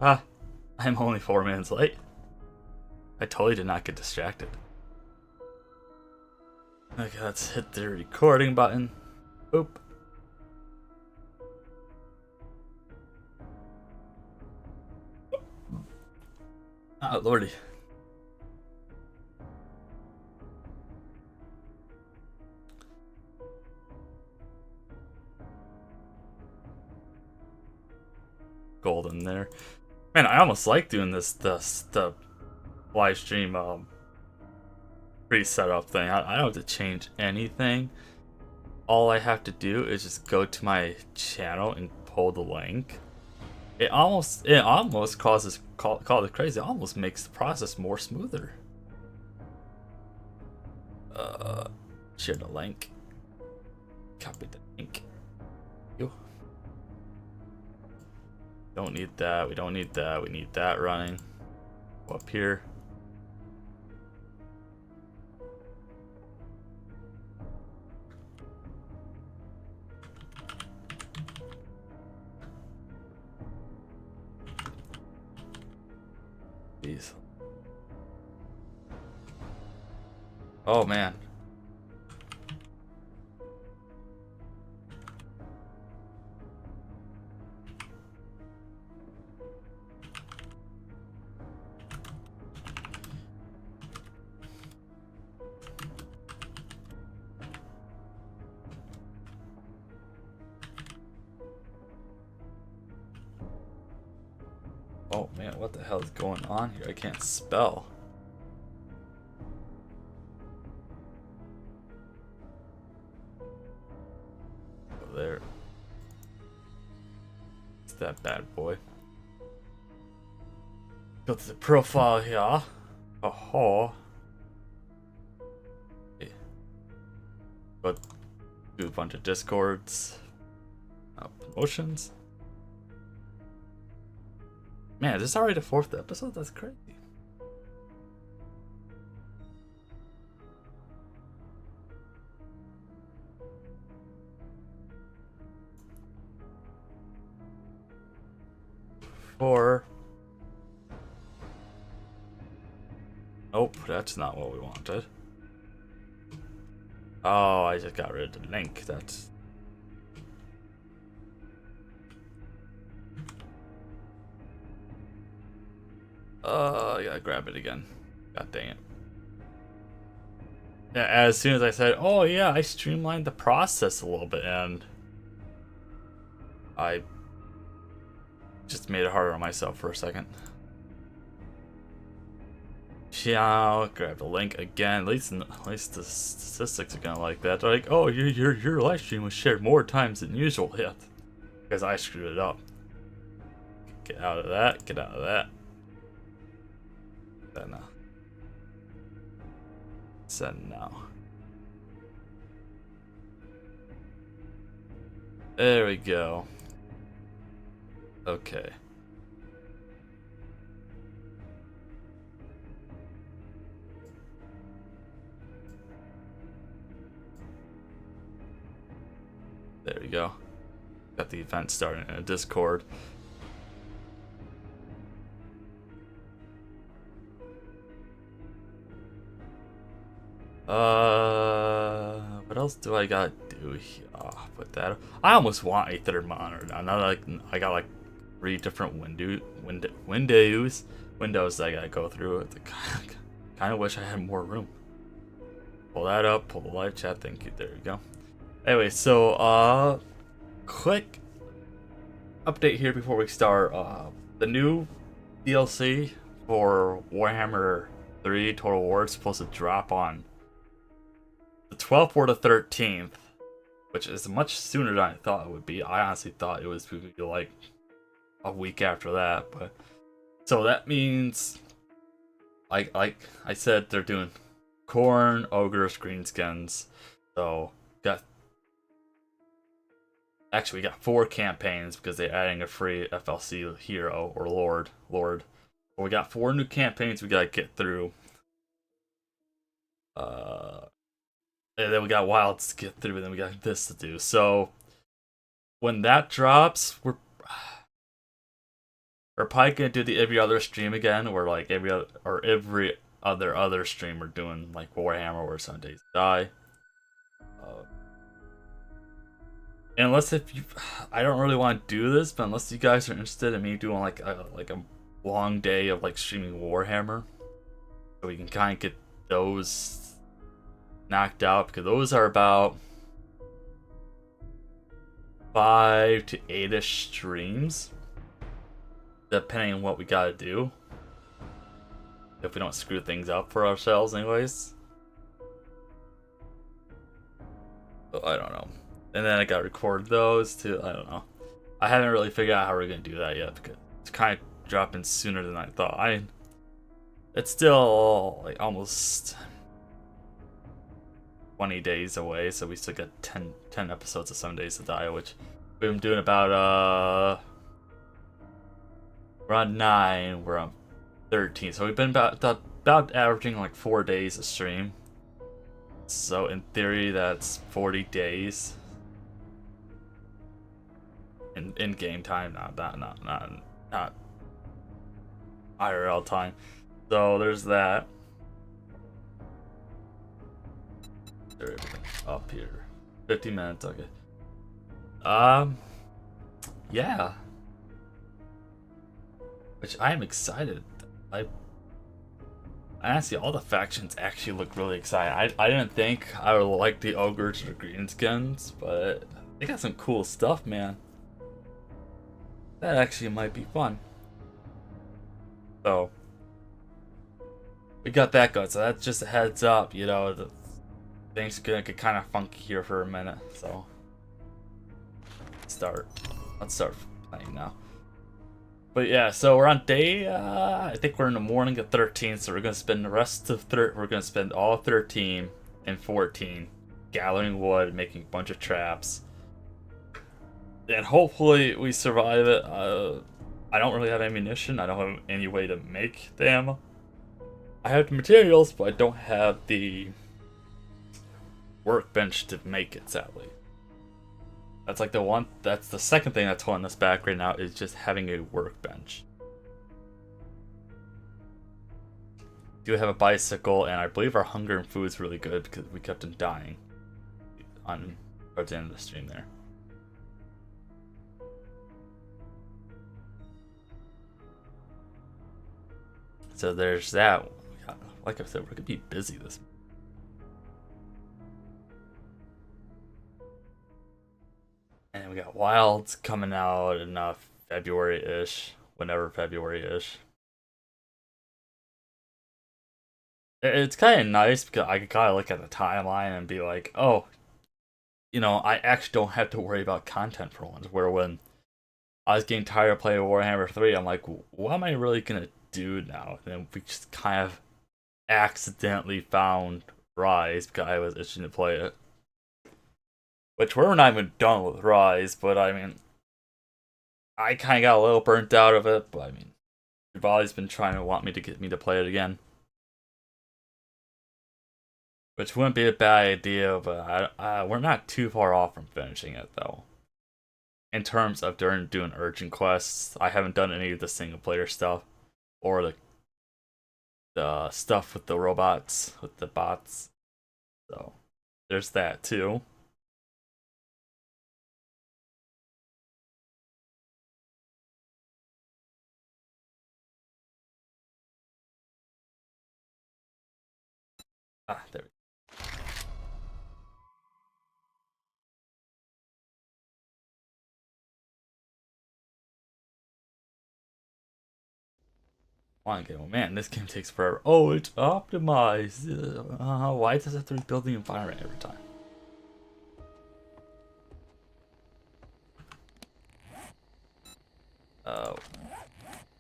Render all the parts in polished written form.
Ah, I'm only 4 minutes late. I totally did not get distracted. Okay, let's hit the recording button. Boop. Oh, lordy. Golden there. Man, I almost like doing the live stream pre-setup thing. I don't have to change anything. All I have to do is just go to my channel and pull the link. It almost causes call it crazy. It almost makes the process more smoother. Share the link. Copy the link. You. Don't need that. We don't need that. We need that running. Go up here. Jeez. Oh man. Oh man, what the hell is going on here? I can't spell. Oh, there. It's that bad boy. Go to the profile here. Oh. Go do a bunch of discords. Promotions. Man, is this already the 4th episode? That's crazy. Four. Nope, that's not what we wanted. Oh, I just got rid of the link. That's... I gotta grab it again. God dang it. Yeah, as soon as I said, oh yeah, I streamlined the process a little bit, and I just made it harder on myself for a second. Yeah, grab the link again. At least the statistics are gonna like that. They're like, oh, your live stream was shared more times than usual. Yeah, because I screwed it up. Get out of that. Get out of that. Then send now. There we go. Okay. There we go. Got the event starting in a Discord. What else do I gotta do here? Put that up. I almost want a third monitor now. Now that I got like 3 different windows that I gotta go through. Kind of wish I had more room. Pull that up. Pull the live chat. Thank you. There we go. Anyway, so quick update here before we start. The new DLC for Warhammer 3 Total War is supposed to drop on the 12th or the 13th, which is much sooner than I thought it would be. I honestly thought it was going to be like a week after that, but so that means, like I said, they're doing Khorne, Ogre, Greenskins. So we got 4 campaigns because they're adding a free FLC hero or lord. But we got 4 new campaigns we gotta get through. And then we got wilds to get through, and then we got this to do. So when that drops, we're We're probably gonna do the every other stream again, where like every other stream we're doing like Warhammer or Some Days Die. Uh, unless if you, I don't really want to do this, but unless you guys are interested in me doing like a long day of like streaming Warhammer, so we can kind of get those knocked out, because those are about 5 to 8ish streams, depending on what we gotta do. If we don't screw things up for ourselves, anyways. So, I don't know. And then I gotta record those too. I don't know. I haven't really figured out how we're gonna do that yet, because it's kind of dropping sooner than I thought. It's still like almost 20 days away, so we still got 10 episodes of Some Days to Die, which we've been doing about we're on 9, we're on 13, so we've been about averaging like 4 days a stream. So in theory, that's 40 days in game time, not IRL time. So there's that. Everything up here. 50 minutes, okay. Yeah. Which I am excited. Honestly, all the factions actually look really exciting. I didn't think I would like the ogres or greenskins, but they got some cool stuff, man. That actually might be fun. So we got that going. So that's just a heads up, you know. Things are gonna get kind of funky here for a minute. So let's start playing now. But yeah, so we're on day, I think we're in the morning of 13, so we're gonna spend the rest of we're gonna spend all 13 and 14 gathering wood, making a bunch of traps, and hopefully we survive it. I don't really have ammunition. I don't have any way to make the ammo. I have the materials, but I don't have the workbench to make it, sadly. That's like that's the second thing that's holding us back right now, is just having a workbench. Do have a bicycle, and I believe our hunger and food is really good because we kept on dying towards the end of the stream there. So there's that. Like I said, we're gonna be busy this. And we got Wilds coming out in February-ish, whenever February-ish. It's kind of nice because I can kind of look at the timeline and be like, oh, you know, I actually don't have to worry about content for once. Where when I was getting tired of playing Warhammer 3, I'm like, what am I really gonna do now? And then we just kind of accidentally found Rise because I was itching to play it. Which we're not even done with Rise, but I mean, I kind of got a little burnt out of it, but I mean, Rivali's been trying to want me to get me to play it again. Which wouldn't be a bad idea, but we're not too far off from finishing it, though. In terms of doing urgent quests, I haven't done any of the single player stuff, or the stuff with the robots, with the bots. So, there's that too. Ah, there we go. One game. Oh man, this game takes forever. Oh, it's optimized. Why does it have to rebuild the environment every time?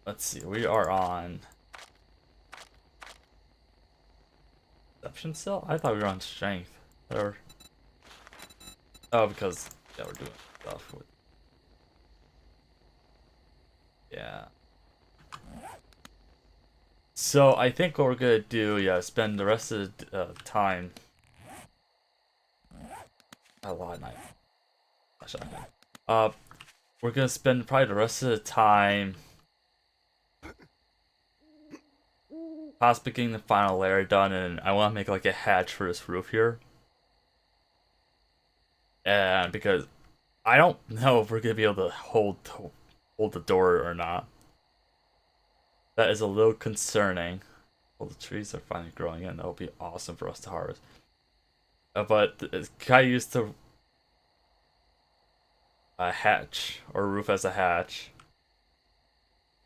Let's see. We are on Deception still? I thought we were on Strength. Or oh, because yeah, we're doing stuff with. Yeah. So I think what we're gonna do, yeah, spend the rest of the time. A lot of night. We're gonna spend probably the rest of the time possibly getting the final layer done, and I want to make like a hatch for this roof here. And because I don't know if we're gonna be able to hold the door or not. That is a little concerning. Well, the trees are finally growing in. That will be awesome for us to harvest. But can I use the hatch or roof as a hatch?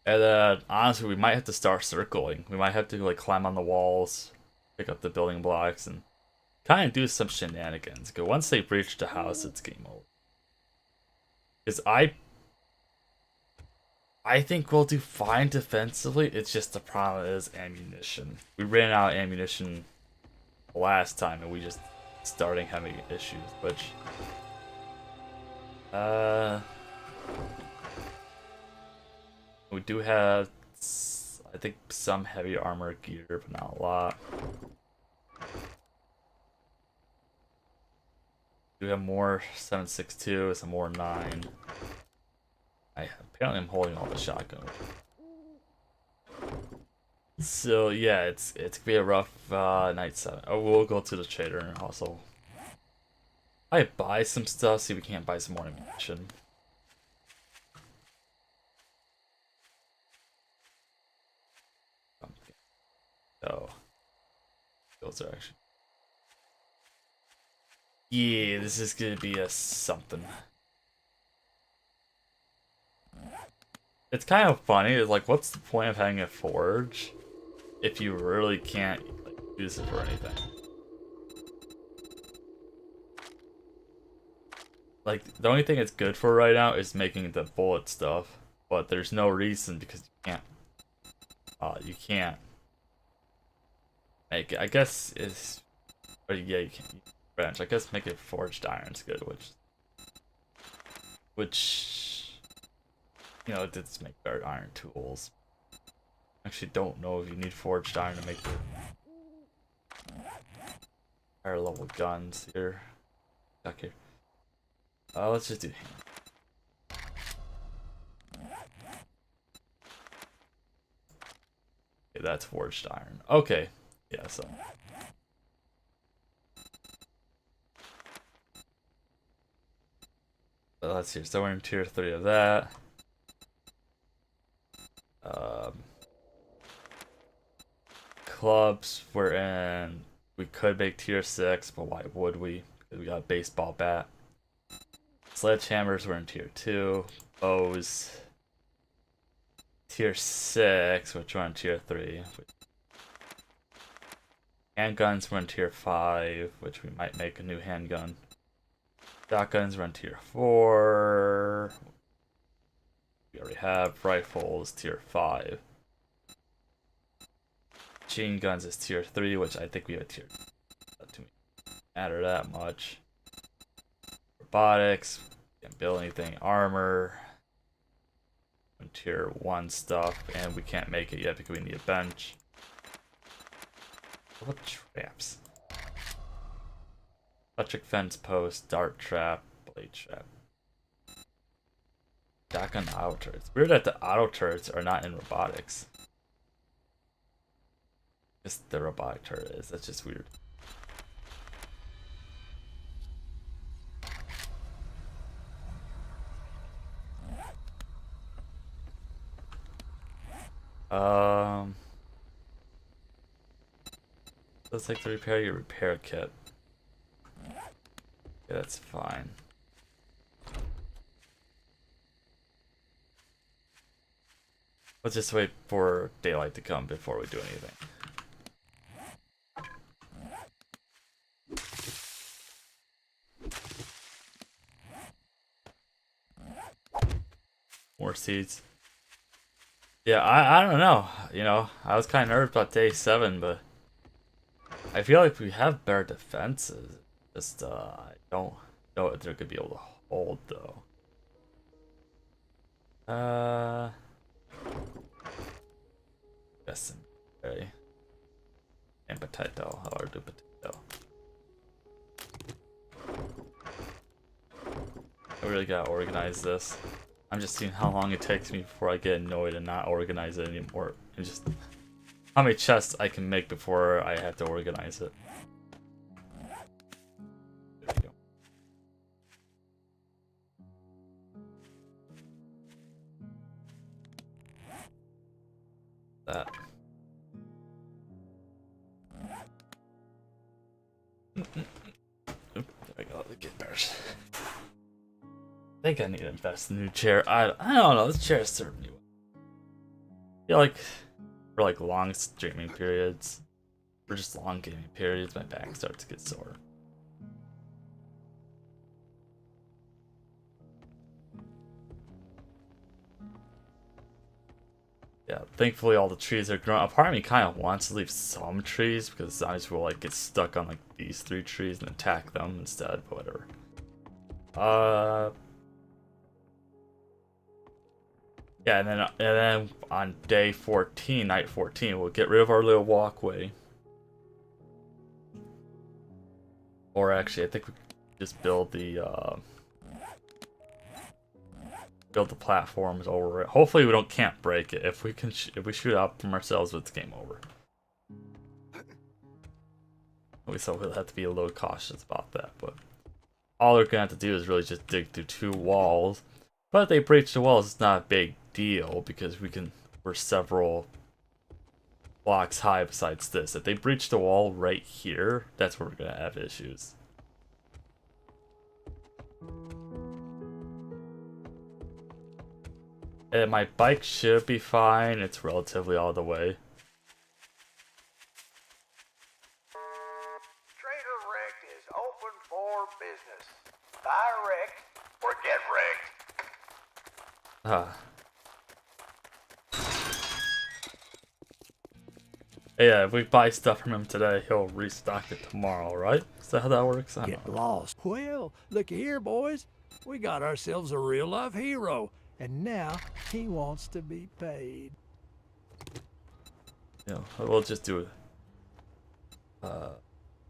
And then honestly, we might have to start circling. We might have to like climb on the walls, pick up the building blocks, and kind of do some shenanigans. Because once they breach the house, it's game over. Because I think we'll do fine defensively. It's just the problem is ammunition. We ran out of ammunition last time, and we just starting having issues. Which, we do have, I think, some heavy armor gear, but not a lot. We have more 7.62, some more 9. Apparently I'm holding all the shotgun. So yeah, it's gonna be a rough night 7. Oh, we'll go to the trader and also I buy some stuff, see if we can't buy some more ammunition. Oh, those are actually. Yeah, this is gonna be a something. It's kind of funny. It's like, what's the point of having a forge if you really can't like, use it for anything? Like, the only thing it's good for right now is making the bullet stuff, but there's no reason because you can't make it. I guess it's, but yeah, you can't use branch. I guess make it forged iron's good, which you know, it did make better iron tools. Actually, don't know if you need forged iron to make the higher level guns here. Back here. Let's just do hand. Okay, that's forged iron. Okay, yeah, so. Let's see, so we're in tier 3 of that. Clubs, we're in. We could make tier 6, but why would we? Because we got a baseball bat. Sledgehammers, we're in tier 2. Bows, tier 6, which we're in tier 3. Handguns, we're in tier 5, which we might make a new handgun. Shotguns, we're in tier 4. We already have rifles, tier 5. Machine guns is tier 3, which I think we have tier 2. That doesn't matter that much. Robotics, can't build anything. Armor, tier 1 stuff, and we can't make it yet because we need a bench. What traps? Electric fence post, dart trap, blade trap. Shotgun auto turrets. Weird that the auto turrets are not in robotics. Just the robotic turret is. That's just weird. Let's take to repair your repair kit. Yeah, that's fine. Let's just wait for daylight to come before we do anything. More seeds. Yeah, I don't know. You know, I was kind of nervous about day 7, but I feel like we have better defenses. Just I don't know if they're gonna be able to hold though. Yes, okay. And potato. How do potato? I really gotta organize this. I'm just seeing how long it takes me before I get annoyed and not organize it anymore. And just how many chests I can make before I have to organize it. There we go. That. Oop, there we go, the Kit Bears. I think I need to invest in a new chair. I don't know, this chair served me well. I feel like for like long streaming periods, or just long gaming periods, my back starts to get sore. Yeah, thankfully all the trees are grown. A part of me kind of wants to leave some trees because zombies will like get stuck on like these 3 trees and attack them instead, but whatever. Yeah, and then on day 14, night 14, we'll get rid of our little walkway. Or actually, I think we just build the platforms over it. Hopefully, we can't break it. If we shoot out from ourselves, it's game over. So we'll have to be a little cautious about that. But all we're gonna have to do is really just dig through 2 walls. But if they breach the walls, it's not a big deal because we're several blocks high besides this. If they breach the wall right here, that's where we're gonna have issues. And my bike should be fine. It's relatively all the way. Trader Wrecked is open for business. Buy wrecked or get wrecked. Yeah, if we buy stuff from him today, he'll restock it tomorrow, right? Is that how that works? I Get don't know. lost. Well, looky here, boys. We got ourselves a real-life hero, and now he wants to be paid. Yeah, we'll just do it.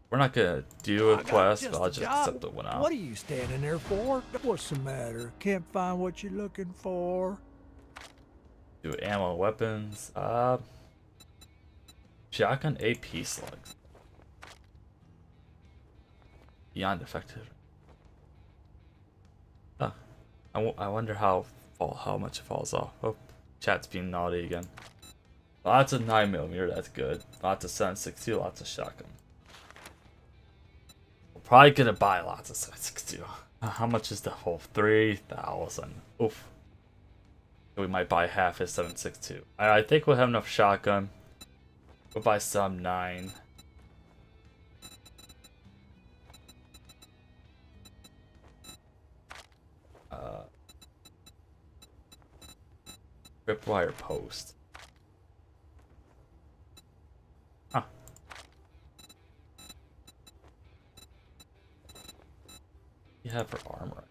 We're not gonna do a I got quest, but I'll a just job. accept the one out. What are you standing there for? What's the matter? Can't find what you're looking for? Do ammo and weapons. Shotgun AP slugs. Beyond effective. I wonder how much it falls off. Oh, chat's being naughty again. Lots of 9mm, that's good. Lots of 7.62, lots of shotgun. We're probably gonna buy lots of 7.62. How much is the whole? 3,000. Oof. We might buy half his 7.62. I think we'll have enough shotgun. We'll buy some 9. Ripwire post. Huh. You have her armor.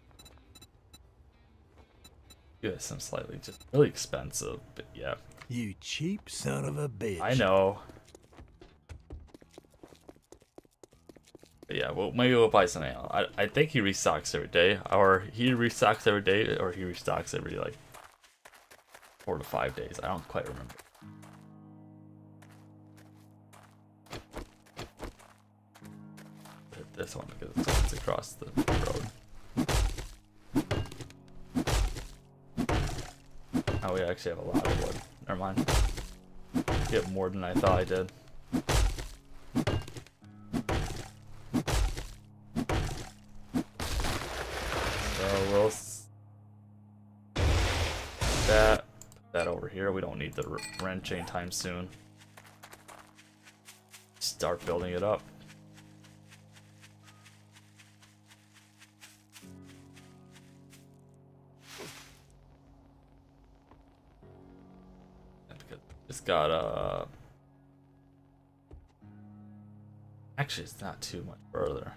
Yeah, some slightly just really expensive, but yeah. You cheap son of a bitch. I know. But yeah, well, maybe we'll buy some ammo. I think he restocks every day, or he restocks every day, or he restocks every like 4 to 5 days. I don't quite remember. Hit this one because it's across the road. Oh, we actually have a lot of wood. Never mind. We have more than I thought I did. So we'll put that over here. We don't need the wrench anytime soon. Start building it up. Just got actually it's not too much further.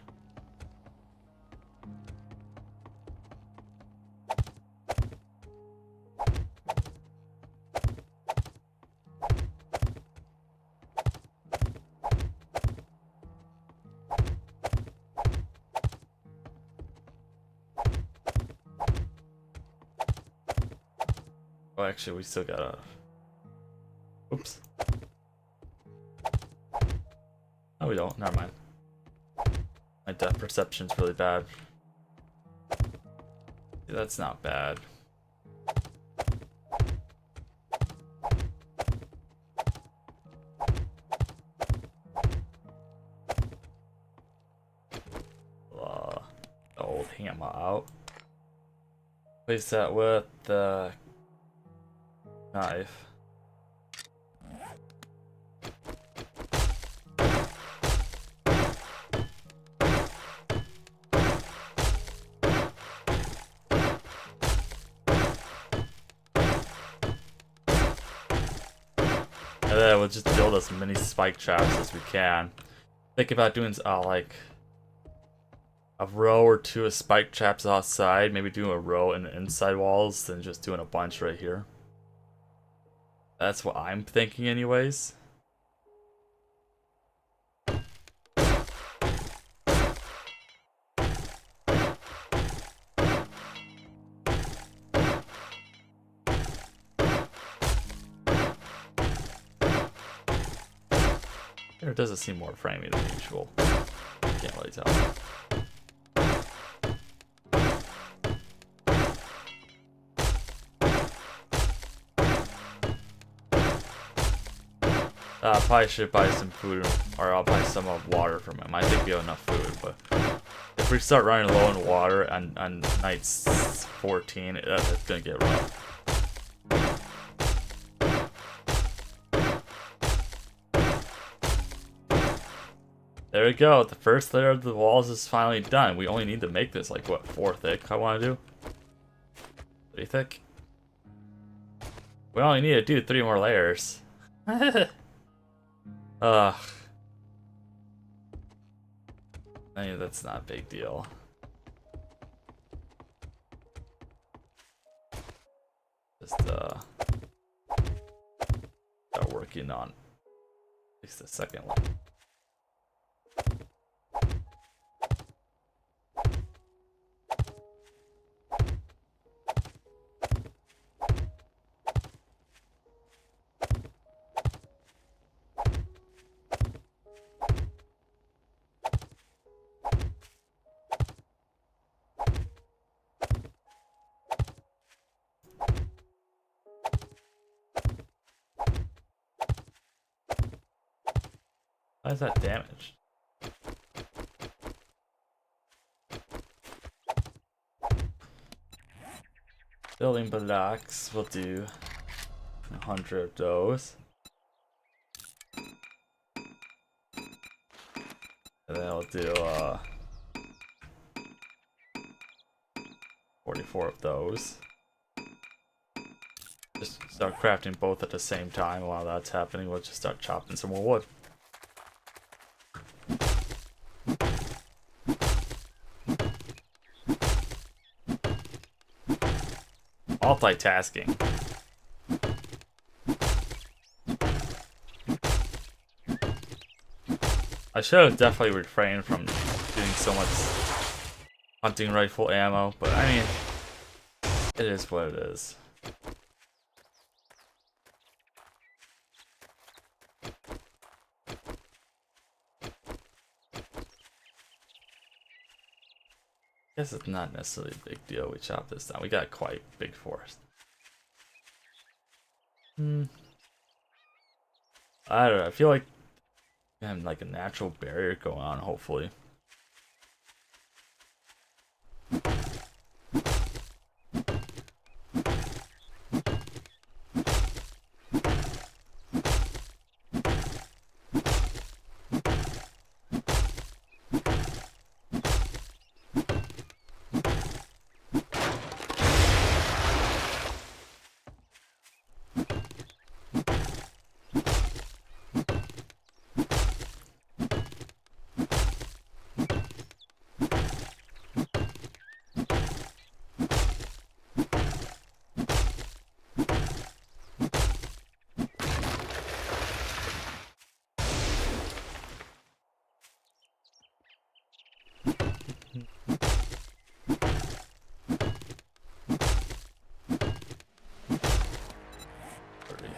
Oh, actually we still gotta. Oops. Oh, we don't. Never mind. My depth perception's really bad. That's not bad. The old hammer out. Place that with the knife. And then we'll just build as many spike traps as we can. Think about doing like a row or two of spike traps outside, maybe doing a row in the inside walls, then just doing a bunch right here. That's what I'm thinking anyways. Here it doesn't seem more framey than usual. Can't really tell. Probably should buy some food, or I'll buy some water from him. I think we have enough food, but if we start running low on water on night 14, it's gonna get rough. There we go. The first layer of the walls is finally done. We only need to make this like what, 4 thick? I want to do 3 thick. We only need to do 3 more layers. Ugh. I mean, that's not a big deal. Just start working on at least the second one. Why is that damaged? Building blocks, we'll do 100 of those. And then I'll do 44 of those. Just start crafting both at the same time. While that's happening, we'll just start chopping some more wood. Multitasking. I should have definitely refrained from doing so much hunting rifle ammo, but I mean, it is what it is. I guess it's not necessarily a big deal. We chopped this down. We got quite a big forest. I don't know. I feel like I have like a natural barrier going on, hopefully.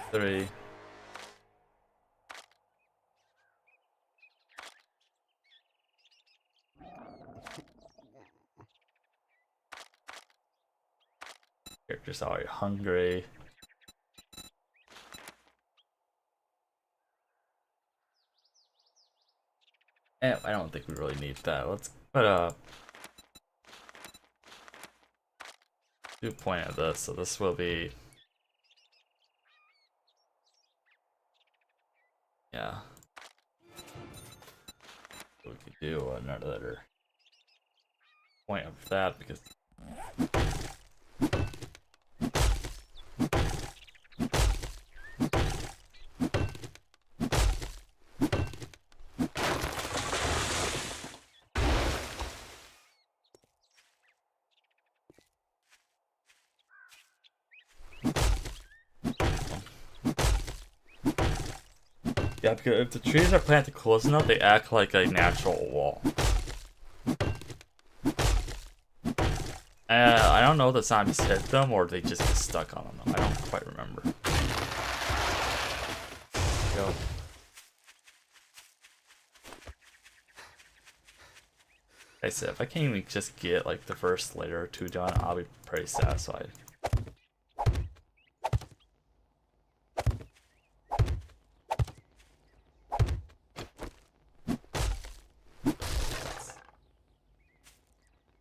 Three. character's already hungry. And I don't think we really need that. Let's put a point at this. So this will be, yeah. We could do another point of that because yeah, because if the trees are planted close enough, they act like a natural wall. I don't know if the zombies hit them or they just get stuck on them. I don't quite remember. Go. I said, if I can't even just get like the first layer or two done, I'll be pretty satisfied.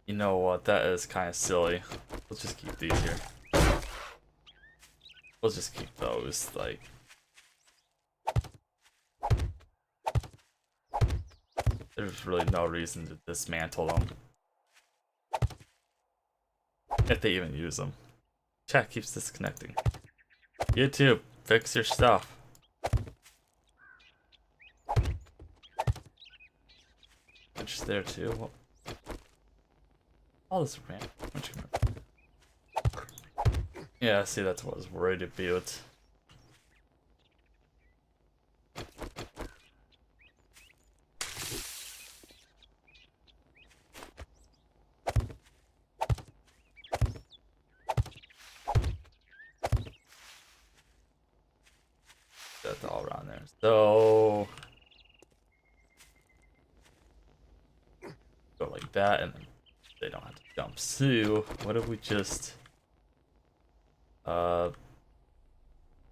You know what? That is kind of silly. Let's just keep these here. Let's just keep those, like. There's really no reason to dismantle them. If they even use them. Chat keeps disconnecting. YouTube, fix your stuff. It's there too. All this ramp. Yeah, see, that's what I was worried about. That's all around there. So go like that, and then they don't have to jump. So what if we just I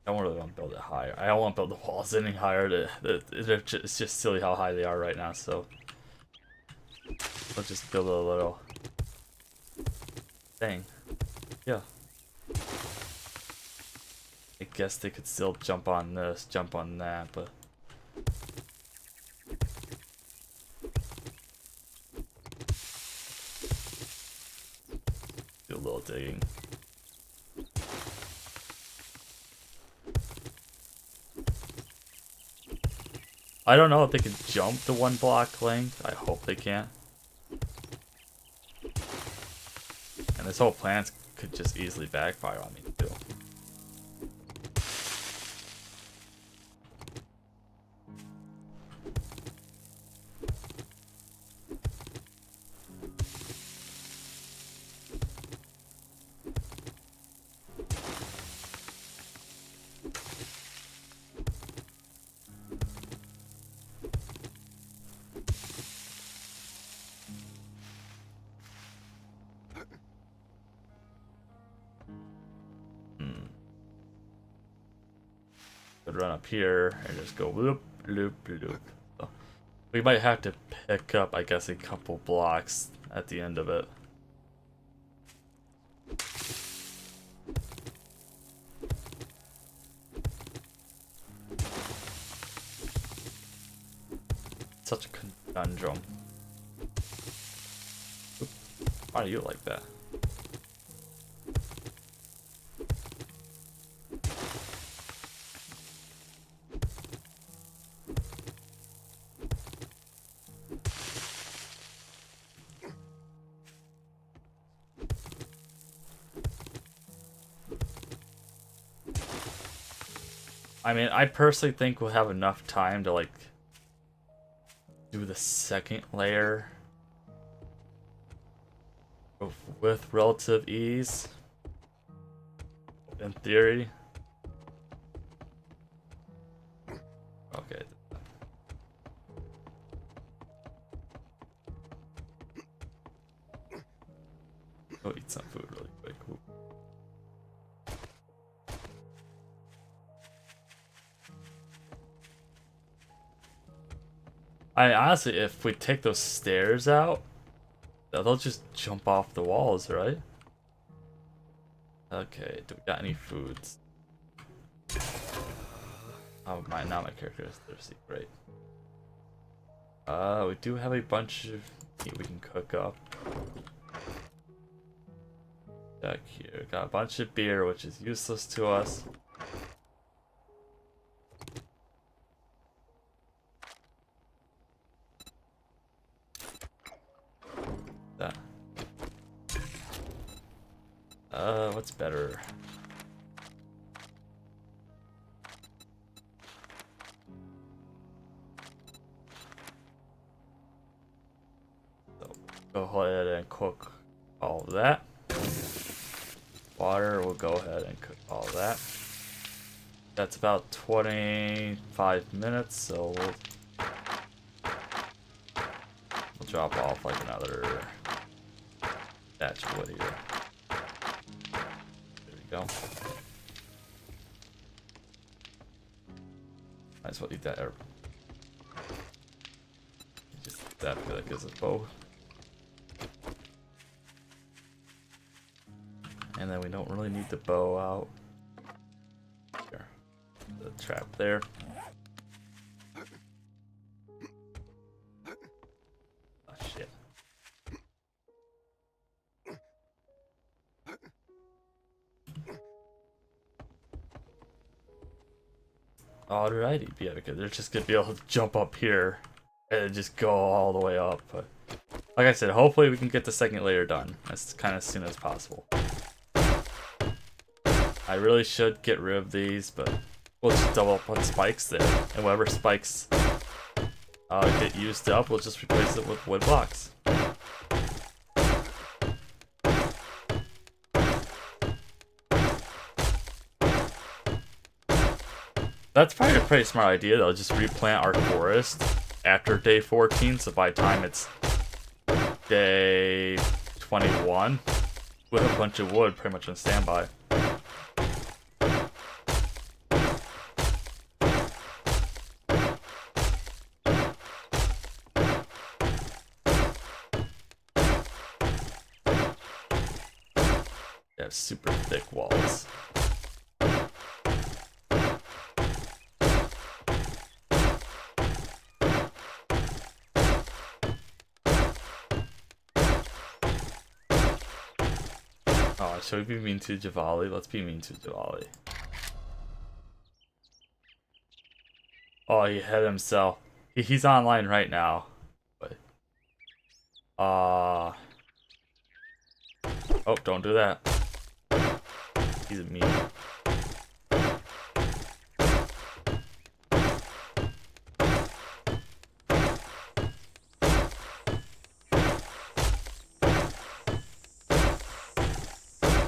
don't really want to build it higher. I don't want to build the walls any higher. It's just silly how high they are right now. So let's just build a little thing. Yeah. I guess they could still jump on this, jump on that, but do a little digging. I don't know if they can jump the 1 block length. I hope they can. And this whole plan could just easily backfire on me too. Could run up here and just go loop, loop, loop. So we might have to pick up, I guess, a couple blocks at the end of it. Such a conundrum. Oop. Why do you like that? I mean, I personally think we'll have enough time to, like, do the second layer with relative ease. In theory. Okay. Go eat some food really quick. Ooh. I honestly, if we take those stairs out, they'll just jump off the walls, right? Okay, do we got any foods? Oh my, now my character is thirsty. Great. We do have a bunch of meat we can cook up. Back here, got a bunch of beer, which is useless to us. That. What's better? So, go ahead and cook all of that. Water, we'll go ahead and cook all of that. That's about 25 minutes, so we'll drop off like another batch of wood here. There we go. Might as well eat that. Just eat that because that gives us both. And then we don't really need the bow out. There. The trap there. Oh shit. Alrighty, yeah, because they're just gonna be able to jump up here and just go all the way up. But like I said, hopefully we can get the second layer done as kind of soon as possible. I really should get rid of these, but we'll just double up on spikes there. And whatever spikes get used up, we'll just replace it with wood blocks. That's probably a pretty smart idea though, just replant our forest after day 14, so by the time it's day 21, we'll have a bunch of wood pretty much on standby. They have super thick walls. Oh, should we be mean to Javali? Let's be mean to Javali. Oh, he hit himself. He's online right now. But oh, don't do that. He's a mean.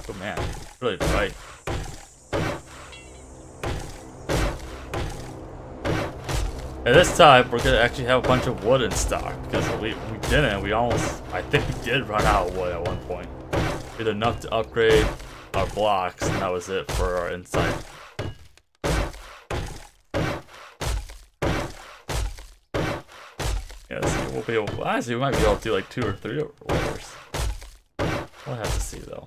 Oh man, really bright. And this time, we're gonna actually have a bunch of wood in stock, because we didn't. We almost, I think we did run out of wood at one point. We had enough to upgrade our blocks, and that was it for our inside. Yeah, see, we'll be able, honestly, we might be able to do like 2 or 3 layers. We'll have to see though.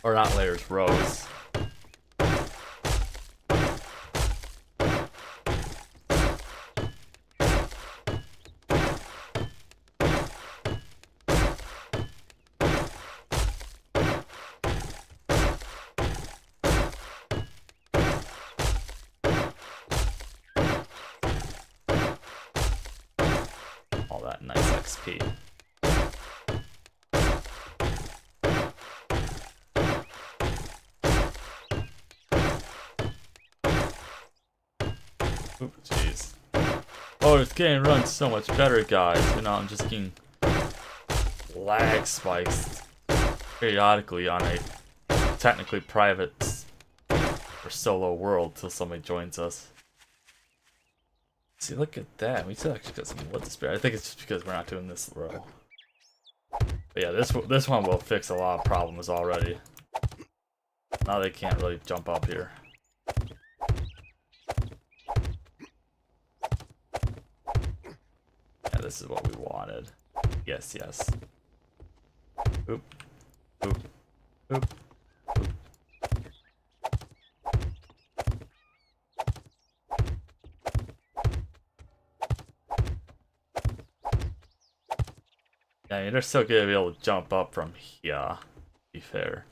Or not layers, rows. All that nice XP. Oop, jeez. Oh, it's getting run so much better, guys. You know, I'm just getting lag spikes periodically on a technically private or solo world till somebody joins us. See, look at that. We still actually got some wood to spare. I think it's just because we're not doing this row. But yeah, this one will fix a lot of problems already. Now they can't really jump up here. this is what we wanted. Yes, yes. Oop. Oop. Oop. Oop. Yeah, you're still gonna be able to jump up from here, to be fair.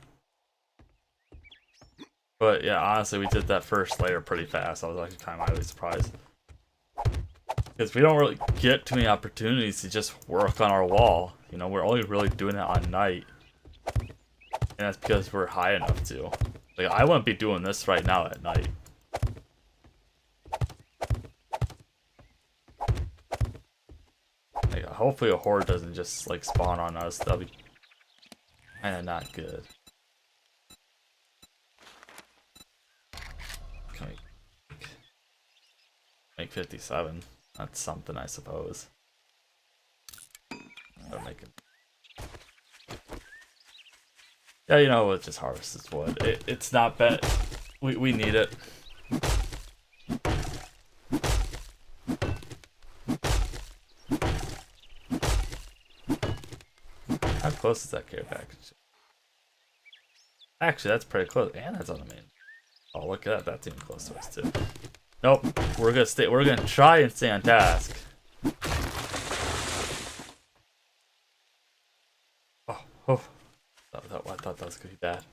But yeah, honestly, we did that first layer pretty fast. I was actually kind of mildly surprised. Because we don't really get too many opportunities to just work on our wall. You know, we're only really doing it on night. And that's because we're high enough to. Like, I wouldn't be doing this right now at night. Like, hopefully a horde doesn't just, like, spawn on us. That'll be kind of not good. Can we make 57? That's something, I suppose. Make it. Yeah, you know, we'll just harvest this wood. It's not bad. We need it. How close is that care package? Actually, that's pretty close. And that's on the main. Oh, look at that. That's even close to us, too. Nope. We're gonna try and stay on task. Oh. I thought that was gonna be bad.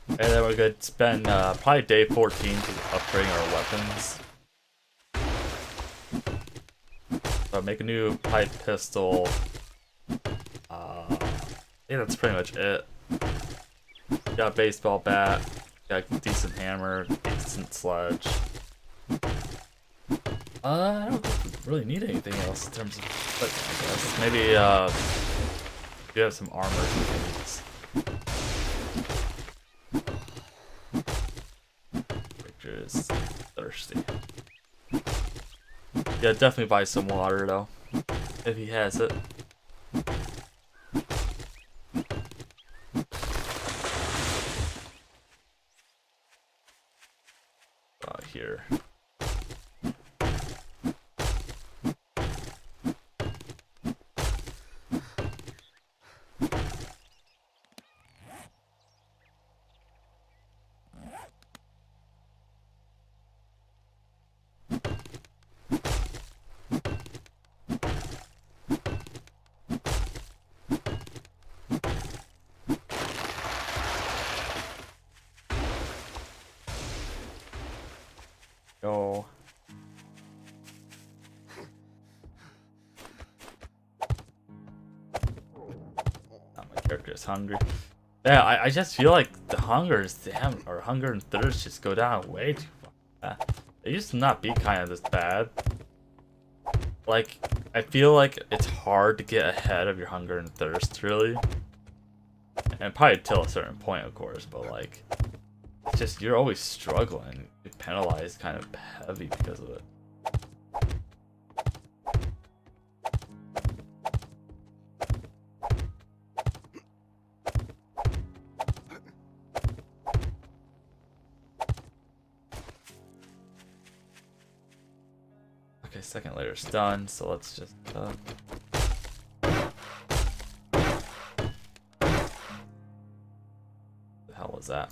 And then we're gonna spend probably day 14 to upgrade our weapons. So make a new pipe pistol. Yeah, that's pretty much it. Got a baseball bat, got a decent hammer, decent sledge. I don't think we really need anything else in terms of equipment, I guess. Maybe you have some armor you can use. Victor's thirsty. Yeah, definitely buy some water though, if he has it. Here. Go. Now my character is hungry. Yeah, I just feel like the hunger and thirst just go down way too far. It used to not be kind of this bad. Like, I feel like it's hard to get ahead of your hunger and thirst, really. And probably till a certain point, of course, but like, it's just, you're always struggling. You're penalized kind of heavy because of it. Okay, second layer's done, so let's just the hell was that?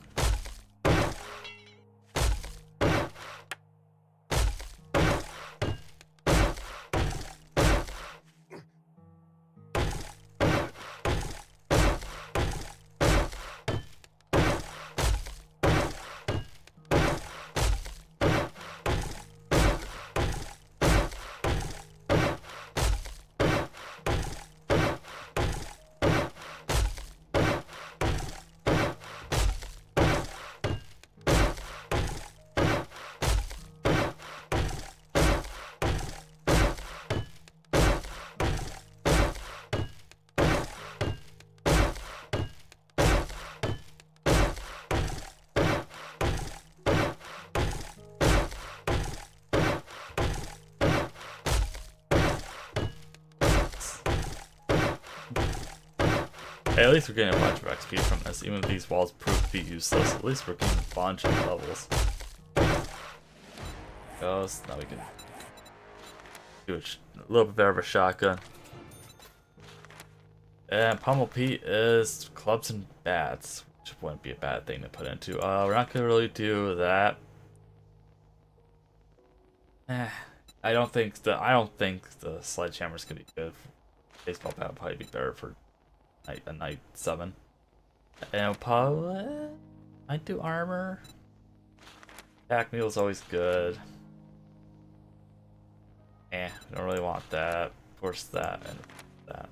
Hey, at least we're getting a bunch of XP from this, even if these walls prove to be useless. At least we're getting a bunch of levels. Goes. Now we can do a little bit better of a shotgun. And Pummel Pete is clubs and bats, which wouldn't be a bad thing to put into. We're not gonna really do that. I don't think the sledgehammer's gonna be good. Baseball bat would probably be better for a night 7. And probably I'd do armor. Pack mule is always good. Don't really want that. Of course, that and that.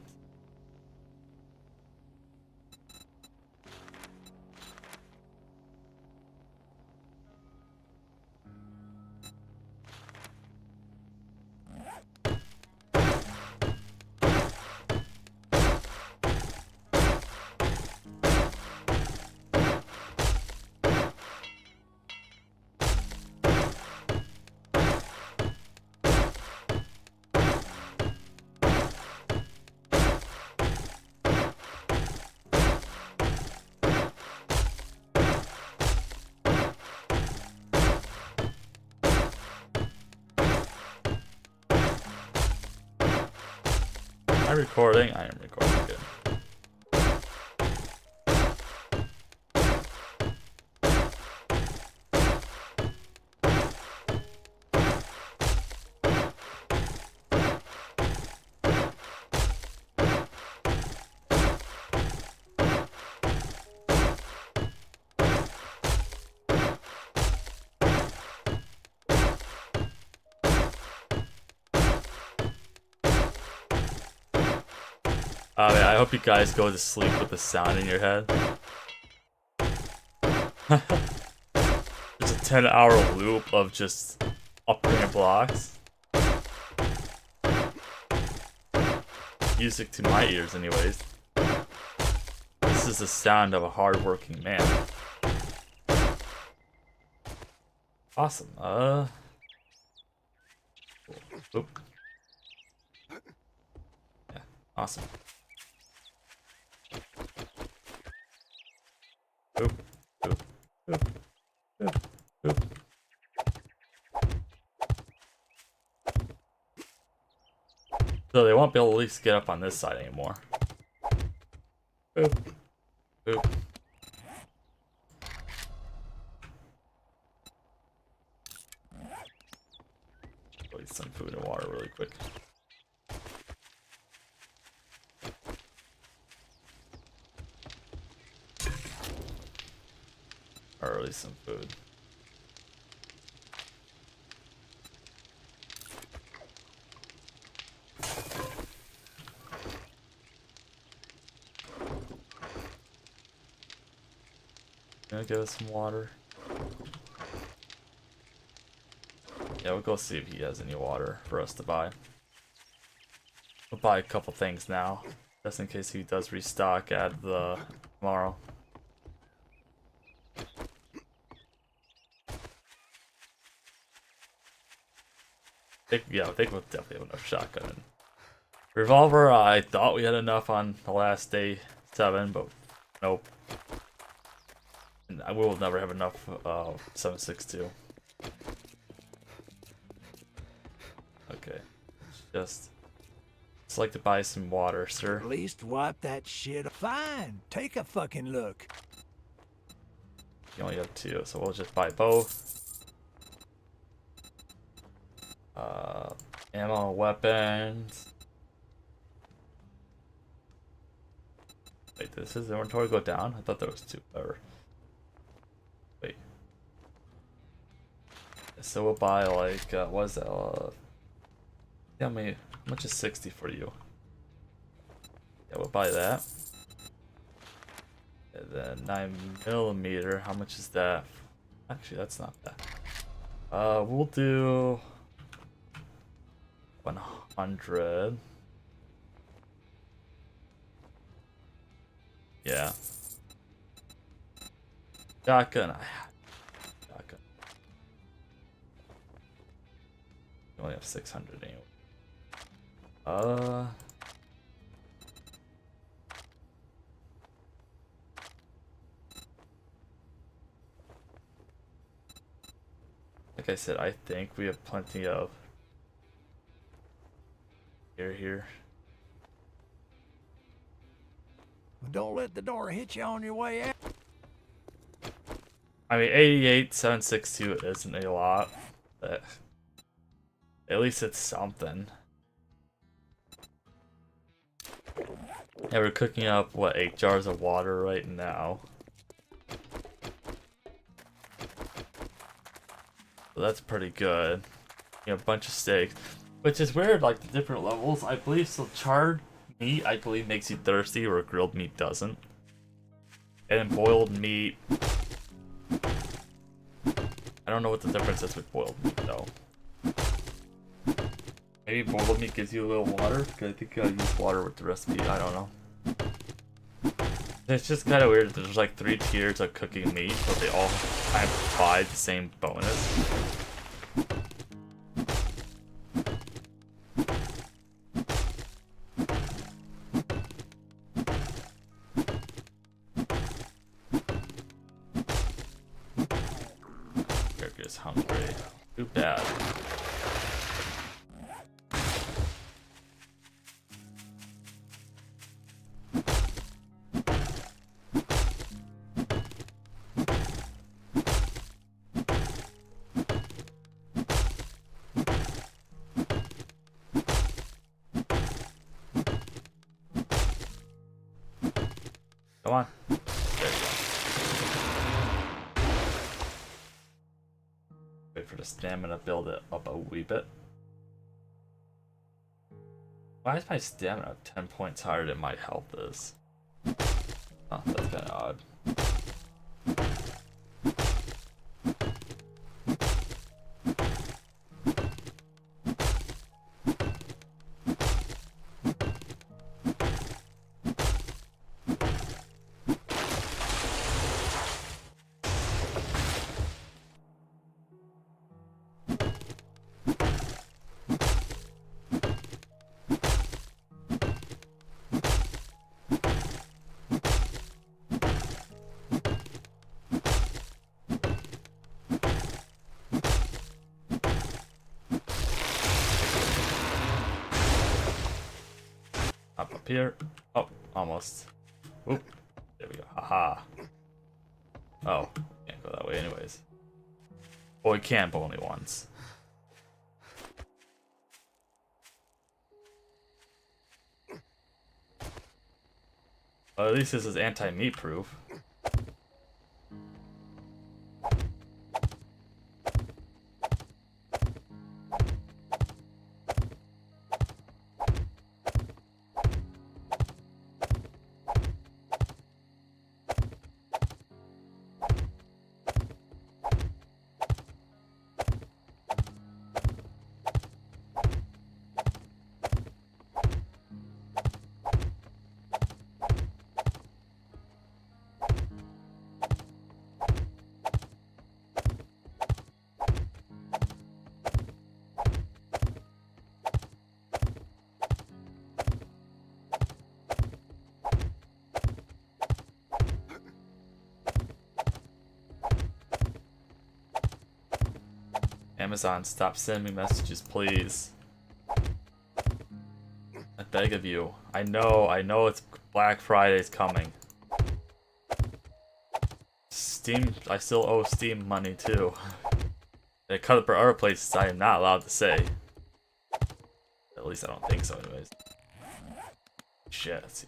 Am I recording? I am recording. Good. Yeah, I hope you guys go to sleep with the sound in your head. There's a 10-hour loop of just upgrading blocks. Music to my ears, anyways. This is the sound of a hard-working man. Awesome. Oop. Yeah, awesome. Oop, oop, oop, oop, oop. So they won't be able to at least get up on this side anymore. Oop, oop. Go eat some food and water really quick. Or at least some food. Gonna give us some water. Yeah, we'll go see if he has any water for us to buy. We'll buy a couple things now, just in case he does restock at the tomorrow. I think we'll definitely have enough shotgun. Revolver, I thought we had enough on the last day 7, but nope. And we will never have enough 7.62. Okay, just like to buy some water, sir. At least wipe that shit. Fine, take a fucking look. You only have 2, so we'll just buy both. Ammo, weapons. Wait, does his inventory go down? I thought there was 2. Or wait. So we'll buy like what is that? Yeah, how much is 60 for you? Yeah, we'll buy that. And then 9mm. How much is that? Actually, that's not bad. We'll do 100. Yeah. Shotgun. Shotgun. You only have 600 anyway. like I said, I think we have plenty of air here. Don't let the door hit you on your way out. I mean, 88,762 isn't a lot, but at least it's something. Yeah, we're cooking up, what, 8 jars of water right now. So that's pretty good. You know, a bunch of steaks. Which is weird, like the different levels. I believe so charred meat, I believe, makes you thirsty, where grilled meat doesn't. And boiled meat, I don't know what the difference is with boiled meat though. Maybe boiled meat gives you a little water, because I think I use water with the recipe, I don't know. It's just kind of weird that there's like 3 tiers of cooking meat, but they all kind of provide the same bonus. Character's hungry. Too bad. Come on. There you go. Wait for the stamina to build it up a wee bit. Why is my stamina 10 points higher than my health is? Oh, that's kind of odd. Up here. Oh, almost. Oop. There we go. Haha. Oh, can't go that way anyways. Well, we can, but only once. Well, at least this is anti-meat proof. Amazon, stop sending me messages, please. I beg of you. I know it's Black Friday's coming. Steam, I still owe Steam money too. They cut it for other places I am not allowed to say. At least I don't think so anyways. Shit.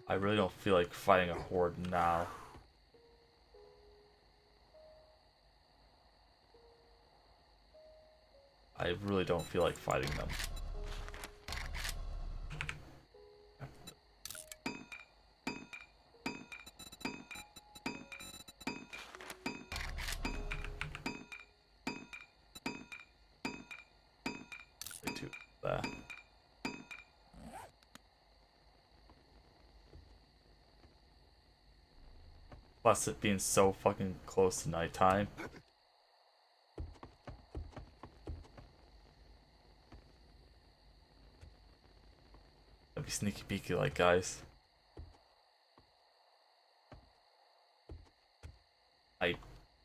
I really don't feel like fighting a horde now. I really don't feel like fighting them. There. Plus it being so fucking close to nighttime. That'd be sneaky peeky like, guys.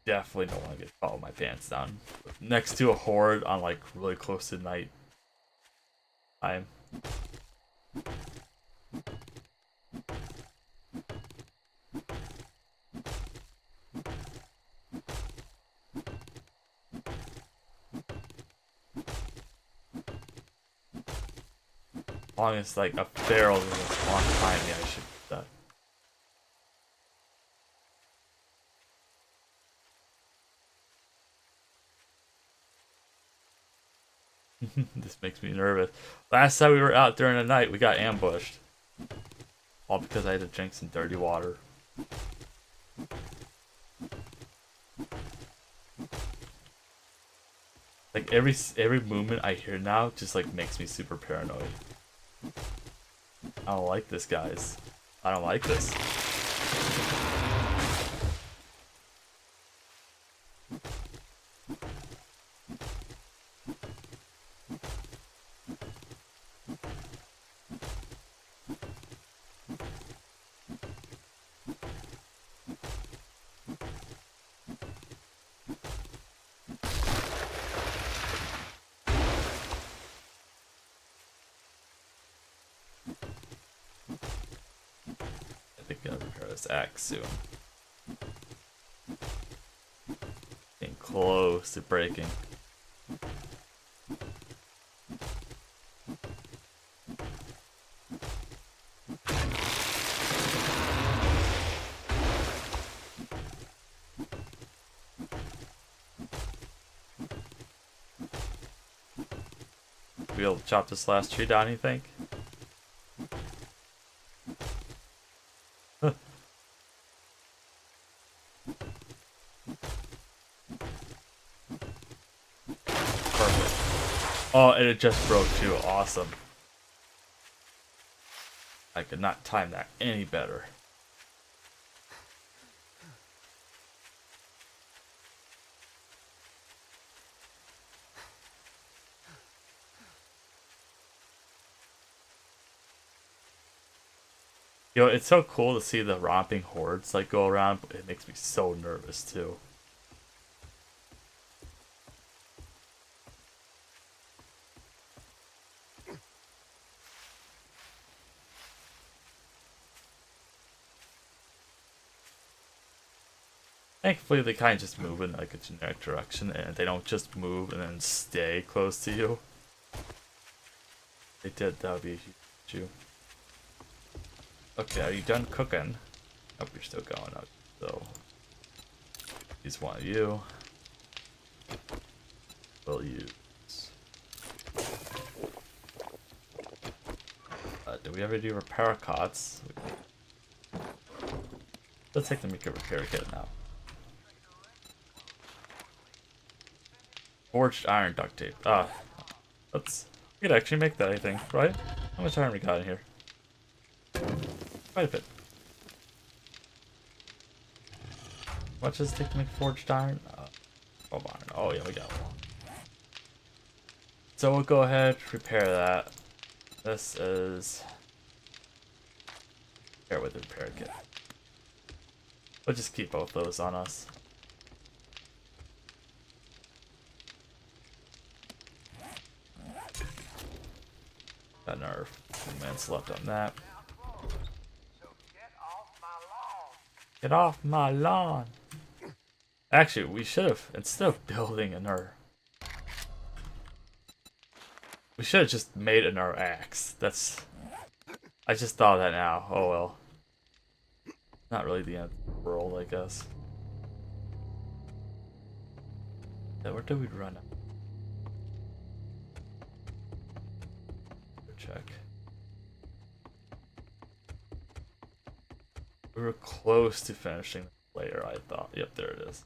definitely don't want to get caught with my pants down next to a horde on like really close to night time. As long as like a feral doesn't want to find me, I should do that. This makes me nervous. Last time we were out during the night, we got ambushed. All because I had to drink some dirty water. Like every movement I hear now just like makes me super paranoid. I don't like this, guys. I don't like this. I think I'm gonna repair this axe soon. Getting close to breaking. We able to chop this last tree down, you think? Perfect. Oh, and it just broke too. Awesome. I could not time that any better. Yo, it's so cool to see the romping hordes like go around, but it makes me so nervous too. Thankfully, they kind of just move in like a generic direction, and they don't just move and then stay close to you. They did, that would be a huge issue. Okay, are you done cooking? Nope, you're still going up. So, use one of you. We'll use. Do we ever do repair cots? Let's take the make a repair kit now. Forged iron duct tape. Ah, let's. We could actually make that, I think, right? How much iron we got in here? Quite a bit. How much does it take to make forged iron? Oh, iron. Oh yeah, we got one. So we'll go ahead, repair that. This is repair with the repair kit. We'll just keep both those on us. Got another few minutes left on that. Get off my lawn. Actually, we should have, instead of building another, we should have just made another axe. That's, I just thought of that now. Oh well. Not really the end of the world, I guess. Yeah, where did we run? Check. We were close to finishing the layer, I thought. Yep, there it is.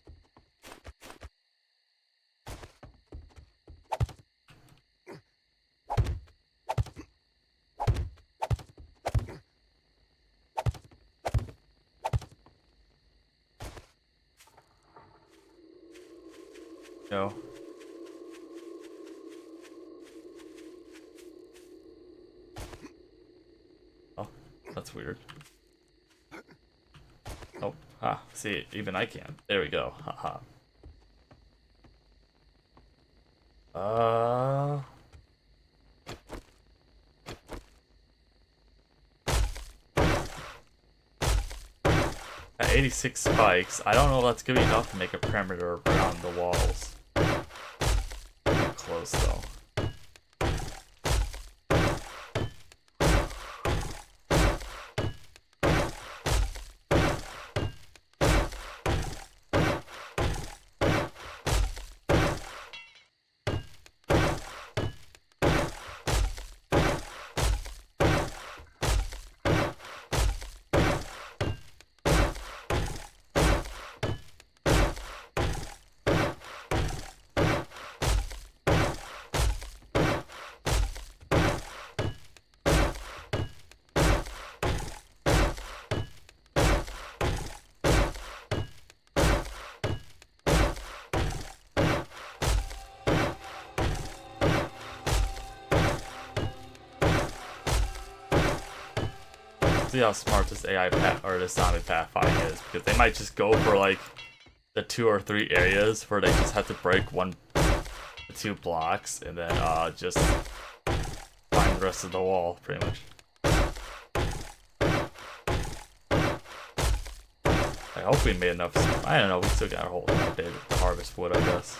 No. Oh, that's weird. Nope. Ah, see, even I can. There we go. Haha. At 86 spikes. I don't know if that's gonna be enough to make a perimeter around the walls. Close though. See how smart this AI path or this zombie pathfinding is, because they might just go for like the 2 or 3 areas where they just have to break 2 blocks and then just find the rest of the wall pretty much. I hope we made enough. I don't know, we still got a whole day to harvest wood, I guess.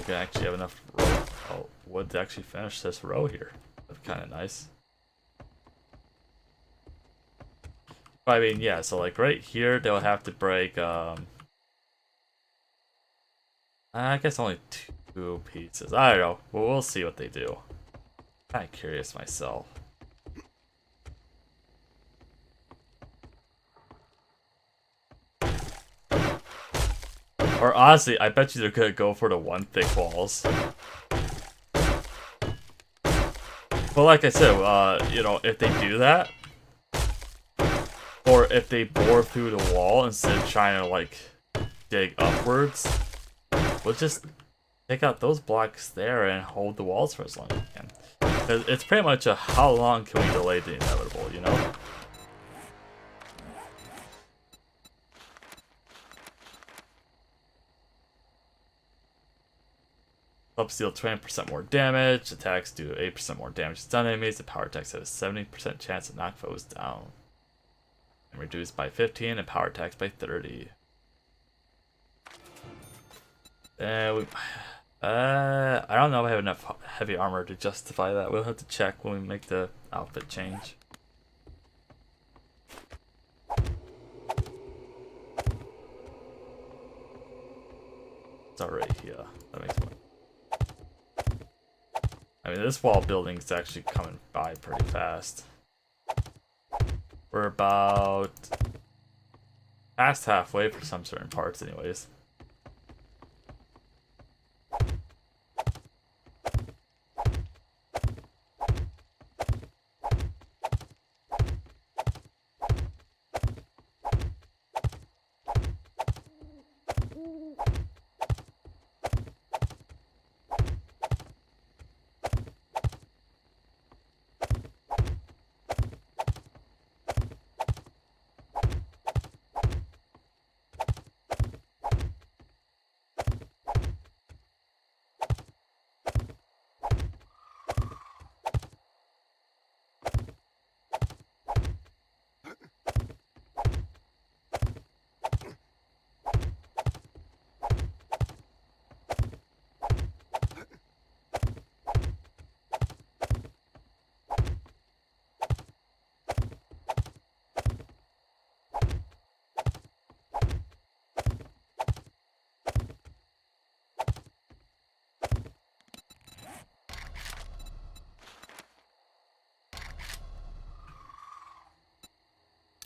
We actually have enough wood to actually finish this row here. That's kind of nice. But I mean, yeah, so like right here, they'll have to break, I guess only 2 pieces. I don't know. Well, we'll see what they do. Kind of curious myself. Or honestly, I bet you they're gonna go for the 1 thick walls. But like I said, you know, if they do that, or if they bore through the wall instead of trying to like dig upwards, we'll just take out those blocks there and hold the walls for as long as we can. It's pretty much a how long can we delay the inevitable, you know? Clubs deal 20% more damage, attacks do 8% more damage to stun enemies, the power attacks have a 70% chance to knock foes down. And reduced by 15 and power attacks by 30. And I don't know if I have enough heavy armor to justify that. We'll have to check when we make the outfit change. It's already here. That makes sense. I mean, this wall building is actually coming by pretty fast. We're about past halfway for some certain parts anyways.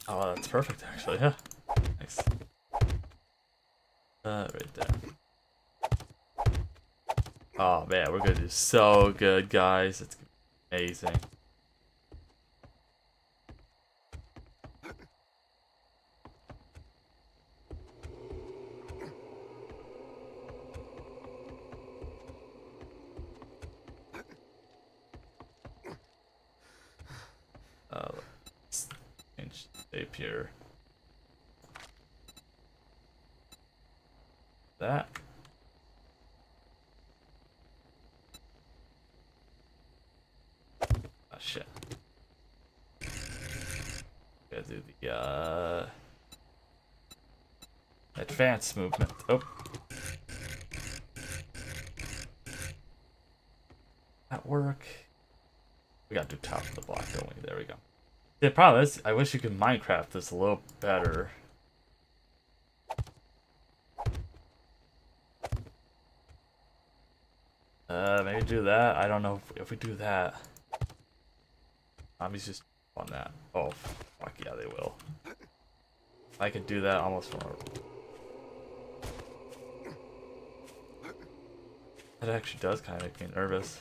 Oh, that's perfect actually. Yeah. Nice. Right there. Oh man, we're gonna do so good, guys. It's gonna be amazing. Let's change shape here. That. Oh shit. Gotta do the advanced movement. Oh. That work. We gotta do top of the block, don't we? There we go. The problem is, I wish you could Minecraft this a little better. Maybe do that. I don't know if we do that. Zombies just on that. Oh, fuck yeah, they will. I could do that almost from That actually does kind of make me nervous.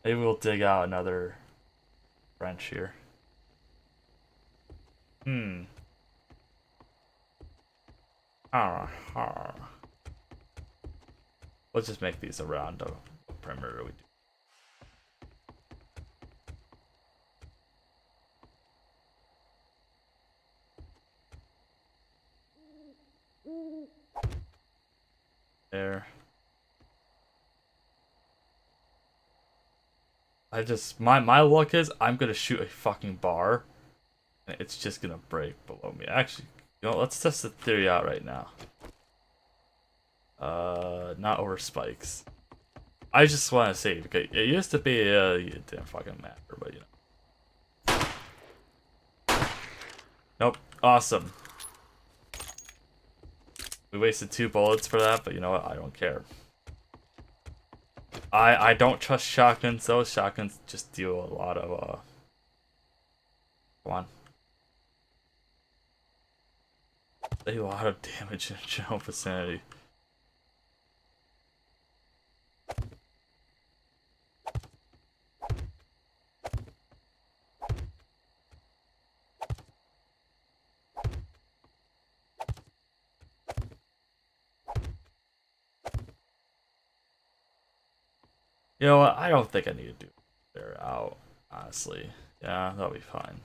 Maybe we'll dig out another wrench here. Let's just make these around the perimeter we do. There. My luck is I'm gonna shoot a fucking bar and it's just gonna break below me. Actually, you know, let's test the theory out right now. Not over spikes. I just want to say, because it used to be it didn't fucking matter, but you know. Nope. Awesome. We wasted 2 bullets for that, but you know what? I don't care. I don't trust shotguns though. Shotguns just deal a lot of come on. A lot of damage in general vicinity. You know what? I don't think I need to do they're out, honestly. Yeah, that'll be fine.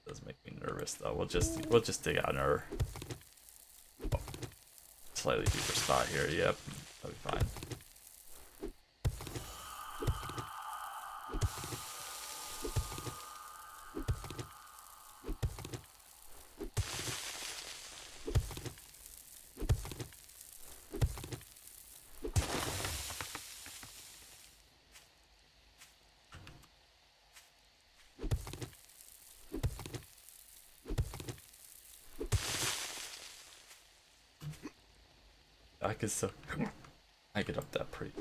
Does make me nervous though. We'll just dig out another slightly deeper spot here. Yep, that'll be fine. I get up that pretty.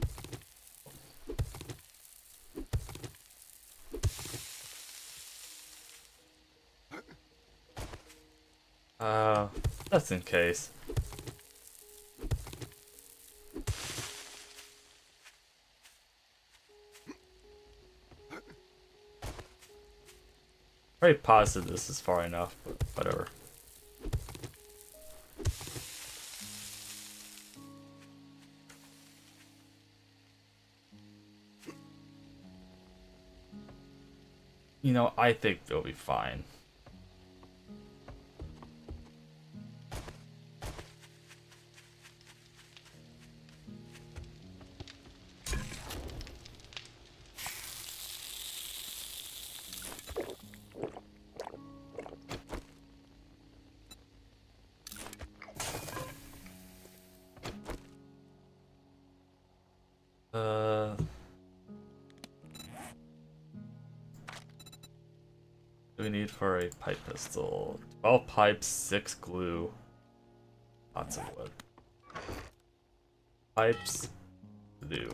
Just in case. Very positive this is far enough, but whatever. You know, I think they'll be fine. Do we need for a pipe pistol? 12 pipes, 6 glue. Lots of wood. Pipes. Blue.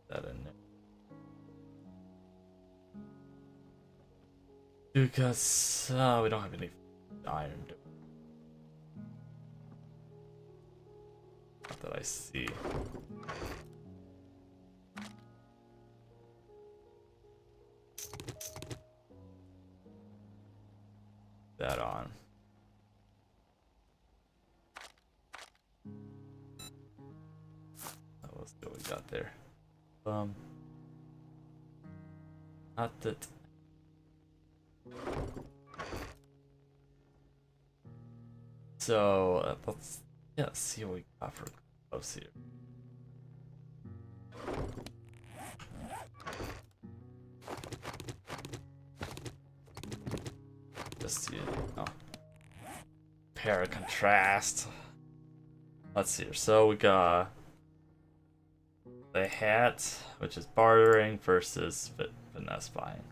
That in there. Because we don't have any iron. Not that I see. That on. Let's see what we got there. Not that. So let's see what we got for gloves here. Just see, pair of contrast. Let's see here. So we got the hat, which is bartering versus finesse buying.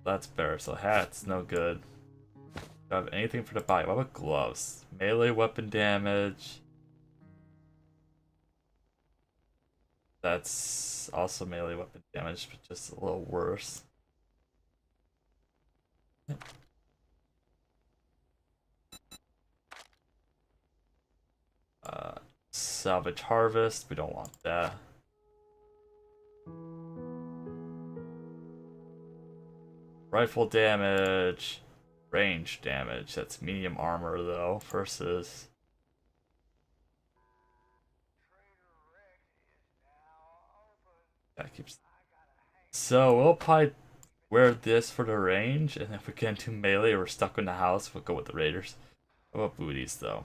That's better. So hat's no good. Do I have anything for the body? What about gloves? Melee weapon damage. That's also melee weapon damage, but just a little worse. Salvage harvest. We don't want that. Rifle damage, range damage. That's medium armor though, versus. That keeps. So we'll probably wear this for the range, and if we can't do melee or we're stuck in the house, we'll go with the raiders. What about booties though?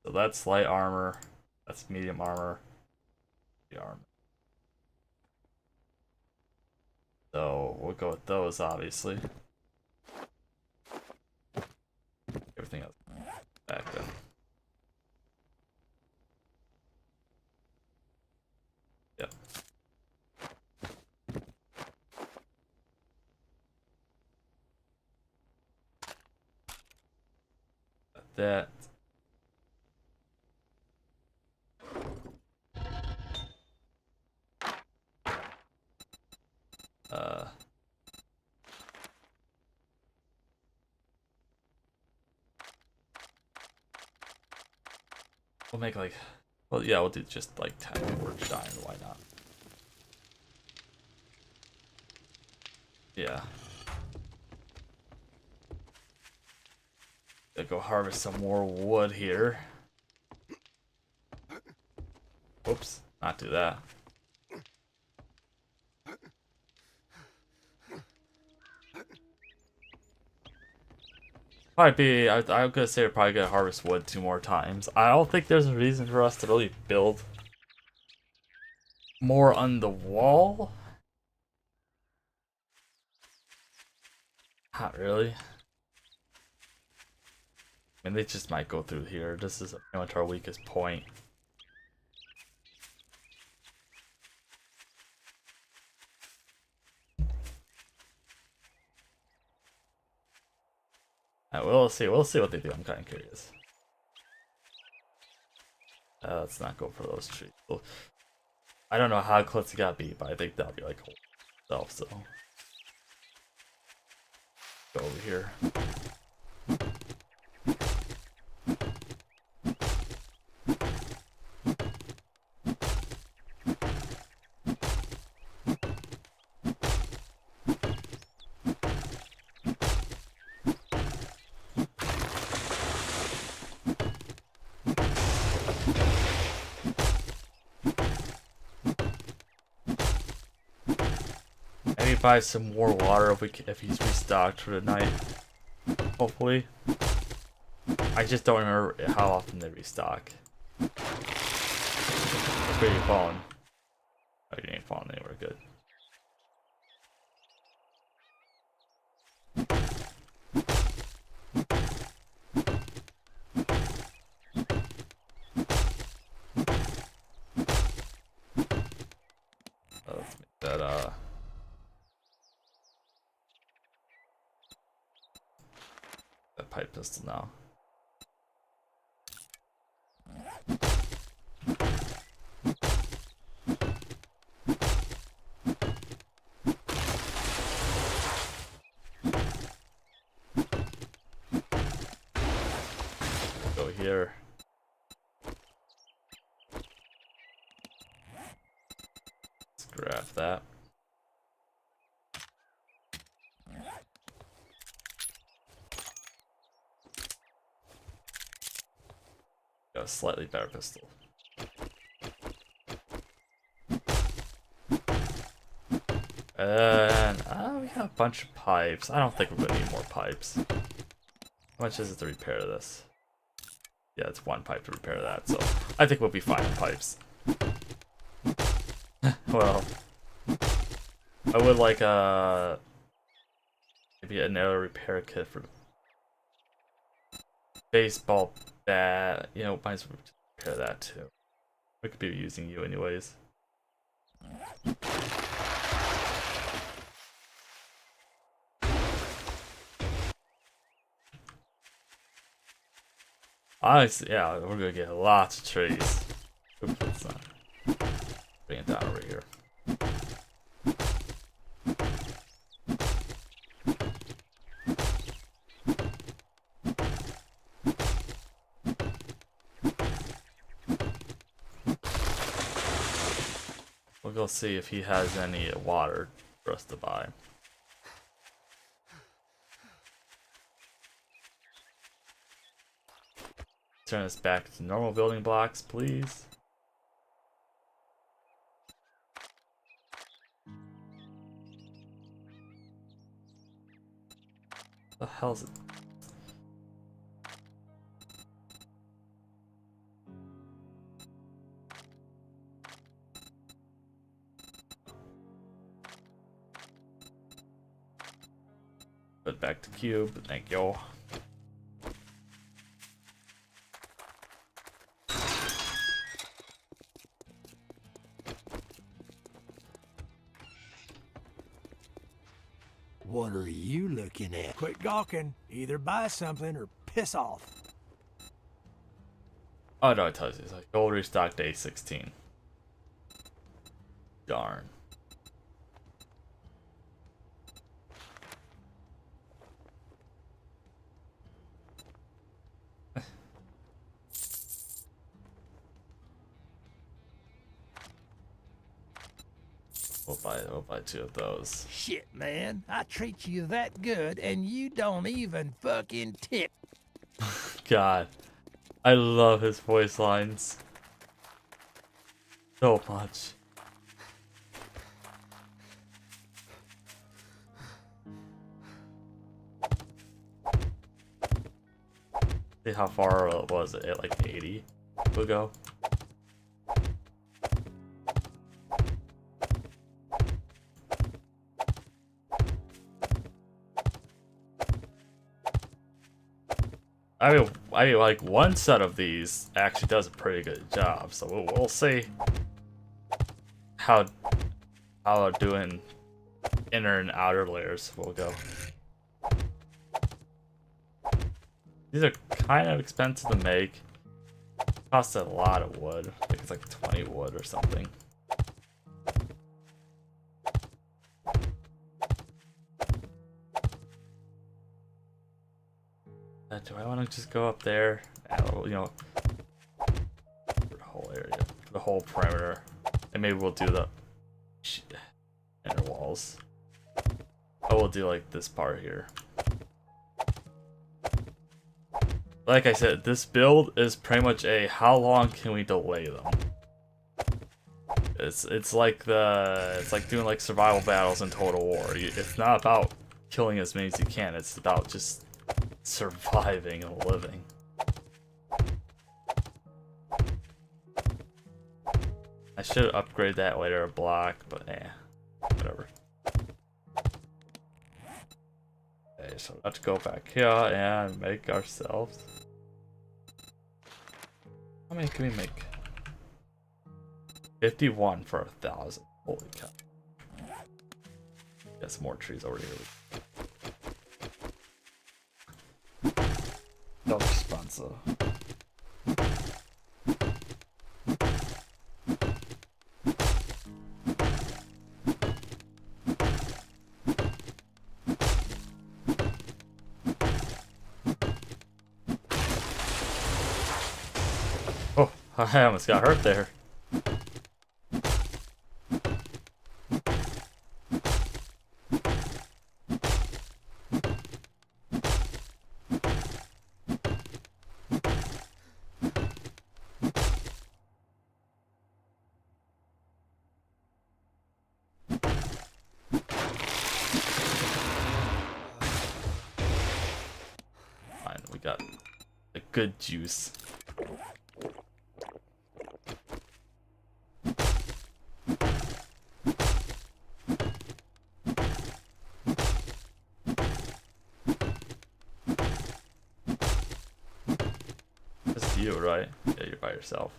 So that's light armor. That's medium armor. The armor. So we'll go with those, obviously. Everything else back then. Yep. That. We'll make like, well, yeah, we'll do just like 10 forged iron. Why not? Yeah. Gotta go harvest some more wood here. Whoops, not do that. Might be, I'm gonna say we're probably gonna harvest wood 2 more times. I don't think there's a reason for us to really build more on the wall. Not really. I mean, they just might go through here. This is pretty much our weakest point. We'll see what they do. I'm kind of curious. Let's not go for those trees. Well, I don't know how close it gotta be, but I think that'll be like itself. So go over here. Buy some more water if he's restocked for the night. Hopefully. I just don't remember how often they restock. Where are you falling? Oh, you ain't falling anywhere. Good. pipe pistol now. Go here. Let's grab that. Got a slightly better pistol. And we got a bunch of pipes. I don't think we're gonna need more pipes. How much is it to repair this? Yeah, it's one pipe to repair that, so I think we'll be fine with pipes. Well, I would like maybe another repair kit for baseball bat. You know, might as well repair that too. We could be using you anyways. Honestly, yeah, we're gonna get lots of trees. Oops, let's not bring it down over here. We'll go see if he has any water for us to buy. Turn this back to normal building blocks, please. The hell is it? Put back to cube, thank you. What are you looking at? Quit gawking. Either buy something or piss off. Oh no, it tells you. It's like gold restock day 16. Darn. We'll buy 2 of those. Shit, man. I treat you that good and you don't even fucking tip. God, I love his voice lines so much. See how far was it? Like 80 we'll go. I mean, like one set of these actually does a pretty good job, so we'll see how doing inner and outer layers will go. These are kind of expensive to make. Cost a lot of wood. I think it's like 20 wood or something. Do I want to just go up there? You know, for the whole area, for the whole perimeter, and maybe we'll do the inner walls. Oh, we'll do like this part here. Like I said, this build is pretty much a how long can we delay them? It's like doing like survival battles in Total War. It's not about killing as many as you can. It's about just surviving and living. I should upgrade that later a block, but whatever. Okay, so let's go back here and make ourselves. How many can we make? 51 for 1,000. Holy cow. Got some more trees over here. so. Oh, I almost got hurt there. Fine, we got a good juice. Just you, right? Yeah, you're by yourself.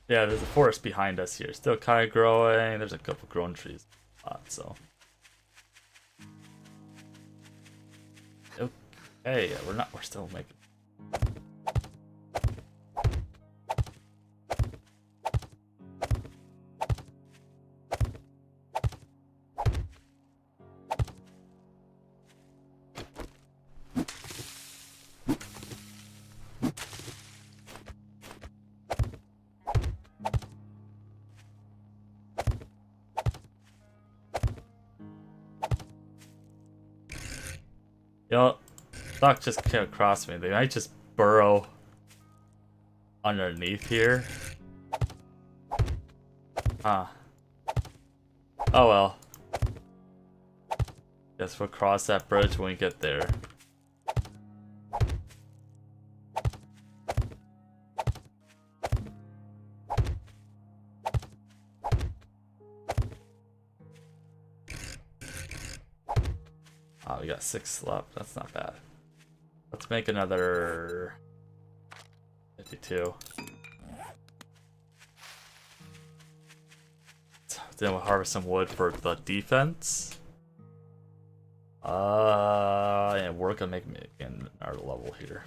Yeah, there's a forest behind us here. Still kind of growing. There's a couple grown trees. So. Okay, yeah, we're still making. You know, Doc just came across me. They might just burrow underneath here. Huh. Oh well. Guess we'll cross that bridge when we get there. Oh, we got 6 left. That's not bad. Let's make another 52. Then we'll harvest some wood for the defense. And work on making our level here.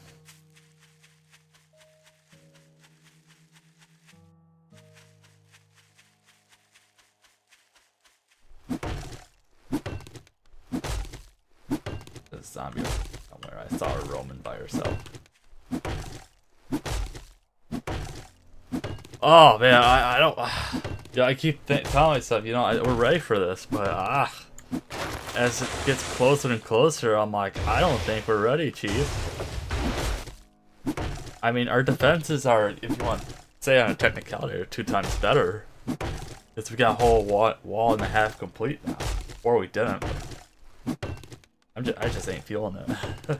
The zombie somewhere. I saw a Roman by herself. Oh man, I don't. Yeah, I keep telling myself, you know, we're ready for this, but as it gets closer and closer, I'm like, I don't think we're ready, Chief. I mean, our defenses are, if you want to say on a technicality, are 2 times better. Because we got a whole wall and a half complete now. Before we didn't. I just ain't feeling it.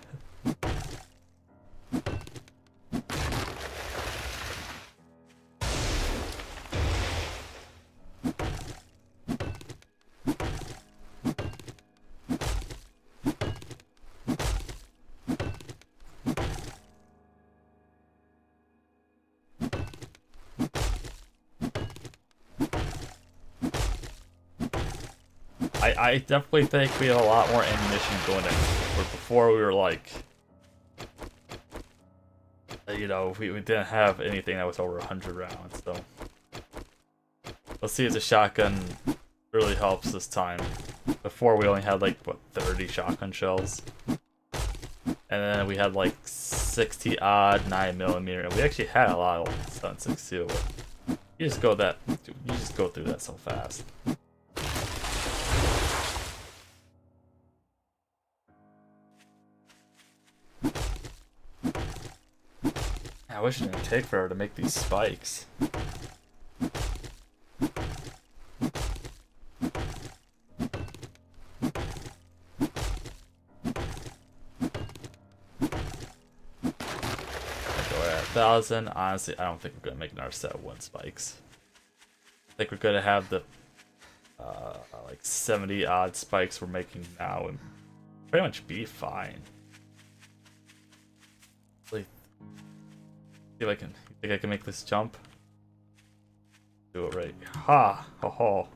I definitely think we have a lot more ammunition going in. Where before we were like, you know, we didn't have anything that was over 100 rounds. So let's see if the shotgun really helps this time. Before we only had like what 30 shotgun shells, and then we had like 60 odd 9mm, and we actually had a lot of 7.62. But you just go through that so fast. I wish it didn't take forever to make these spikes. Go at 1,000. Honestly, I don't think we're gonna make another set of 1 spikes. I think we're gonna have the like 70 odd spikes we're making now and pretty much be fine. Like, see if I can. You think I can make this jump? Do it right. Ha! Ho ho.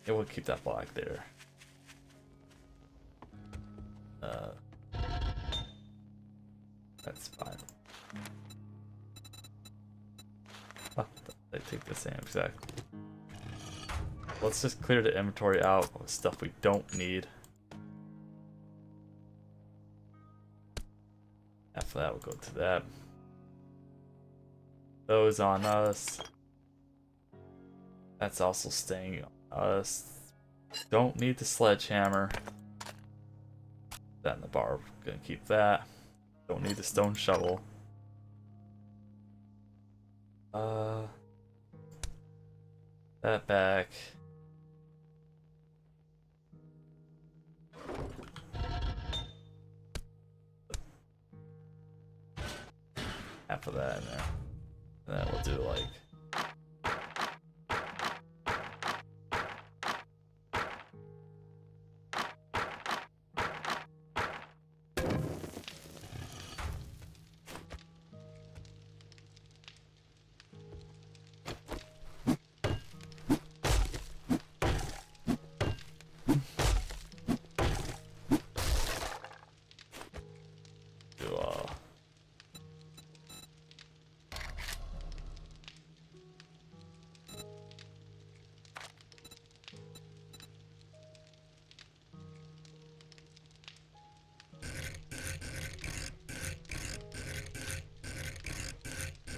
Yeah, we'll keep that black there. That's fine. Oh, they take the same exact. Let's just clear the inventory out with stuff we don't need. After that, we'll go to that. Those on us. That's also staying on us. Don't need the sledgehammer. That in the bar. We're gonna keep that. Don't need the stone shovel. That back. Half of that in there. And then we'll do like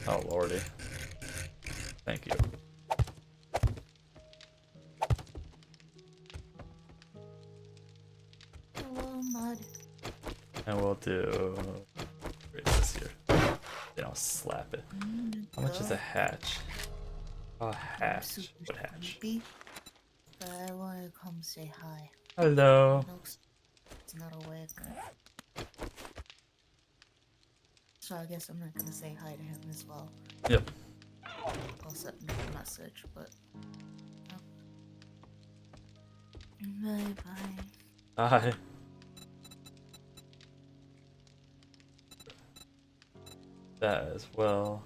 oh lordy. Thank you. Hello, mud. And we'll do right this here. Then I'll slap it. How much is a hatch? A hatch. What hatch? But I wanna come say hi. Hello. It's not awake. So I guess I'm not gonna say hi to him as well. Yep. I'll send him a message, but... Oh. Bye-bye. Hi. That as well.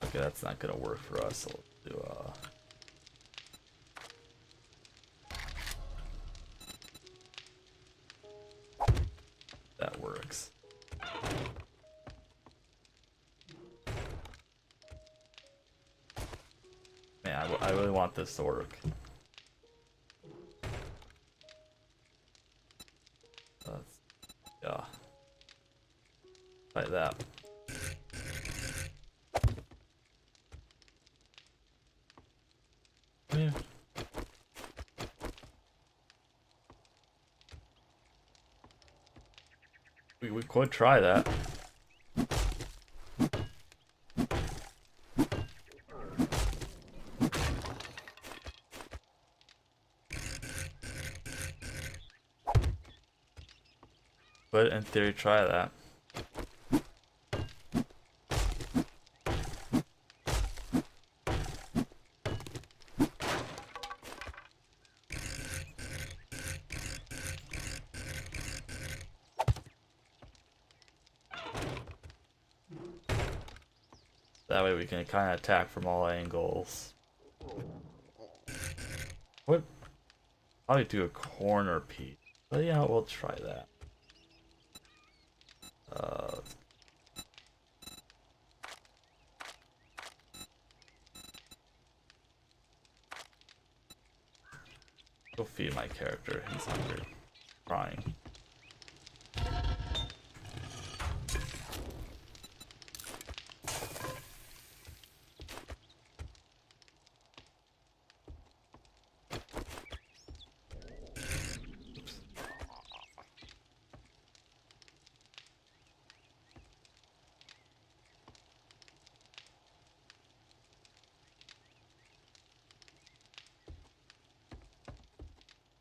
Okay, that's not gonna work for us. So we'll do that works. Man, I really want this to work. Yeah. Like that. Yeah. We could try that. But in theory, try that. That way we can kind of attack from all angles. What? Probably do a corner piece. But yeah, we'll try that. Go feed my character. He's hungry. Crying.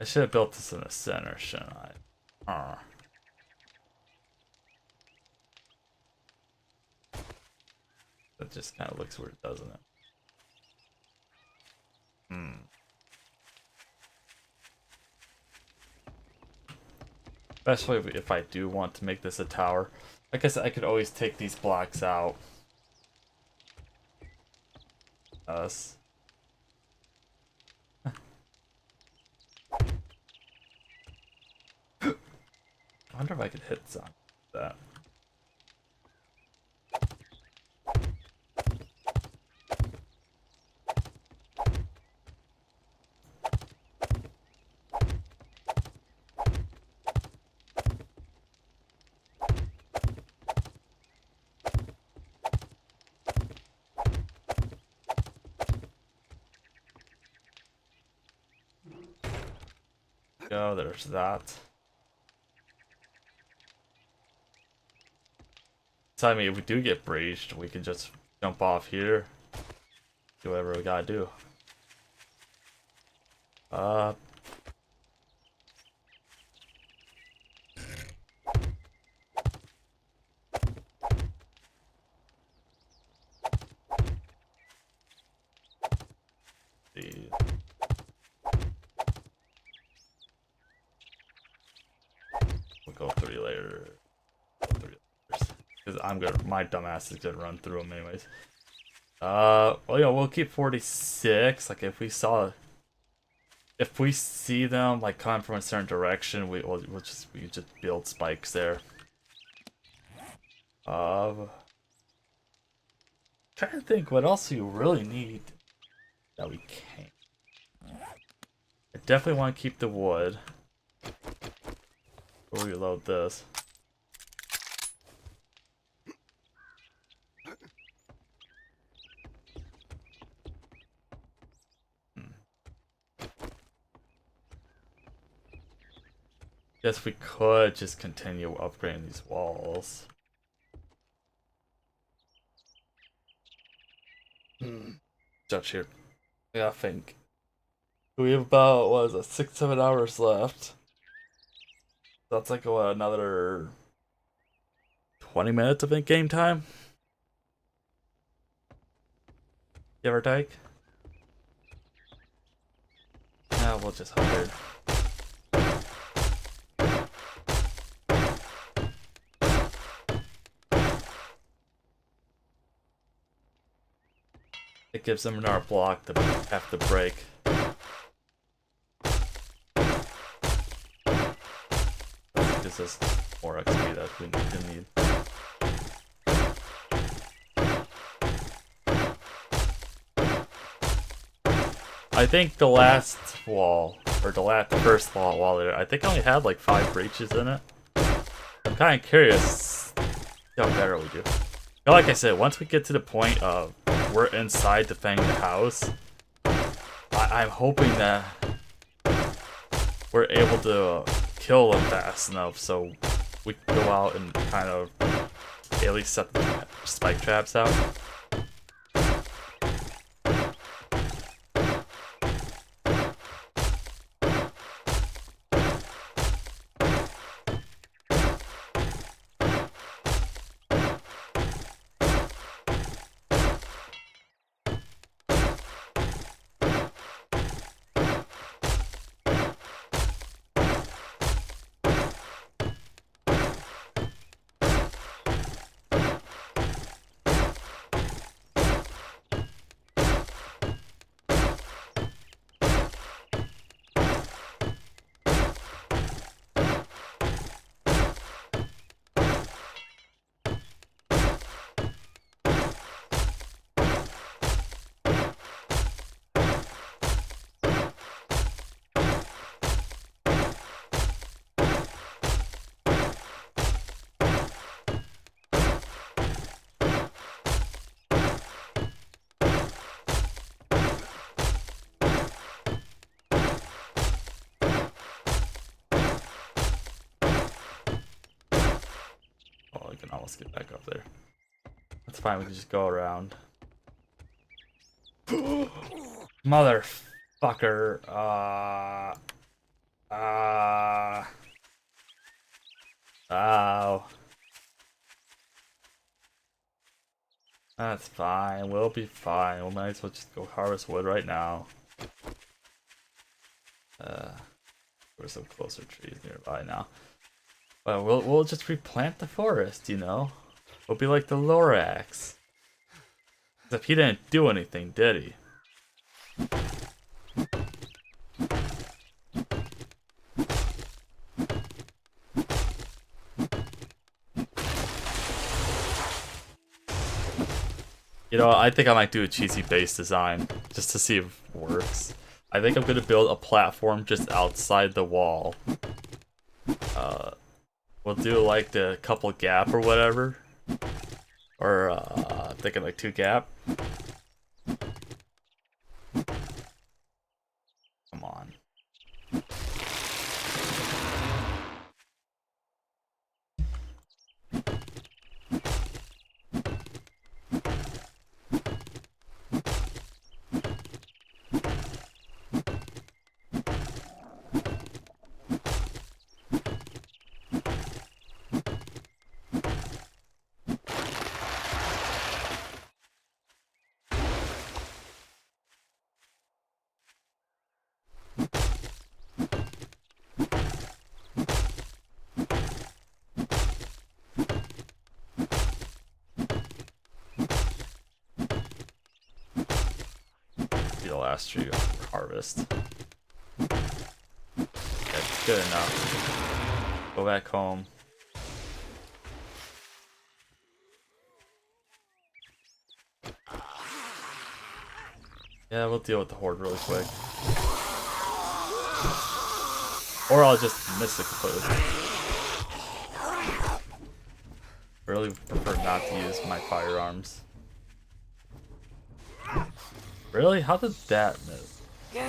I should have built this in the center, shouldn't I? That just kind of looks weird, doesn't it? Especially if I do want to make this a tower. Like I said, I could always take these blocks out. Us. I wonder if I could hit something like that. Go, there's that. So I mean, if we do get breached, we can just jump off here, do whatever we gotta do. We'll go 3 later. Because my dumbass is gonna run through them anyways. Well, you know, we'll keep 46. Like if we see them like coming from a certain direction, we just build spikes there. Trying to think what else you really need that we can't. I definitely want to keep the wood. We'll reload this. Guess we could just continue upgrading these walls. Judge here. Yeah, I think we have about, what is it, 6-7 hours left. That's like what, another 20 minutes of in-game time? Give or take? Yeah, we'll just hide. It gives them another block to have to break. This is more XP that we need. I think the last wall, or the first wall there, I think I only had like 5 breaches in it. I'm kind of curious how better we do. Now, like I said, once we get to the point of we're inside defending the house, I'm hoping that we're able to kill them fast enough so we can go out and kind of at least set the spike traps out. else get back up there. That's fine, we can just go around. Motherfucker. Ow. That's fine, we'll be fine. We might as well just go harvest wood right now. There's some closer trees nearby now. But we'll just replant the forest, you know? We'll be like the Lorax. Except he didn't do anything, did he? You know, I think I might do a cheesy base design just to see if it works. I think I'm gonna build a platform just outside the wall. We'll do like the couple gap or whatever. Or I'm thinking like 2 gap. Come on. The last tree harvest. That's good enough. Go back home. Yeah, we'll deal with the horde really quick. Or I'll just miss it completely. Really prefer not to use my firearms. Really? How did that miss? Is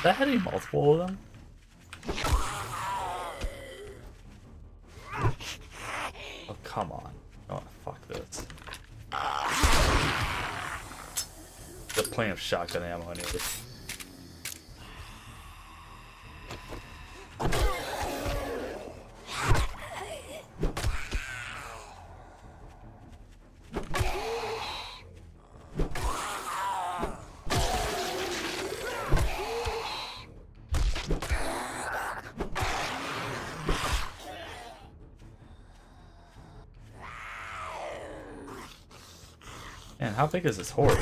that hitting multiple of them? Oh, come on. Oh, fuck this. There's plenty of shotgun ammo anyway. Man, how big is this horde?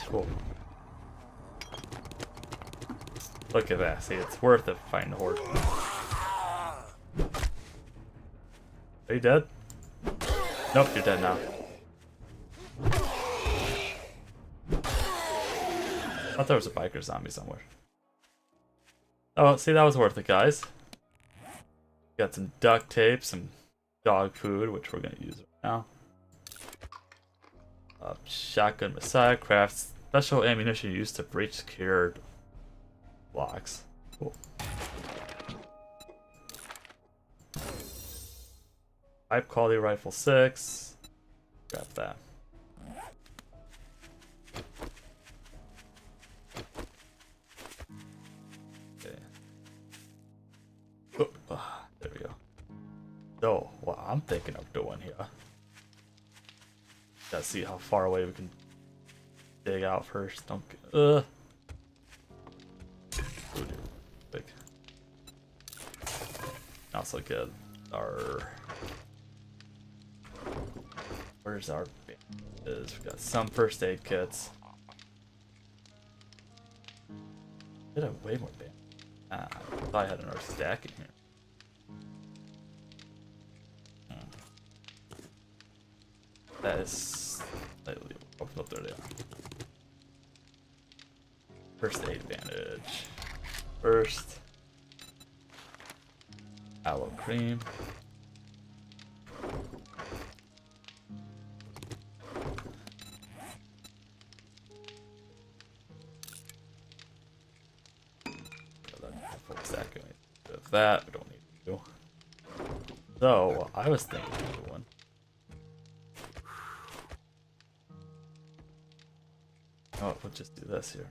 Cool. Look at that. See, it's worth it fighting the horde. Are you dead? Nope, you're dead now. I thought there was a biker zombie somewhere. Oh, see, that was worth it, guys. Got some duct tape, some dog food, which we're going to use right now. Shotgun Messiah crafts special ammunition used to breach secured blocks. Cool. Pipe quality rifle 6. Grab that. There we go. So, what I'm thinking of doing here. Gotta see how far away we can dig out first. Don't Big. Also get our. Where's our bandages? We got some first aid kits. Did have way more bandages. I thought I had another stack in here. That is slightly open up. There they are. First aid bandage. First. Aloe cream. that. We don't need to do. So, I was thinking of doing. Oh, we'll just do this here.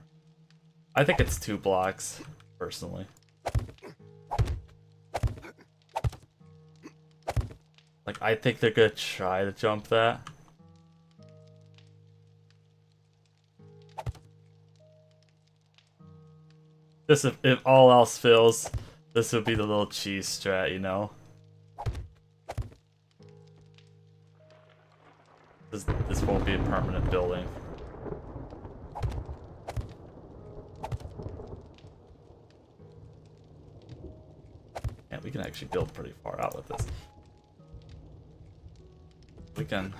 I think it's 2 blocks, personally. Like, I think they're gonna try to jump that. Just if all else fails, this would be the little cheese strat, you know? This won't be a permanent building. And we can actually build pretty far out with this. We can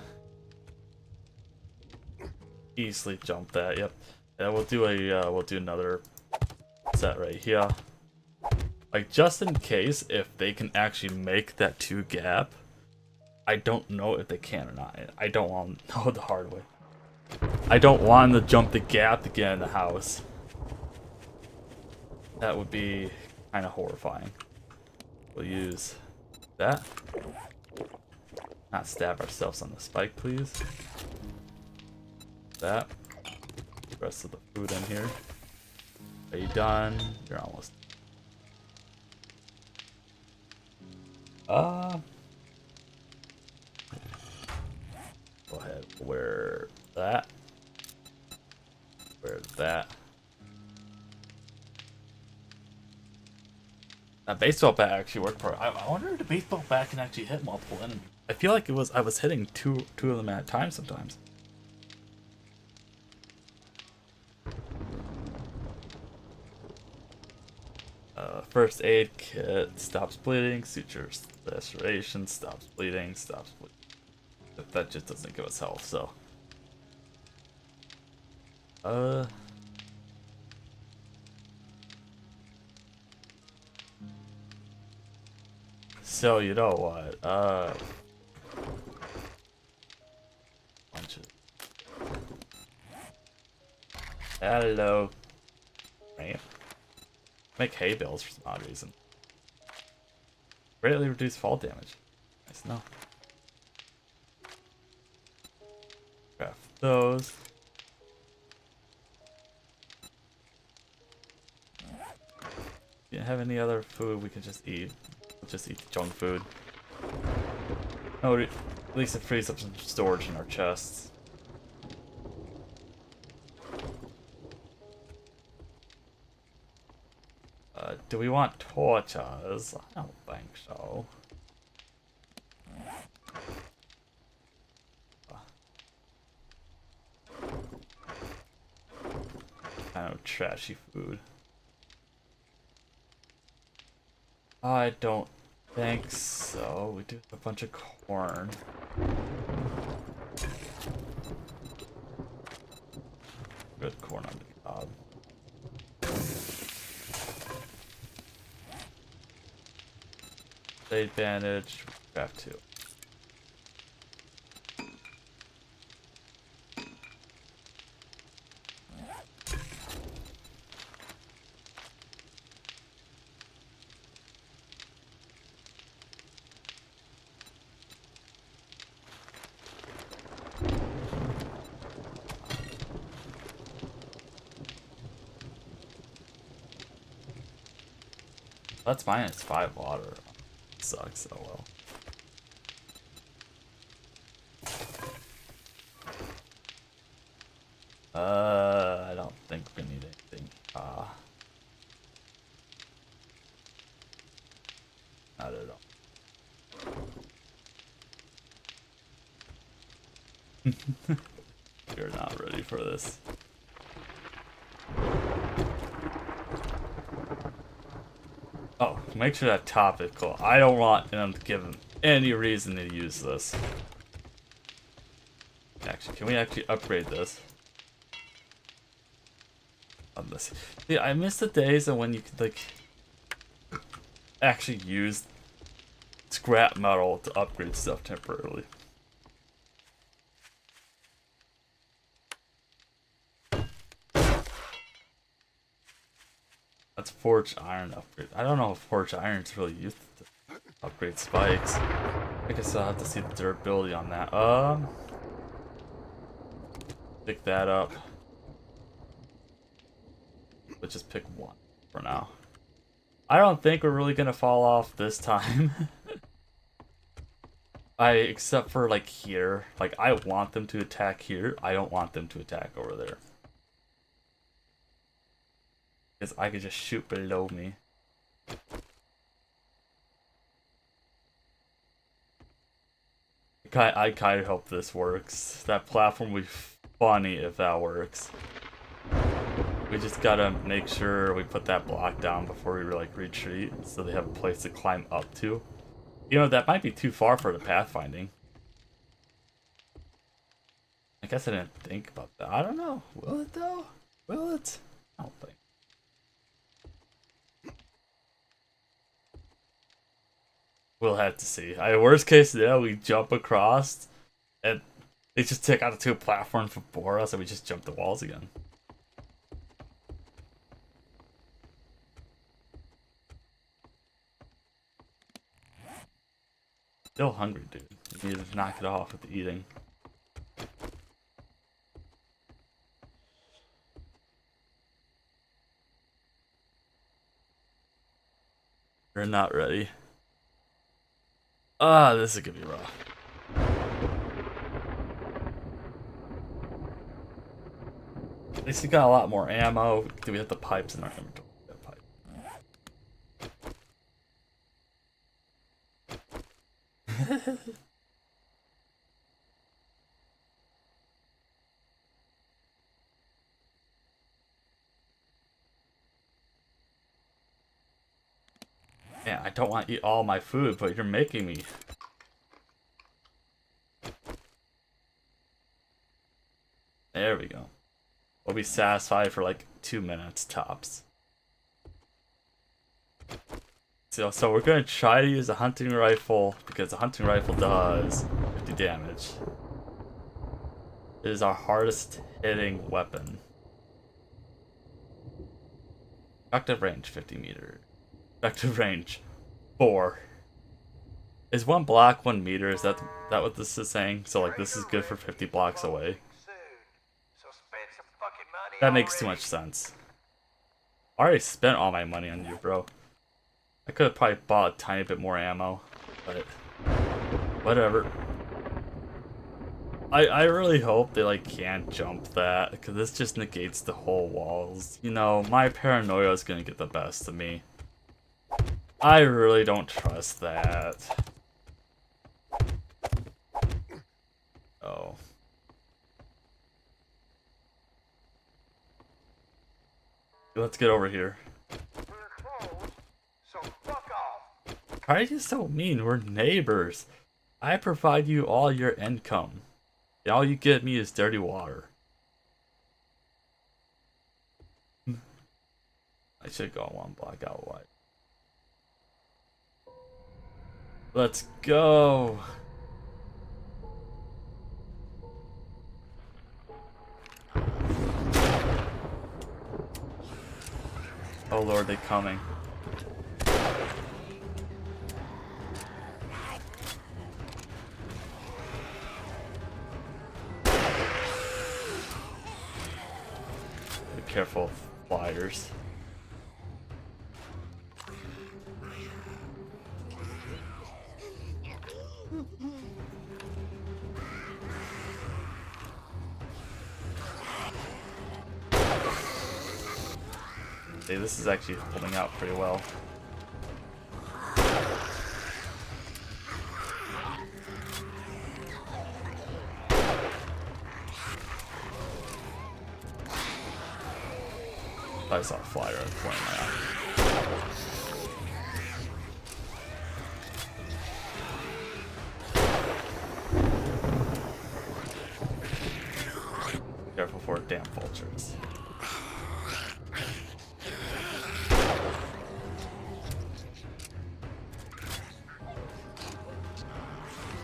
easily jump that. Yep. Yeah, we'll do another set right here. Like, just in case if they can actually make that 2 gap. I don't know if they can or not. I don't want to know the hard way. I don't want them to jump the gap to get in the house. That would be kind of horrifying. We'll use that. Not stab ourselves on the spike, please. That. The rest of the food in here. Are you done? You're almost. Go ahead. Wear that. Wear that. That baseball bat actually worked for. I wonder if the baseball bat can actually hit multiple enemies. I feel like I was hitting two of them at a time sometimes. First aid kit stops bleeding. Sutures laceration stops bleeding. Stops bleeding. But that just doesn't give us health. So. So you know what? Bunch of. Hello. Right. Make hay bales for some odd reason. Greatly reduce fall damage. Nice to know. Craft those. You don't have any other food we can just eat. We'll just eat junk food. Oh, at least it frees up some storage in our chests. Do we want torches? I don't think so. Kind of trashy food. I don't think so. We do have a bunch of corn. Good corn on the cob. Blade bandage, craft 2. That's fine, it's 5 water. Sucks, oh well. I don't think we need anything. Not at all. You're not ready for this. Oh, make sure that topical. I don't want them to give them any reason to use this. Actually, can we actually upgrade this? On this. See, I miss the days of when you could like actually use scrap metal to upgrade stuff temporarily. That's forged iron upgrade. I don't know if forged iron's really used to upgrade spikes. I guess I'll have to see the durability on that. Pick that up. Let's just pick one for now. I don't think we're really gonna fall off this time. Except for like here. Like I want them to attack here. I don't want them to attack over there. Because I could just shoot below me. I kind of hope this works. That platform would be funny if that works. We just gotta make sure we put that block down before we like retreat, so they have a place to climb up to. You know, that might be too far for the pathfinding. I guess I didn't think about that. I don't know. Will it though? Will it? I don't think. We'll have to see. Worst case scenario, we jump across and they just take out the two platforms before us and we just jump the walls again. Still hungry, dude. You need to knock it off with the eating. We're not ready. This is gonna be rough. At least we got a lot more ammo. Do we have the pipes in our inventory? Man, I don't want to eat all my food, but you're making me. There we go. We'll be satisfied for like 2 minutes tops. So we're gonna try to use a hunting rifle because the hunting rifle does 50 damage. It is our hardest hitting weapon. Effective range 50 meters. Effective range 4. Is 1 block 1 meter? Is that what this is saying? So like this is good for 50 blocks away. That makes too much sense. I already spent all my money on you, bro. I could have probably bought a tiny bit more ammo, but whatever. I really hope they like can't jump that, because this just negates the whole walls. You know, my paranoia is gonna get the best of me. I really don't trust that. Oh. Let's get over here. Why are you so mean? We're neighbors. I provide you all your income. And all you get me is dirty water. I should go 1 block out wide. Let's go. Oh Lord, they're coming. Be careful, flyers. Okay, this is actually holding out pretty well. I saw a flyer at the corner of my eye. Careful for damn vultures.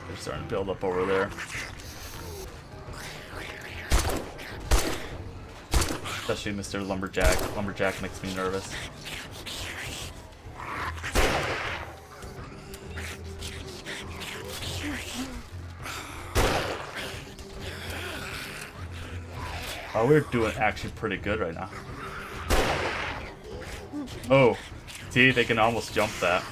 They're starting to build up over there. Especially Mr. Lumberjack. Lumberjack makes me nervous. Oh, we're doing actually pretty good right now. Oh, see, they can almost jump that.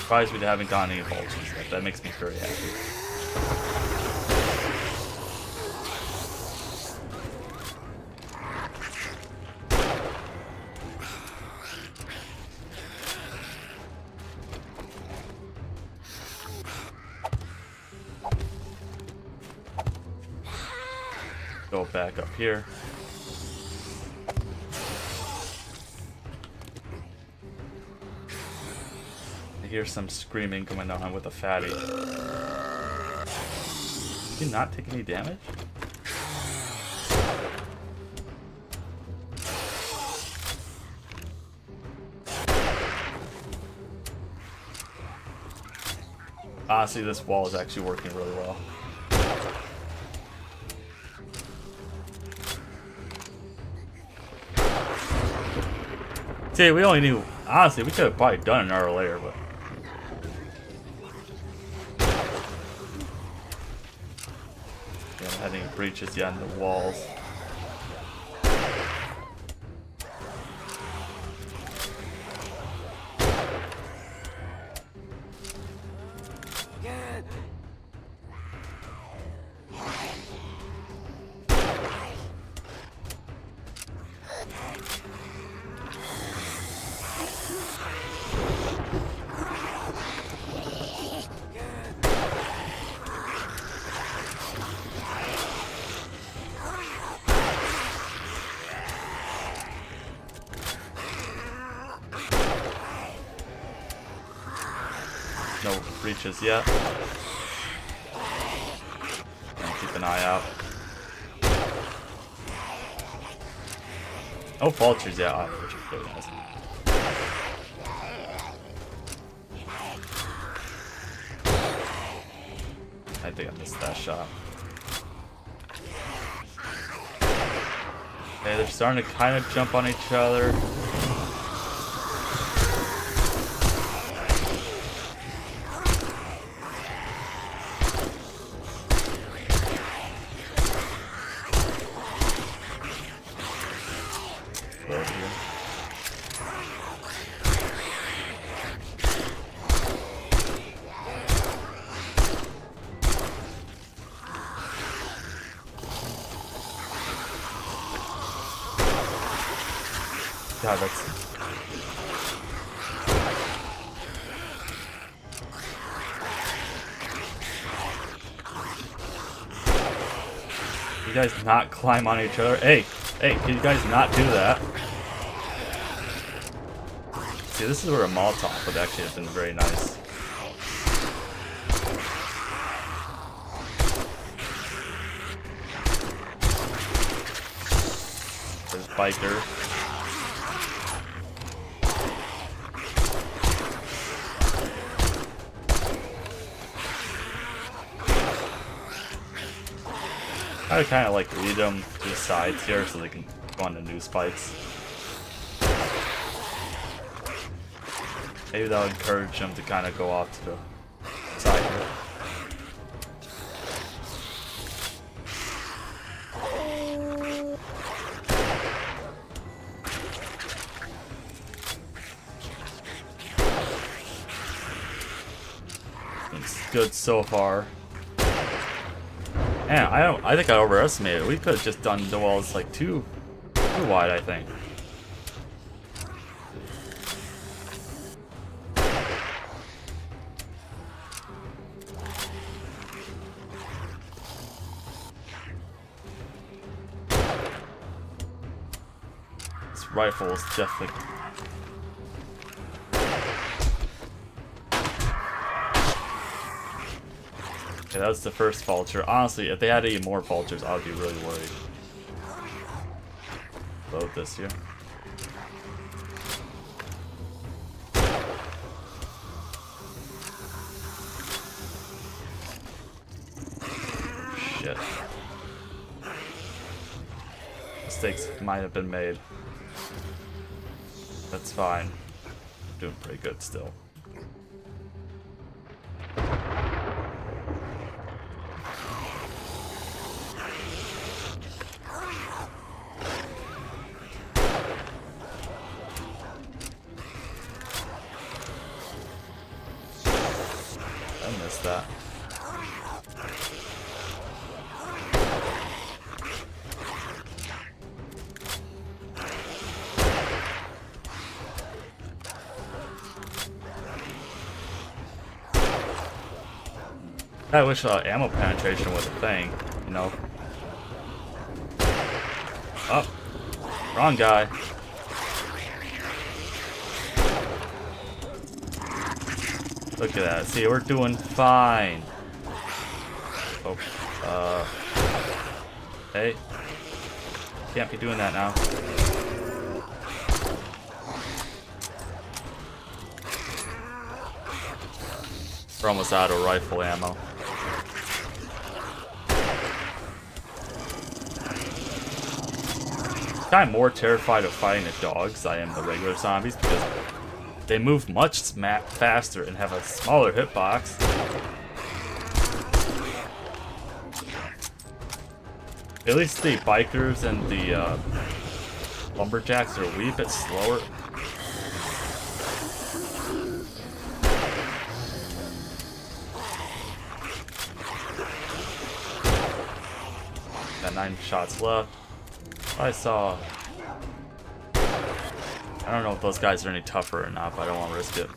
Surprised we haven't gotten any vultures yet. That makes me very happy. Go back up here. I hear some screaming going on with a fatty. Did he not take any damage? Honestly, this wall is actually working really well. See, we only knew. Honestly, we could have probably done an hour later, but. We haven't had any breaches yet in the walls. No breaches yet. Gonna keep an eye out. No vultures yet, which is really nice. I think I missed that shot. Okay, they're starting to kind of jump on each other. God, that's... You guys not climb on each other? Hey, can you guys not do that? See, this is where a Molotov would actually have been very nice. There's biker. I would kind of like lead them to the sides here so they can go on to new spikes. Maybe that would encourage them to kind of go off to the side here. It's good so far. Man, I think I overestimated. We could have just done the walls like too wide, I think. This rifle is definitely... Okay, that's the first vulture. Honestly, if they had any more vultures, I would be really worried. Load this here. Shit. Mistakes might have been made. That's fine. doing pretty good still. I missed that. I wish ammo penetration was a thing, you know. Oh, wrong guy. Look at that. See, we're doing fine. Oh, hey. Can't be doing that now. We're almost out of rifle ammo. I'm more terrified of fighting the dogs than I am the regular zombies because they move much faster and have a smaller hitbox. At least the bikers and the lumberjacks are a wee bit slower. Got 9 shots left. I saw. I don't know if those guys are any tougher or not, but I don't want to risk it.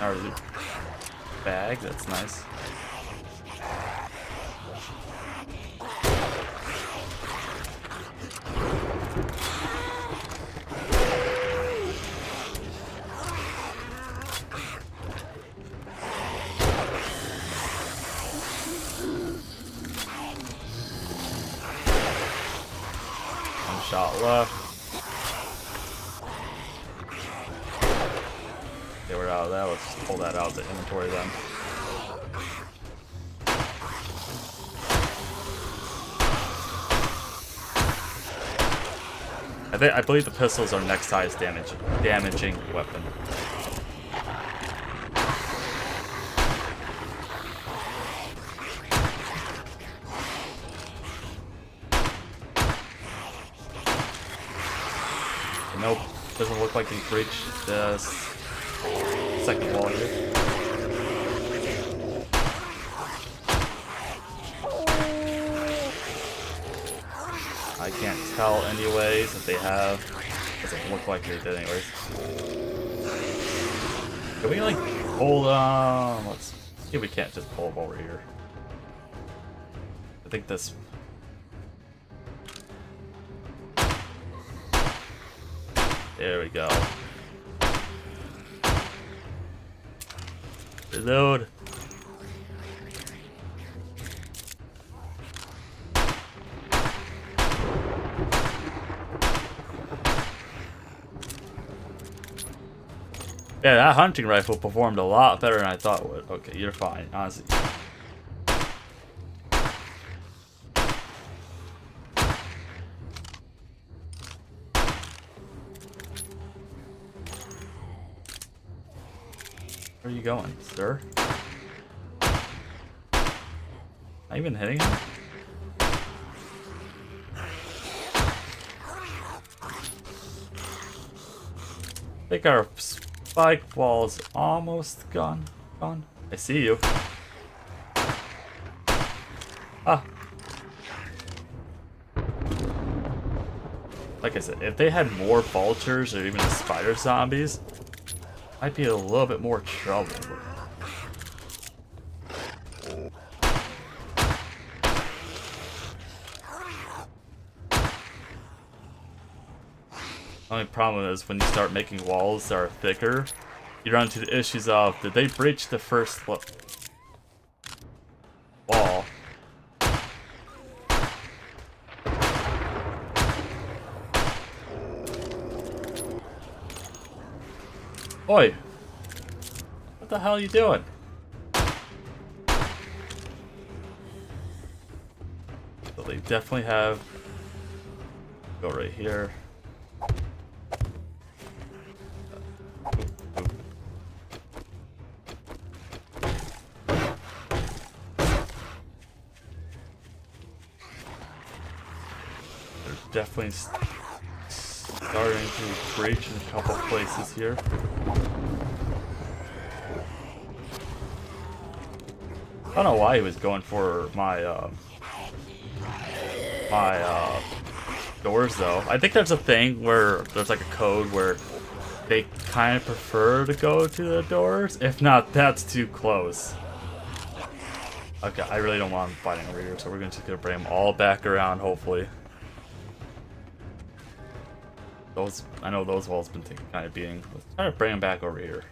Our loot bag, that's nice. Shot left. Okay, we're out of that. Let's just pull that out of the inventory then. I believe the pistols are next highest damaging weapon. Nope, doesn't look like we breached the second wall here. I can't tell anyways if they have. Doesn't look like they did anyways. Can we like hold on? Let's see if we can't just pull them over here. I think this. There we go. Reload. Yeah, that hunting rifle performed a lot better than I thought it would. Okay, you're fine, honestly. Where are you going, sir? Not even hitting him? I think our spike wall's almost gone. I see you. Ah. Like I said, if they had more vultures or even the spider zombies, might be a little bit more trouble. Only problem is when you start making walls that are thicker, you run into the issues of, did they breach the first wall? Oi! What the hell are you doing? they definitely have. Go right here. They're definitely starting to breach in a couple places here. I don't know why he was going for my doors though. I think there's a thing where there's like a code where they kind of prefer to go to the doors. If not, that's too close. Okay, I really don't want them fighting over here, so we're just gonna bring them all back around, hopefully. I know those walls been taking kind of beating. Let's try to bring them back over here.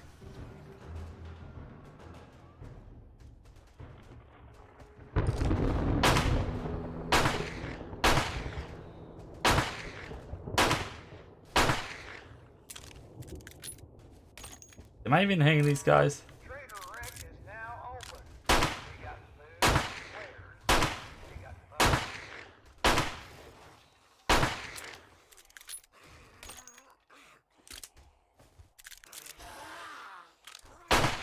Am I even hanging these guys? Trader Rick is now open. We got food, wares. We got fun.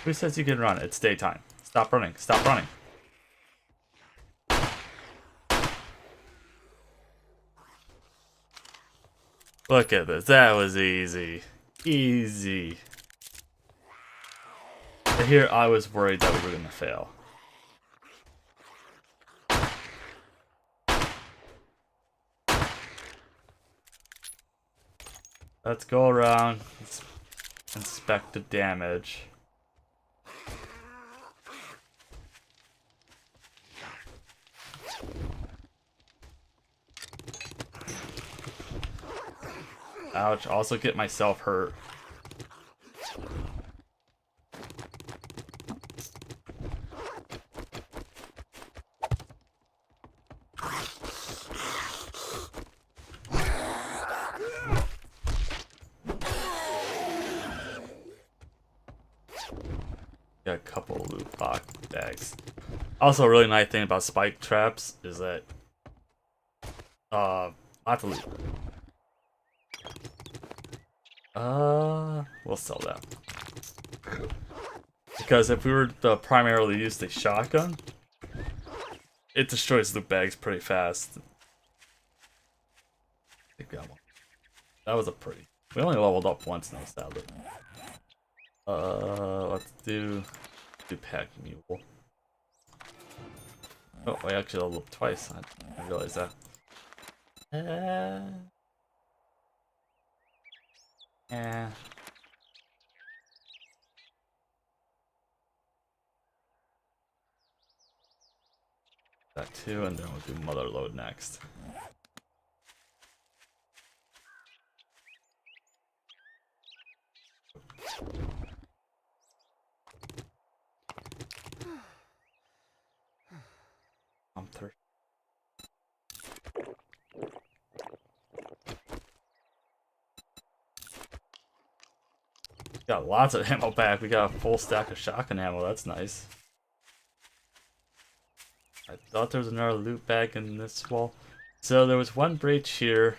Who says you can run? It's daytime. Stop running. Stop running. Look at this. That was easy. Easy. But here I was worried that we were going to fail. Let's go around. Let's inspect the damage. Ouch, also get myself hurt. Got a couple of loot box bags. Also, a really nice thing about spike traps is that lots of loot. We'll sell that. Because if we were to primarily use the shotgun, it destroys loot bags pretty fast. I think that one. That was a pretty. We only leveled up once now, sadly. Let's do pack mule. Oh, I actually leveled up twice. I didn't realize that. Yeah. That too, and then we'll do mother load next. I'm thirsty. Got lots of ammo back. We got a full stack of shotgun ammo. That's nice. I thought there was another loot bag in this wall. So there was one breach here.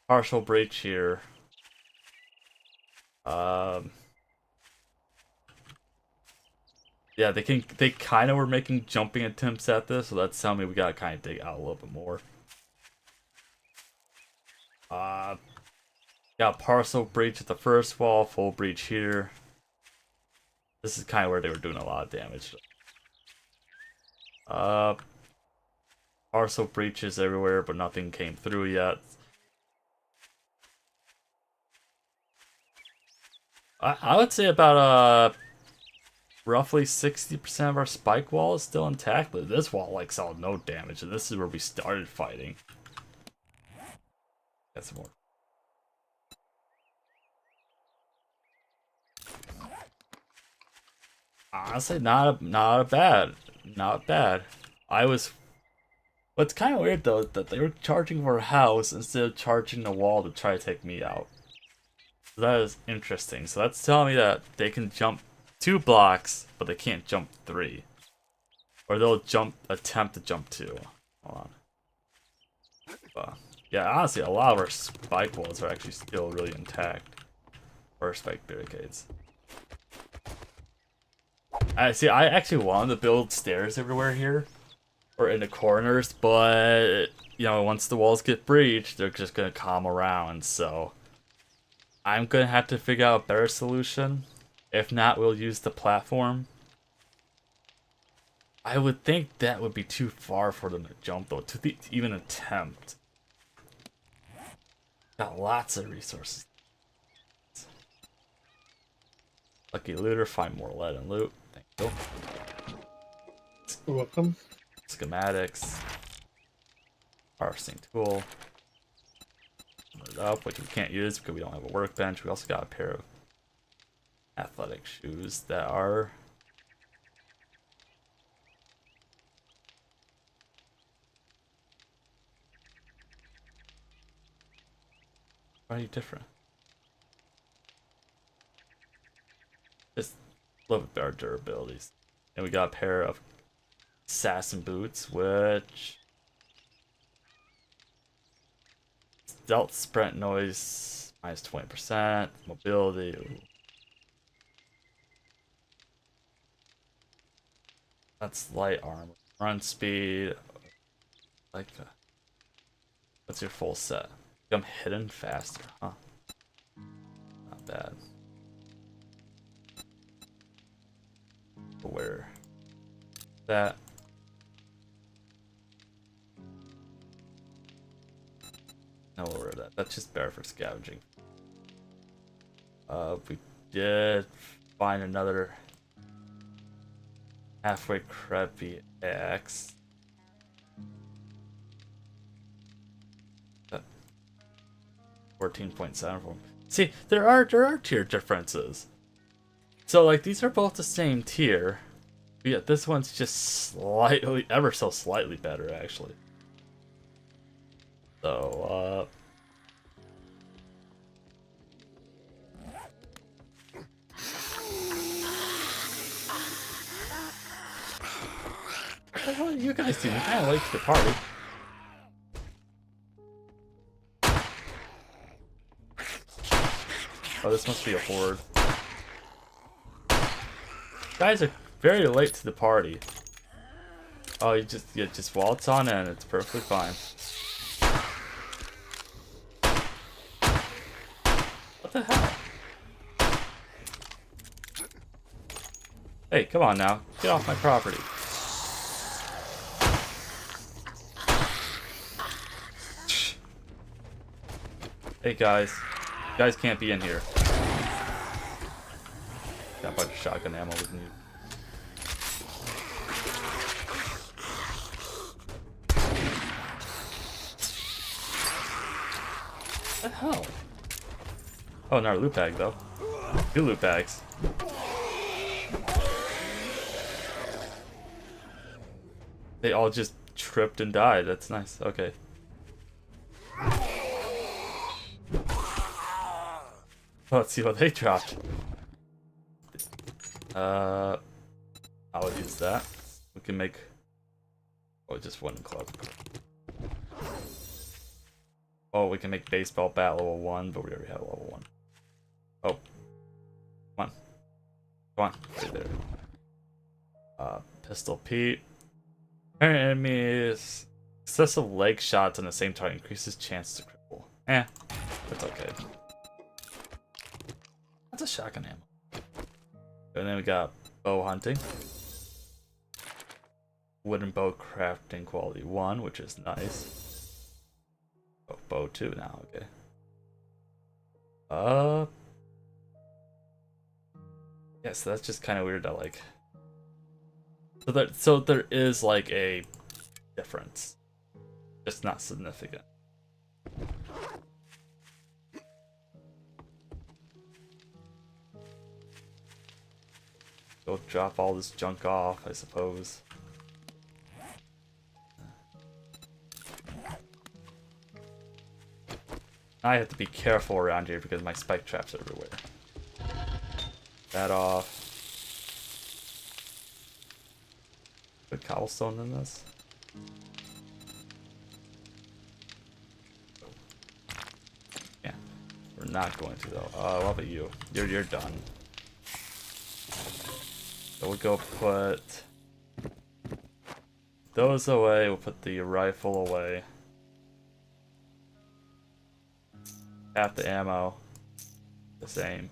Partial breach here. Yeah, they kind of were making jumping attempts at this, so that's telling me we gotta kind of dig out a little bit more. Got partial breach at the first wall, full breach here. This is kind of where they were doing a lot of damage. Partial breaches everywhere, but nothing came through yet. I would say about roughly 60% of our spike wall is still intact, but this wall like saw no damage, and this is where we started fighting. Got some more. Honestly, not bad. What's kind of weird though is that they were charging for a house instead of charging the wall to try to take me out. So that is interesting. So that's telling me that they can jump 2 blocks, but they can't jump 3, or they'll attempt to jump 2. Hold on. Yeah, honestly, a lot of our spike walls are actually still really intact. Or spike barricades. I actually wanted to build stairs everywhere here. Or in the corners, but, you know, once the walls get breached, they're just gonna calm around, so... I'm gonna have to figure out a better solution. If not, we'll use the platform. I would think that would be too far for them to jump, though, to even attempt. Got lots of resources. Lucky looter, find more lead and loot. Thank you. You're welcome. Schematics. Harvesting tool. It up, which we can't use because we don't have a workbench. We also got a pair of athletic shoes that are pretty different. Just a little bit better durabilities. And we got a pair of assassin boots, which stealth sprint noise minus 20%, mobility. Ooh. That's light armor. Run speed. Like what's your full set? Become hidden faster, huh? Not bad. Where that no, we're that. That's just better for scavenging. We did find another halfway crappy axe. 14.7. See, there are tier differences. So like these are both the same tier, but yet this one's just slightly, ever so slightly better actually. So what the hell are you guys doing? Kind of late to the party. Oh, this must be a horde. Guys are very late to the party. Oh, you just waltz on in. It's perfectly fine. What the hell? Hey, come on now. Get off my property. Hey guys. You guys can't be in here. Got a bunch of shotgun ammo we can use. What the hell? Oh, not a loot bag though. 2 loot bags. They all just tripped and died. That's nice. Okay. Let's see what they dropped. I would use that. We can make just one club. Oh, we can make baseball bat level 1, but we already have level 1. Oh. Come on. Come on. Right there. Pistol Pete. Enemies. Excessive leg shots on the same target increases chance to cripple. That's okay. That's a shotgun ammo. And then we got bow hunting. Wooden bow crafting quality 1, which is nice. Oh, bow 2 now, okay. Yeah, so that's just kind of weird that like so there is like a difference. Just not significant. Go drop all this junk off, I suppose. I have to be careful around here because my spike traps are everywhere. That off. Put cobblestone in this. We're not going to though. What about you? You're done. So we'll go put those away. We'll put the rifle away. Half the ammo. The same.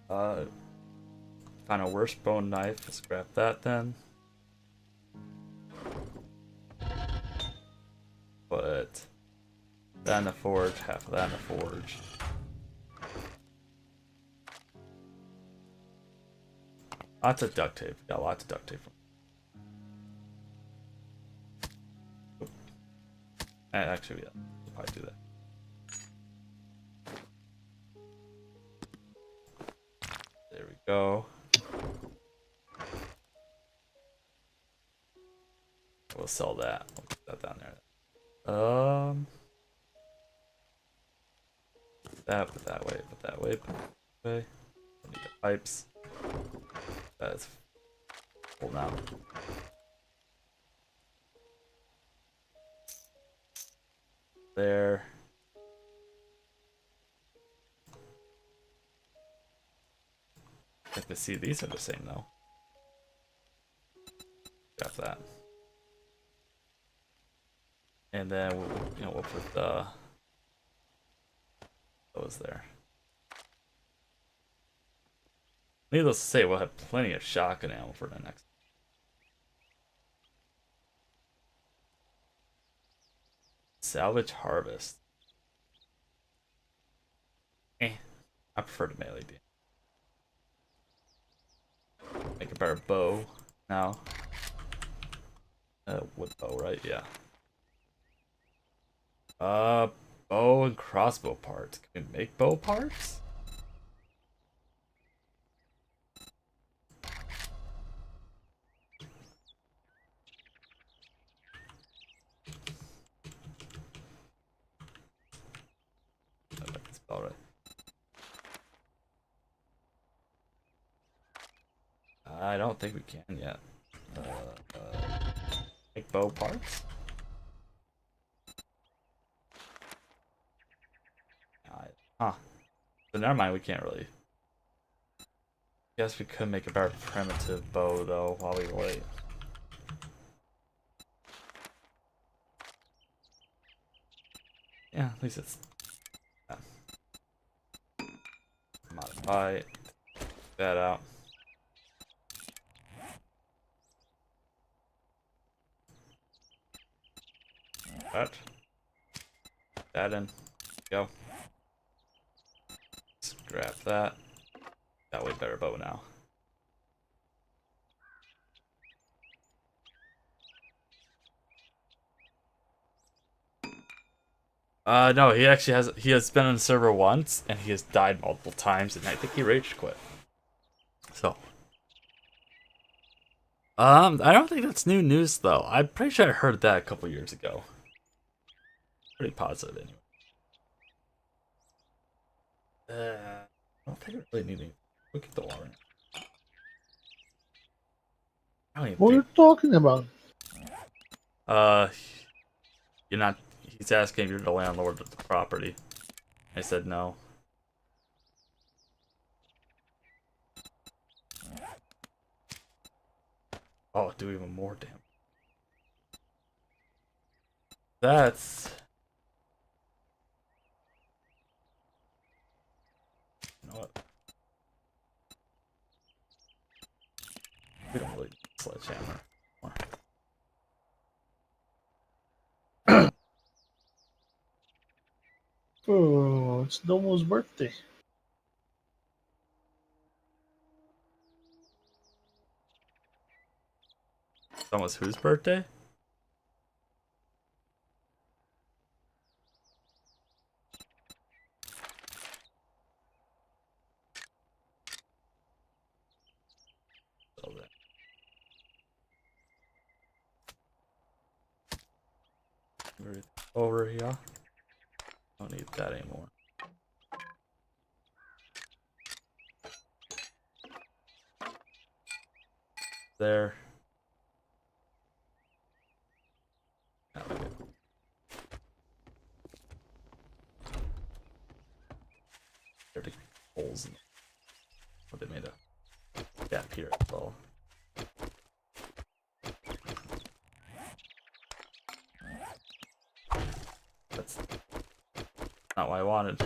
Find a worse bone knife. Let's grab that then. Put that in the forge, half of that in the forge. Lots of duct tape. Got lots of duct tape. Actually, yeah, we'll probably do that. There we go. We'll sell that. We'll put that down there. Put that way, put that way, put that way. Don't need the pipes. That's full now. There. I have to see these are the same though. Got that. And then we'll put those there. Needless to say, we'll have plenty of shotgun ammo for the next. Salvage harvest. I prefer the melee deal. Make a better bow now. Wood bow, right? Yeah. Bow and crossbow parts. Can we make bow parts? That's about right. I don't think we can yet. Make bow parts? Huh. So never mind, we can't really. Guess we could make a better primitive bow though while we wait. Yeah, at least it's modify that out. That in. Go. Grab that. That way better bow now. No, he actually has been on the server once and he has died multiple times and I think he rage quit. So I don't think that's new news though. I'm pretty sure I heard that a couple years ago. Pretty positive anyway. I don't think I really need to look at the water. What are you talking about? You're not. He's asking if you're the landlord of the property. I said no. Oh, do even more damage. That's. You know what? We don't really need a sledgehammer anymore. Oh, it's Domo's birthday. It's almost whose birthday? Over here. Don't need that anymore. There. they made a gap here as well. That's not what I wanted.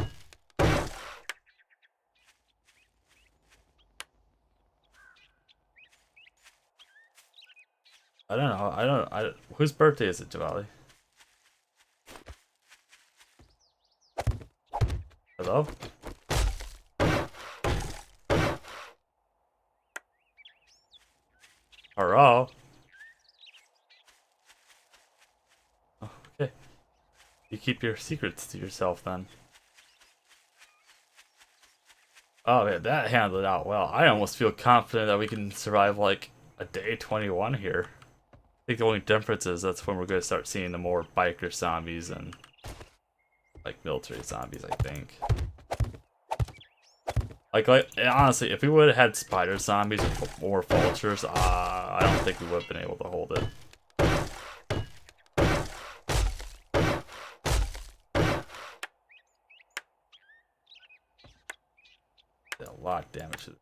I don't know. Whose birthday is it, Javali? Hello? Hello? Oh, okay. You keep your secrets to yourself then. Oh yeah, that handled it out well. I almost feel confident that we can survive like a day 21 here. I think the only difference is that's when we're going to start seeing the more biker zombies and like military zombies, I think. Like honestly, if we would have had spider zombies or vultures, I don't think we would have been able to hold it. Did a lot of damage to it.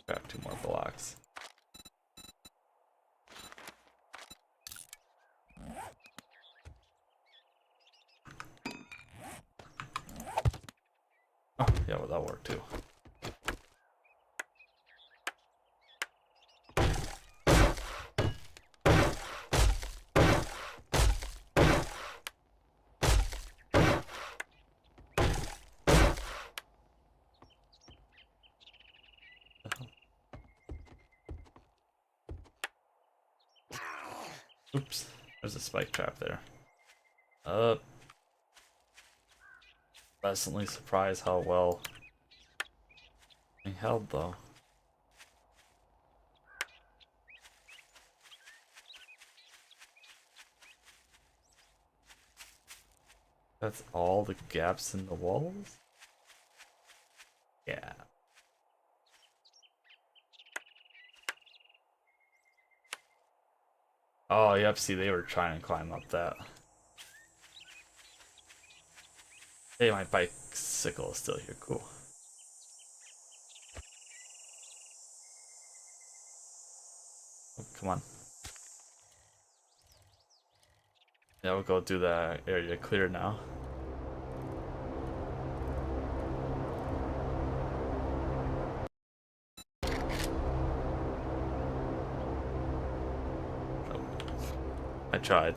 Grab 2 more blocks. Oh, yeah, well, that'll work too. Oops, there's a spike trap there. Pleasantly surprised how well he held though. That's all the gaps in the walls? Yeah. Oh, yep, see, they were trying to climb up that. Hey, my bicycle is still here, cool. Oh, come on. Yeah, we'll go do that area clear now. I tried.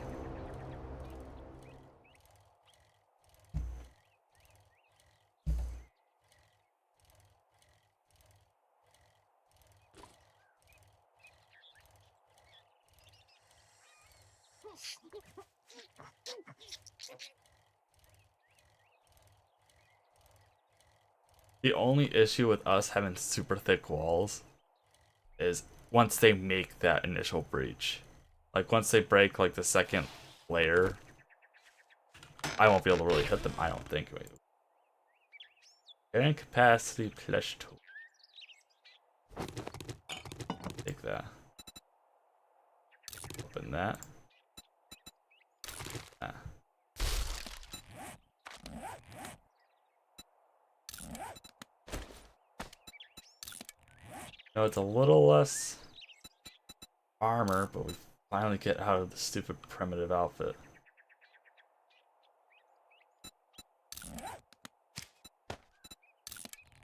The only issue with us having super thick walls is once they make that initial breach. Like once they break like the second layer, I won't be able to really hit them, I don't think. Wait. Carrying capacity plush tool. Take that. Open that. Ah. No, it's a little less armor, but we finally get out of the stupid primitive outfit.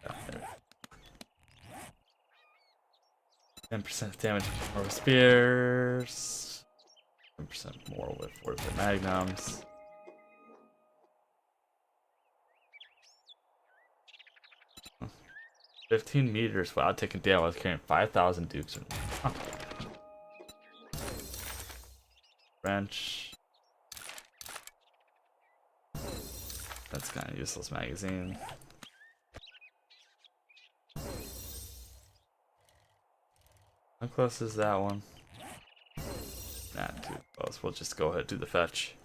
Down there. 10% damage from spears. 10% more with fortified magnums. Huh. 15 meters without taking damage. I was carrying 5,000 dukes. Huh. Wrench. That's kind of useless magazine. How close is that one? Not too close. We'll just go ahead and do the fetch.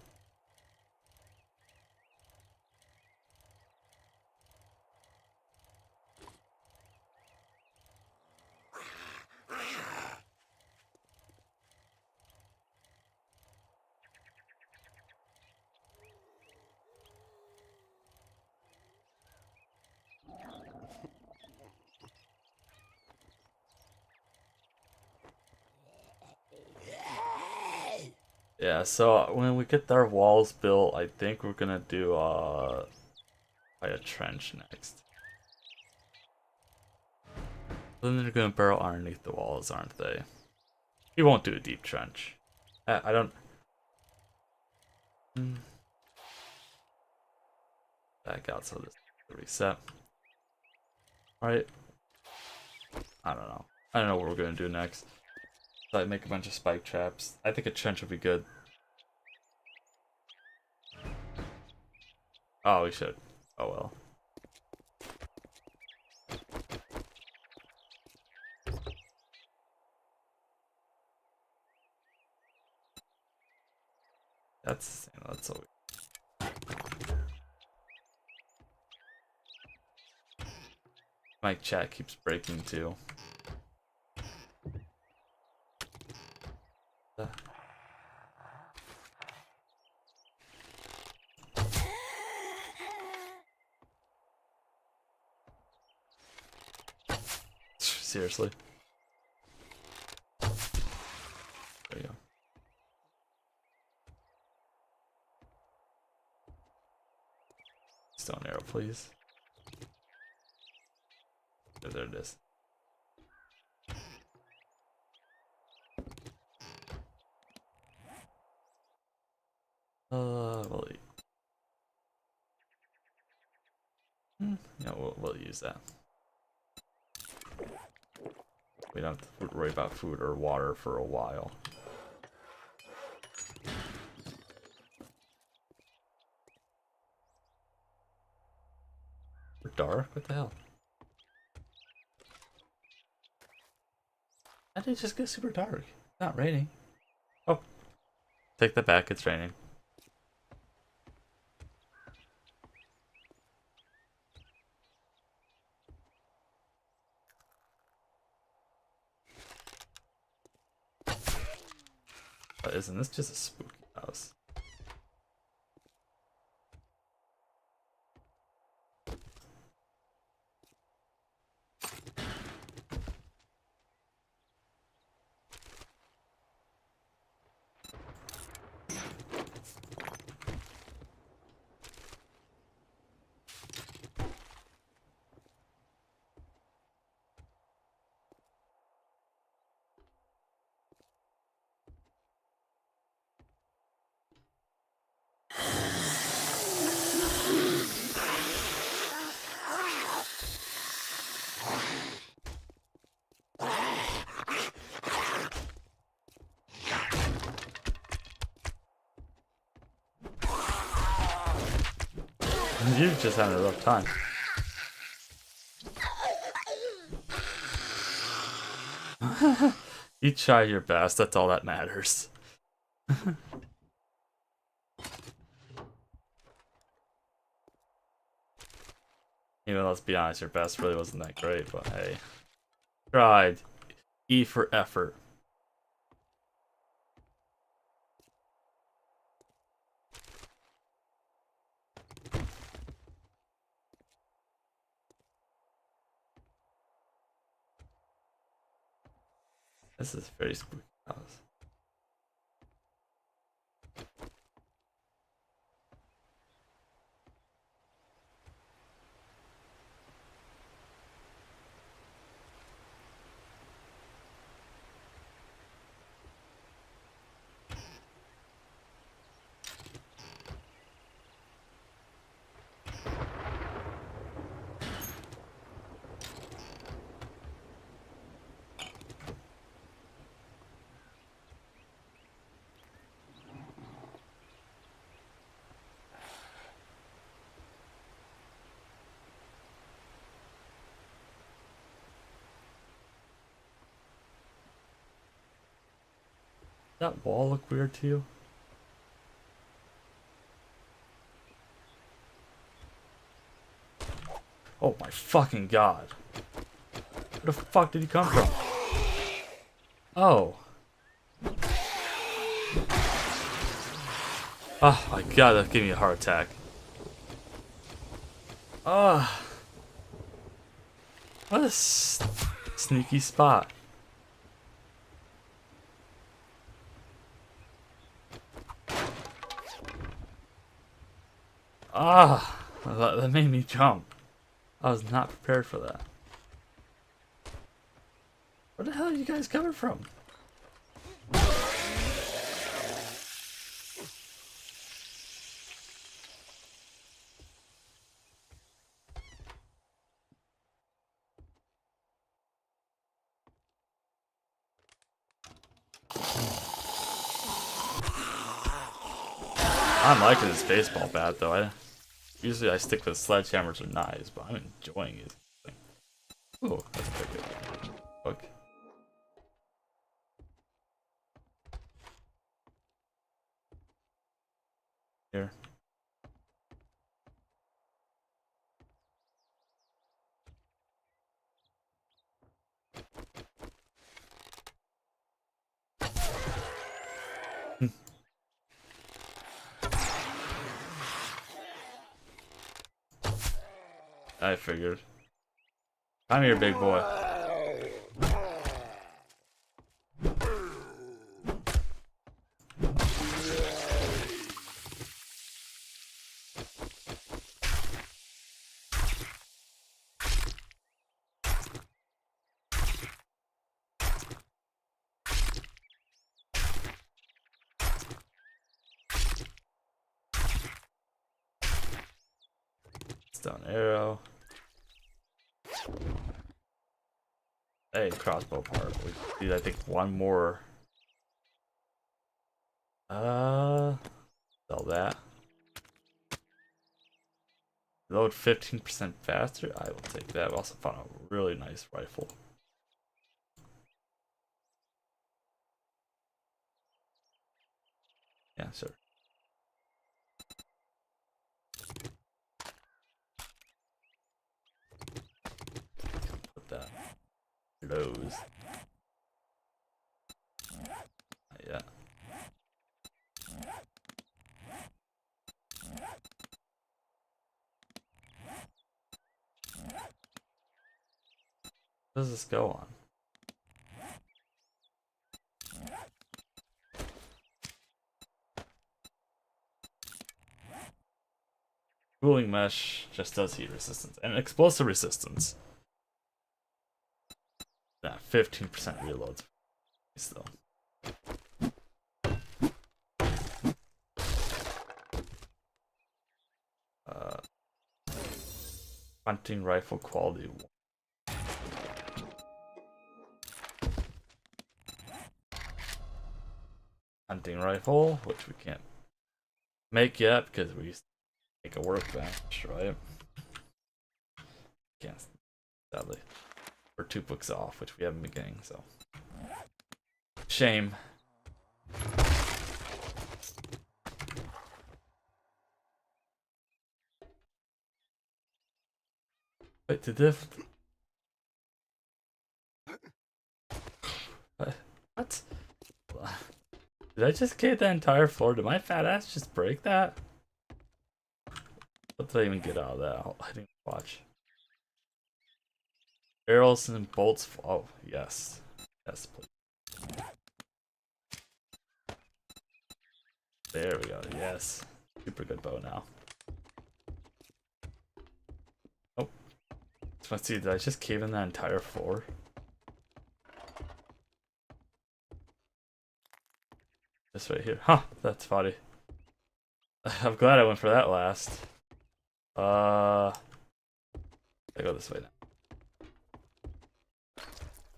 Yeah, so when we get our walls built, I think we're gonna do like a trench next. Then they're gonna burrow underneath the walls, aren't they? We won't do a deep trench. I don't. Back out so this reset. Alright. I don't know. I don't know what we're gonna do next. Like make a bunch of spike traps. I think a trench would be good. Oh, we should. Oh well. That's all. My chat keeps breaking too. Seriously. There you go. Stone arrow, please. There it is. We'll eat. Yeah, we'll use that. We don't have to worry about food or water for a while. We're dark? What the hell? How did it just get super dark? It's not raining. Oh. Take that back, it's raining. But isn't this just a spooky house? You're just having a rough time. You try your best, that's all that matters. Even let's be honest, your best really wasn't that great, but hey. Tried. E for effort. This is a very spooky house. That wall look weird to you? Oh my fucking god. Where the fuck did he come from? Oh. Oh my god, that gave me a heart attack. Ah. What a sneaky spot. Ah, that made me jump. I was not prepared for that. Where the hell are you guys coming from? I'm liking this baseball bat though. Usually I stick with sledgehammers or knives, but I'm enjoying it. Oh, that's pretty good. Look. Here. I figured. Come here, big boy. Stone arrow. Hey, crossbow part. We need, I think, one more. Sell that. Load 15% faster. I will take that. We also found a really nice rifle. Yeah, sure. Put that. Those. Yeah. What does this go on? Cooling mesh just does heat resistance and explosive resistance. Nah, 15% reloads. Still. Hunting rifle quality 1. Hunting rifle, which we can't make yet because we make a workbench, right? Can't, sadly. We're 2 books off, which we haven't been getting, so. Shame. Wait, did this? What? Did I just get that entire floor? Did my fat ass just break that? What did I even get out of that? I didn't watch. Barrels and bolts. Oh, yes. Yes, please. There we go. Yes. Super good bow now. Oh. Let's see. Did I just cave in that entire floor? This right here. Huh. That's funny. I'm glad I went for that last. I go this way now.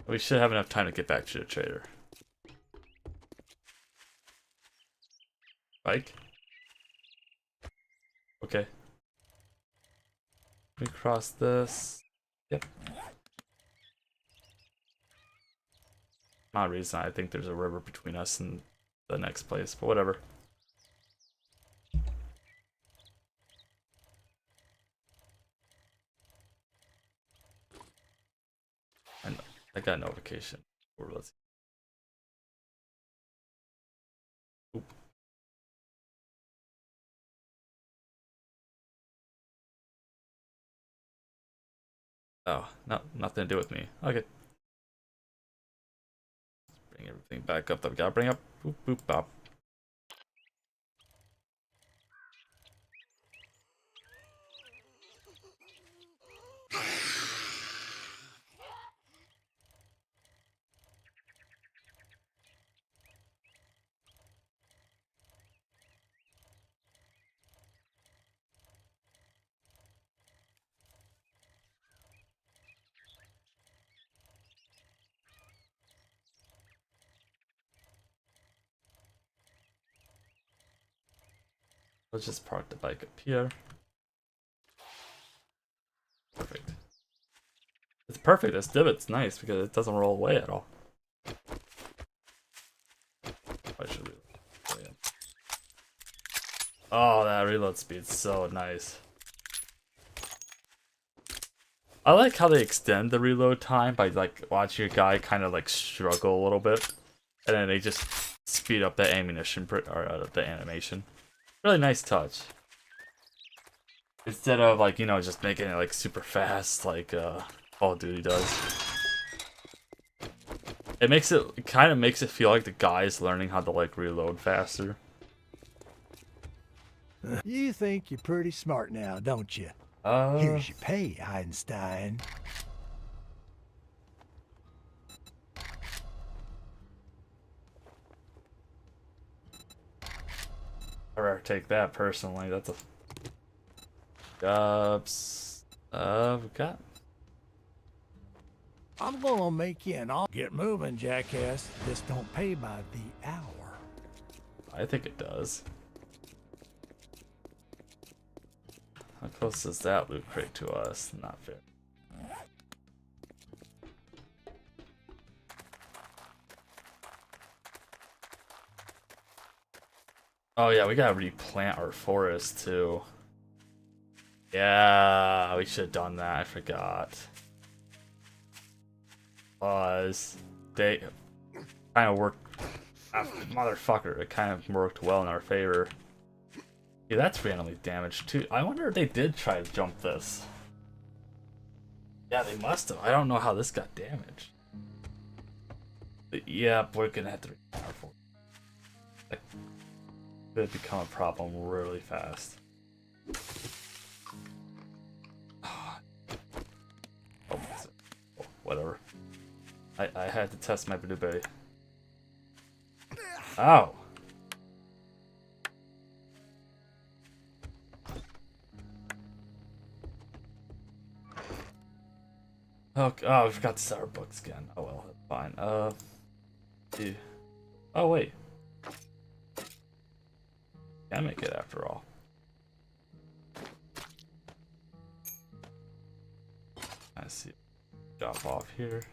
We should have enough time to get back to the trader. Bike? Okay. We cross this. Yep. Not a reason I think there's a river between us and the next place, but whatever. And I got a notification. Or let's see. Oop. Oh, no, nothing to do with me. Okay. Let's bring everything back up that we gotta bring up. Boop, boop, bop. Let's just park the bike up here. Perfect. It's perfect. This divot's nice because it doesn't roll away at all. I should reload. Oh, yeah. Oh, that reload speed's so nice. I like how they extend the reload time by like watching your guy kind of like struggle a little bit, and then they just speed up the ammunition or the animation. Really nice touch. Instead of like, you know, just making it like super fast like Call of Duty does. It kind of makes it feel like the guy is learning how to like reload faster. You think you're pretty smart now, don't you? Here's your pay, Einstein. I better take that personally. That's a jobs. We got. I'm gonna make you an offer. Get moving, jackass. This don't pay by the hour. I think it does. How close is that loot crate to us? Not fair. Oh yeah, we gotta replant our forest too. Yeah, we should have done that. I forgot. They kind of worked. Motherfucker, it kind of worked well in our favor. Yeah, that's randomly damaged too. I wonder if they did try to jump this. Yeah, they must have. I don't know how this got damaged. But yeah, we're gonna have to repair for it. That could become a problem really fast. Oh, whatever. I had to test my blueberry. Ow! Okay, oh, I forgot to sell our books again. Oh well, that's fine. Dude. Oh wait. Can make it after all. I see. Drop off here.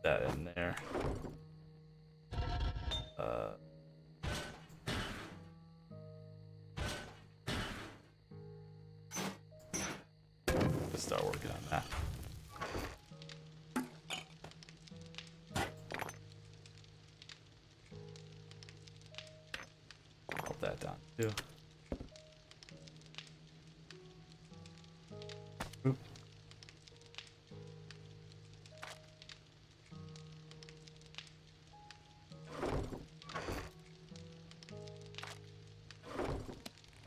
That in there. Let's start working on that. Hold that down too. Oop.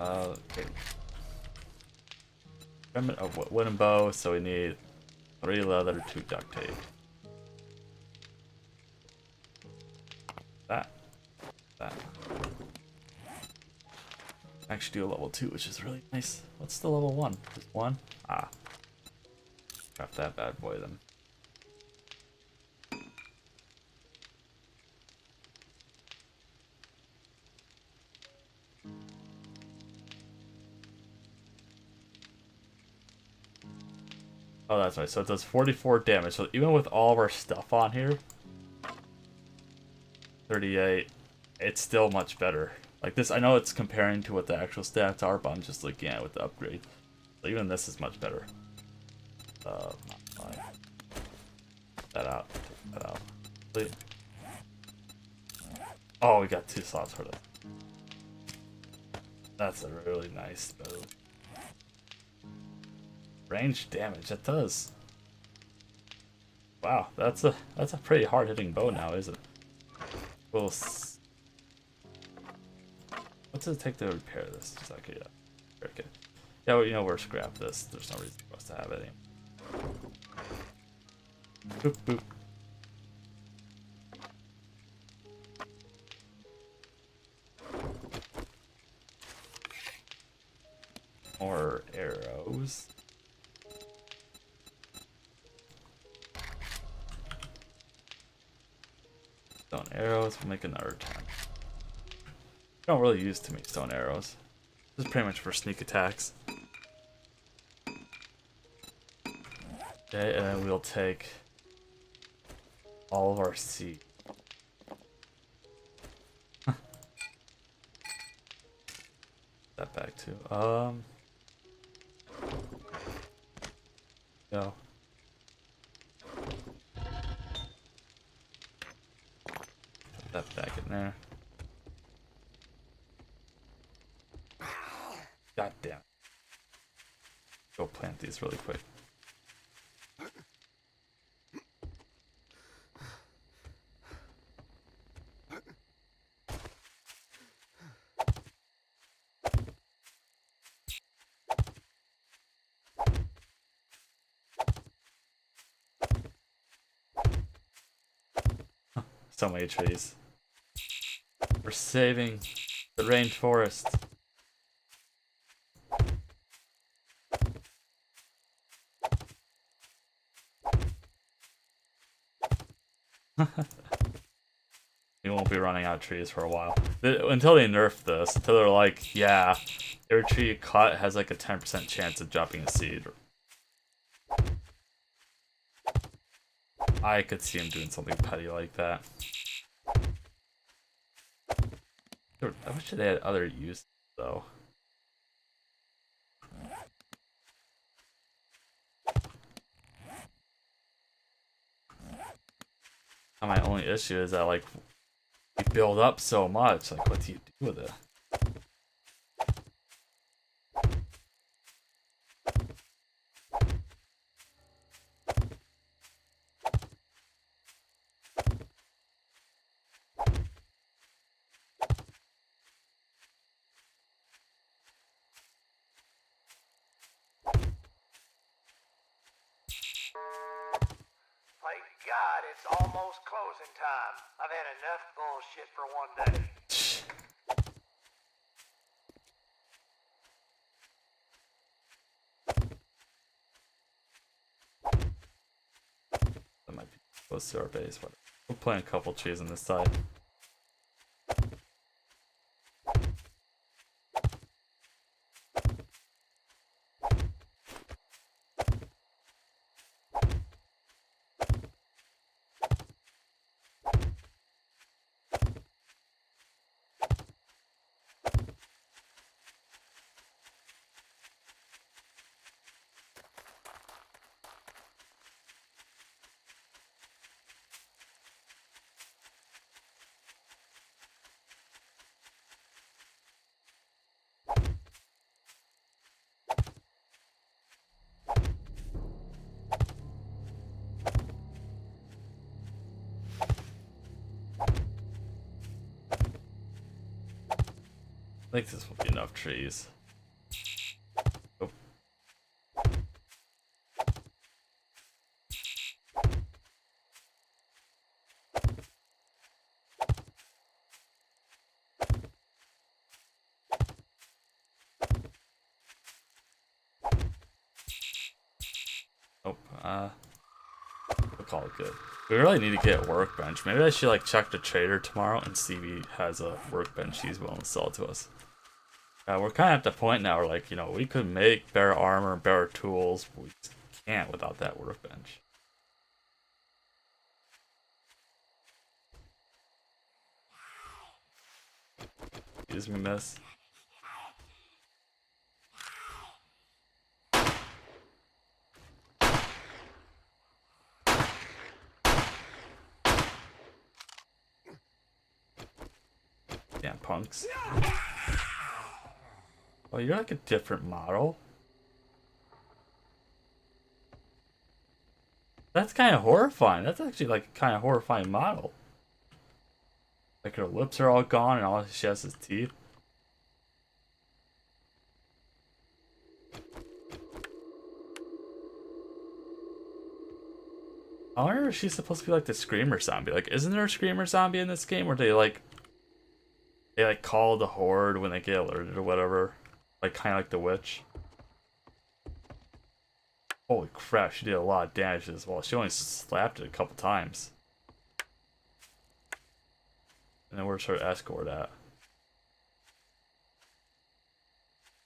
Okay. Remnant of wooden bow, so we need 3 leather, 2 duct tape. That. Actually do a level 2, which is really nice. What's the level 1? Just 1? Ah. Craft that bad boy then. Oh, that's right. So it does 44 damage. So even with all of our stuff on here, 38, it's still much better. Like this, I know it's comparing to what the actual stats are, but I'm just looking at it with the upgrade. So even this is much better. Fine. That out. Take that out. Wait. Oh, we got 2 slots for that. That's a really nice bow. Range damage, that does. Wow, that's a pretty hard hitting bow now, isn't it? We'll what's it take to repair this? Just like, yeah. Okay. Yeah, well, you know, we're scrap this. There's no reason for us to have it anymore. Boop boop. More arrows. Stone arrows, we'll make another 10. Don't really use too many stone arrows. This is pretty much for sneak attacks. Okay, and then we'll take all of our seed. That back too. Go. Put that back in there. God damn. Go plant these really quick. So many trees. We're saving the rainforest. We won't be running out of trees for a while. Until they nerf this. Until they're like, yeah, every tree you cut has like a 10% chance of dropping a seed. I could see him doing something petty like that. I wish they had other use though. My only issue is that like you build up so much, like what do you do with it? Thank God it's almost closing time. I've had enough bullshit for one day. That might be close to our base, but we'll plant a couple trees on this side. I think this will be enough trees. Oh. Oh, we'll call it good. We really need to get a workbench. Maybe I should like check the trader tomorrow and see if he has a workbench he's willing to sell to us. We're kind of at the point now where, like, you know, we could make better armor, better tools, but we just can't without that workbench. Excuse me, miss. Damn punks. Oh, you're like a different model. That's kind of horrifying. That's actually like a kind of horrifying model. Like her lips are all gone and all she has is teeth. I wonder if she's supposed to be like the screamer zombie. Like, isn't there a screamer zombie in this game where they call the horde when they get alerted or whatever? Like, kind of like the witch. Holy crap, she did a lot of damage as well. She only slapped it a couple times. And then where's her escort at?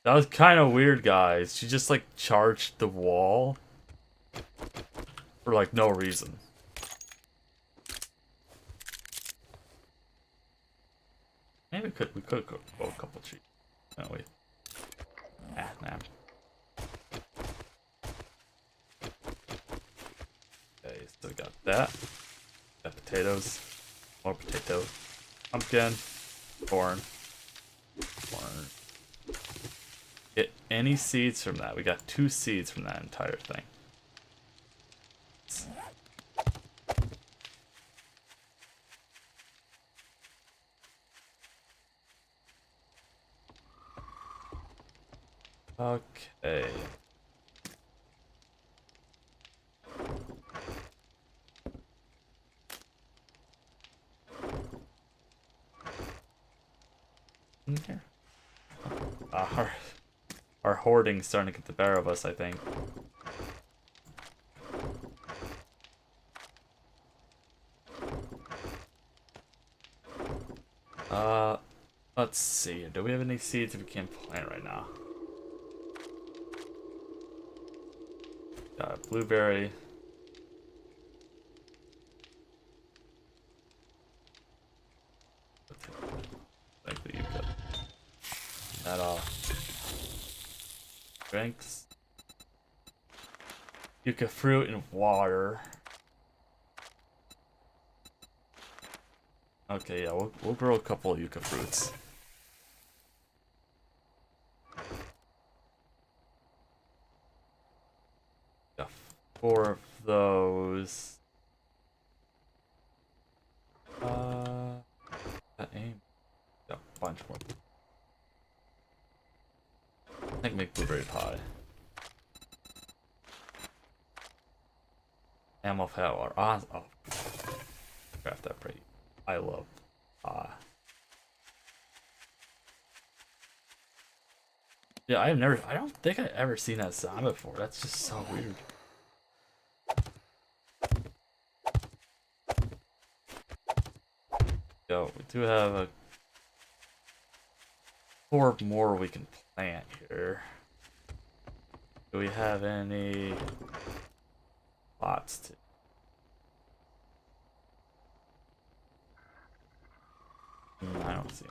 That was kind of weird, guys. She just like charged the wall for like no reason. Maybe we could go a couple cheats. No, wait. Nah. Okay, still got that. Got potatoes. More potato. Pumpkin. Corn. Get any seeds from that. We got 2 seeds from that entire thing. Okay. In here. Our hoarding's starting to get the better of us, I think. Let's see. Do we have any seeds we can't plant right now? Got a blueberry. Likely you cut that off. Drinks. Yucca fruit and water. Okay, yeah, we'll grow a couple of yucca fruits. Got 4 of those. That aim. Got a bunch more. I think make blueberry pie. Animal fat water. Oh, craft that pretty. I love pie. Yeah, I don't think I've ever seen that sound before. That's just so weird. Yo, we do have 4 more we can plant here. Do we have any plots to? I don't see it.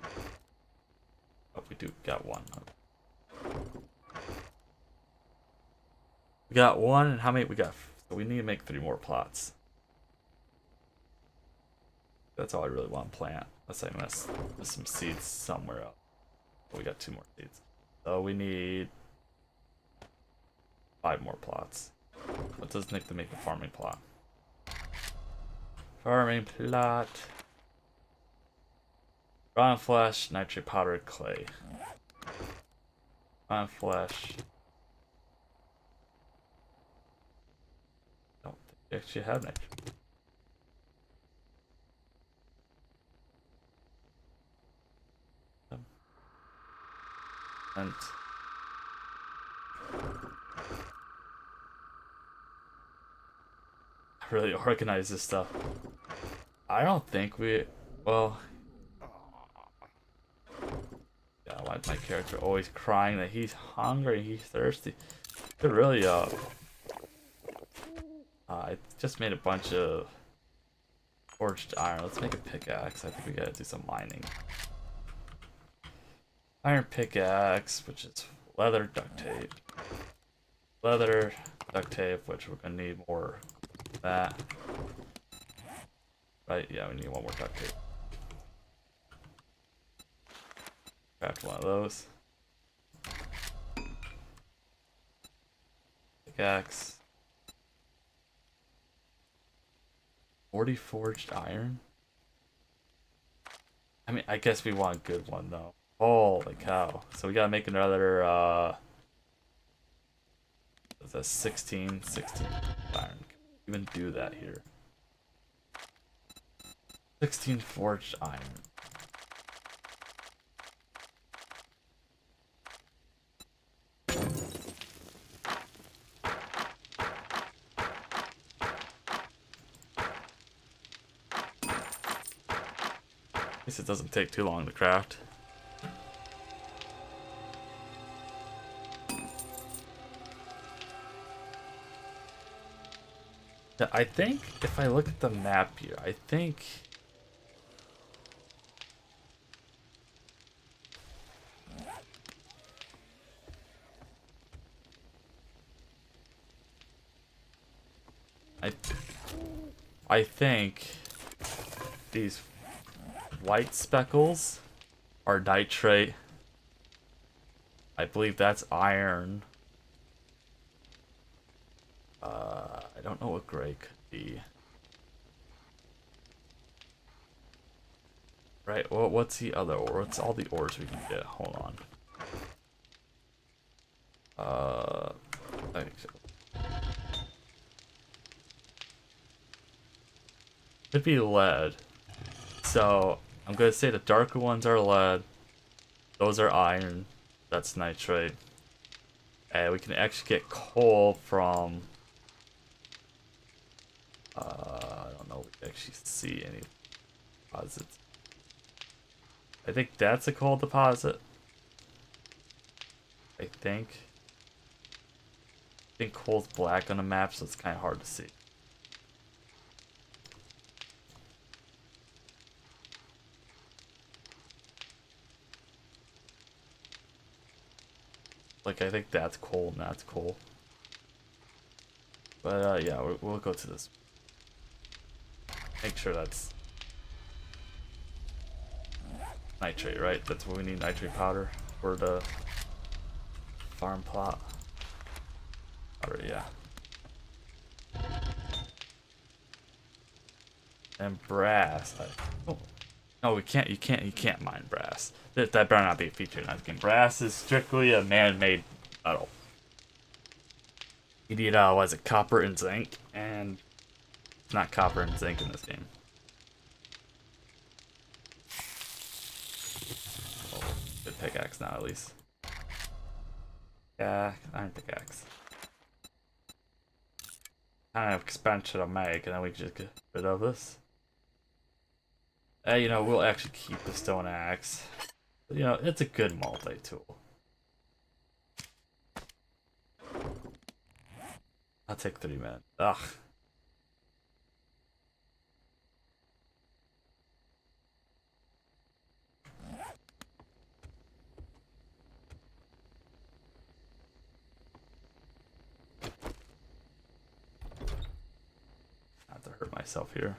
Oh, we do got 1. We got 1, and how many we got? So we need to make 3 more plots. That's all I really want to plant. Unless I miss some seeds somewhere else. We got 2 more seeds. So we need 5 more plots. What does Nick to make a farming plot? Farming plot. Rotten flesh, nitrate powder, clay. Rotten flesh. Don't think we actually have nitrate. And really organize this stuff. I don't think we. Well. Yeah, why is my character always crying that he's hungry, he's thirsty? Could really I just made a bunch of forged iron. Let's make a pickaxe. I think we gotta do some mining. Iron pickaxe, which is leather, duct tape. Leather, duct tape, which we're gonna need more of that. Right, yeah, we need 1 more duct tape. Craft 1 of those. Pickaxe. 40 forged iron? I mean, I guess we want a good one, though. Holy cow. So we gotta make another, what's that, 16 iron. Can we even do that here? 16 forged iron. guess it doesn't take too long to craft. Yeah, I think if I look at the map here, I think I think these white speckles are nitrate. I believe that's iron. I don't know what gray could be. Right, well, what's the other ore? What's all the ores we can get? Hold on. I think so. Could be lead. So, I'm gonna say the darker ones are lead. Those are iron. That's nitrate. And we can actually get coal from... I don't know if we can actually see any deposits. I think that's a coal deposit. I think coal's black on the map, so it's kind of hard to see. Like, I think that's coal and that's coal. But, yeah, we'll go to this. Make sure that's nitrate, right? That's what we need, nitrate powder for the farm plot. Powder, yeah. And brass. Oh. No, we can't. You can't mine brass. That better not be a feature in that game. Brass is strictly a man-made metal. You need what is it? Copper and zinc, and it's not copper and zinc in this game. Oh, good pickaxe now, at least. Yeah, iron pickaxe. Kind of expansion to make, and then we can just get rid of this. You know, we'll actually keep the stone axe. You know, it's a good multi-tool. I'll take 3 minutes. Ugh. Not to hurt myself here.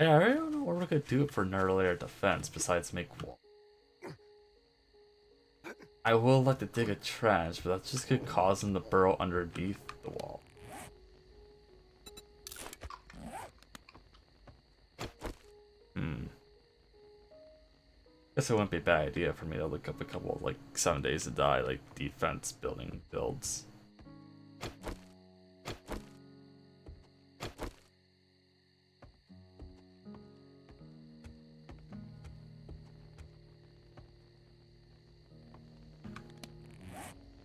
Yeah, I don't know what we're gonna do for Nerdlayer defense besides make wall. I will like to dig a trench, but that's just gonna cause them to burrow underneath the wall. Guess it wouldn't be a bad idea for me to look up a couple of like 7 days to die, like defense building builds.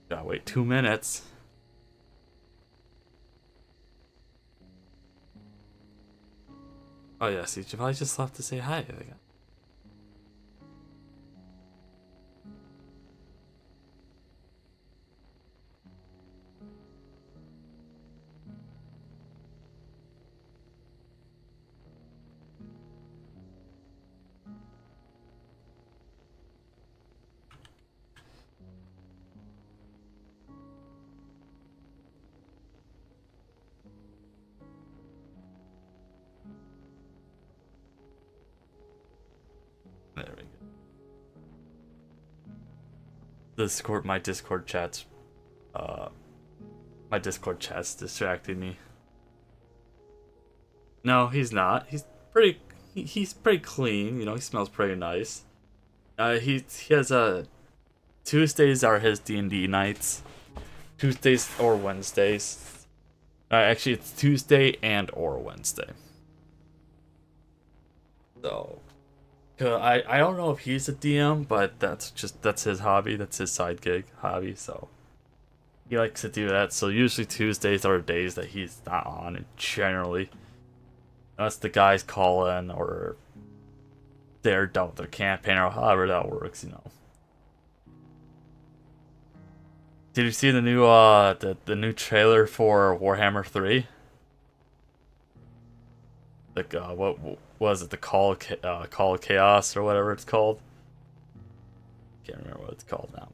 Gotta wait 2 minutes. Oh yeah, see, Javali just left to say hi. There we go. My Discord chat's distracting me. No, he's not. He's pretty clean, you know, he smells pretty nice. He has Tuesdays are his D&D nights. Tuesdays or Wednesdays. Actually it's Tuesday and or Wednesday. So I don't know if he's a DM, but that's his hobby, that's his side gig hobby, so he likes to do that. So usually Tuesdays are days that he's not on, and generally unless the guys call in or they're done with their campaign or however that works, you know. Did you see the new the new trailer for Warhammer 3? Like what was it? The Call of Chaos or whatever it's called. Can't remember what it's called now.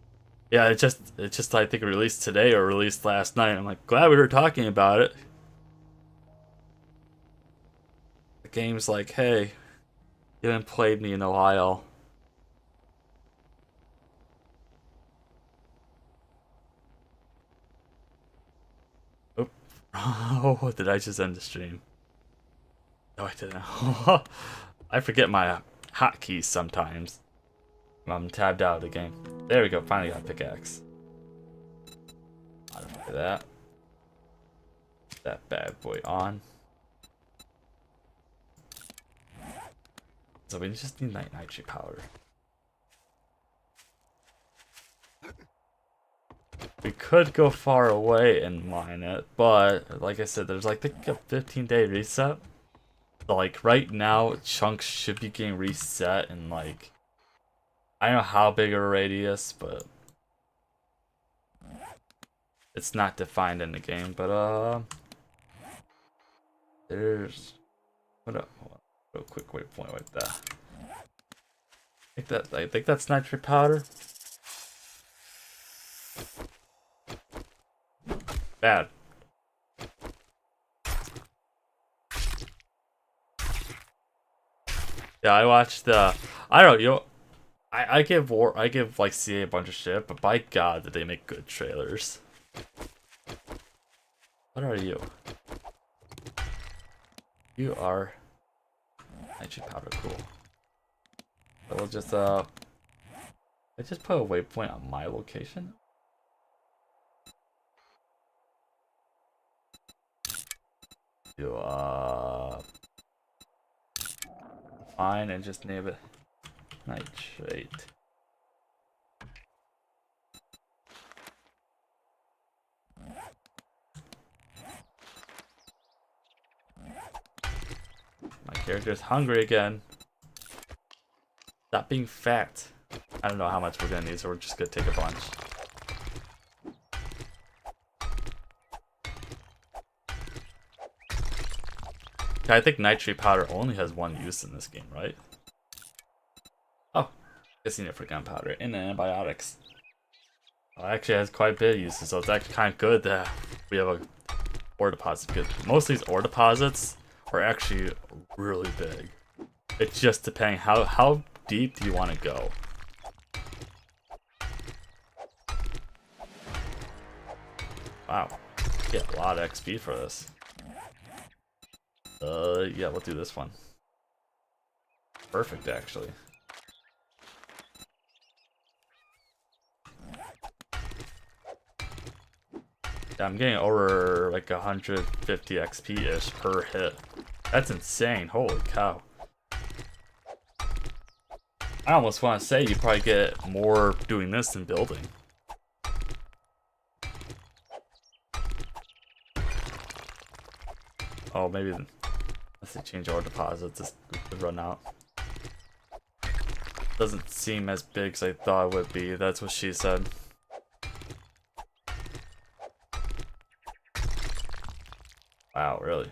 Yeah, it just I think released today or released last night. I'm like glad we were talking about it. The game's like, hey, you haven't played me in a while. Oh, did I just end the stream? No, I didn't. I forget my hotkeys sometimes. I'm tabbed out of the game. There we go, finally got a pickaxe. Modify that. That bad boy on. So we just need nitrate powder. We could go far away and mine it, but like I said, there's like a 15-day reset. So like right now, chunks should be getting reset in like, I don't know how big of a radius, but it's not defined in the game. But there's what up? Real quick waypoint like that. I think that's nitrate powder. Bad. Yeah, I watched the. I don't know, you know, I give like CA a bunch of shit, but by God, did they make good trailers? What are you? You are nitrate powder, cool. So we'll just I just put a waypoint on my location. You fine and just name it nitrate. My character's hungry again. Stop being fat. I don't know how much we're gonna need, so we're just gonna take a bunch. I think nitrate powder only has one use in this game, right? Oh, guess you need it for gunpowder and antibiotics. Well, it actually has quite a bit of uses, so it's actually kind of good that we have a ore deposit. Because most of these ore deposits are actually really big. It's just depending how deep do you want to go. Wow, get a lot of XP for this. Yeah, we'll do this one. Perfect, actually. Yeah, I'm getting over like 150 XP-ish per hit. That's insane, holy cow. I almost want to say you probably get more doing this than building. Oh, maybe unless they change ore deposits, this could run out. Doesn't seem as big as I thought it would be. That's what she said. Wow, really?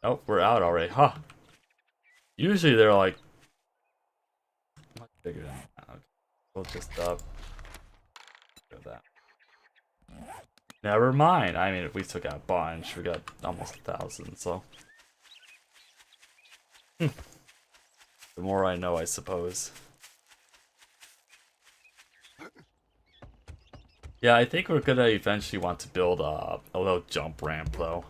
Oh, we're out already, huh? Usually they're like much bigger than that. Okay. We'll just go that. Never mind. I mean, if we took out a bunch, we got almost 1,000, so. The more I know, I suppose. Yeah, I think we're gonna eventually want to build a little jump ramp, though.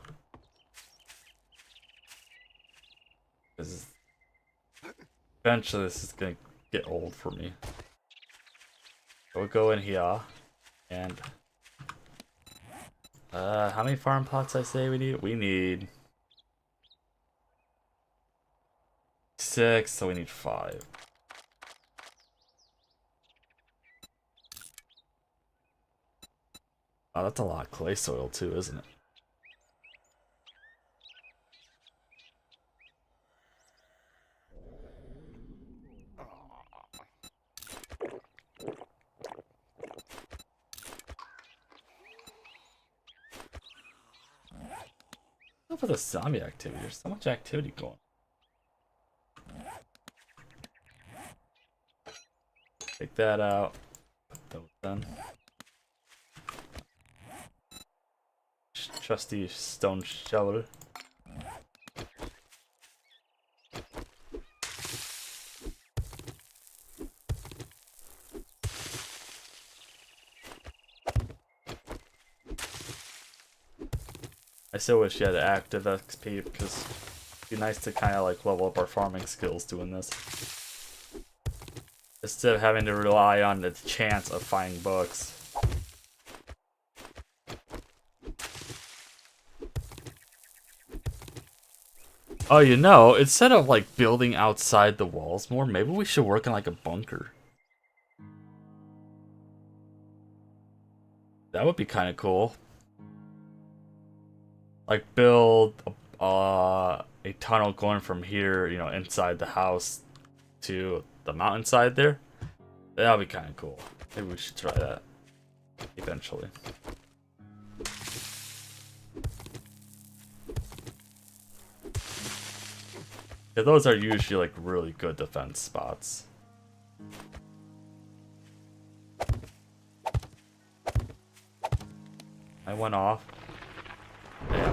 Because eventually this is gonna get old for me. So we'll go in here, and how many farm plots I say we need? We need 6, so we need 5. Oh, that's a lot of clay soil too, isn't it? up with the zombie activity? There's so much activity going on. Take that out. Put those in. Trusty stone shovel. I still wish you had active XP because it'd be nice to kind of like level up our farming skills doing this. Instead of having to rely on the chance of finding books. Oh, you know, instead of like building outside the walls more, maybe we should work in like a bunker. That would be kind of cool. Like build a tunnel going from here, you know, inside the house to the mountainside there. That would be kind of cool. Maybe we should try that eventually. Yeah, those are usually like really good defense spots. I went off. Yeah.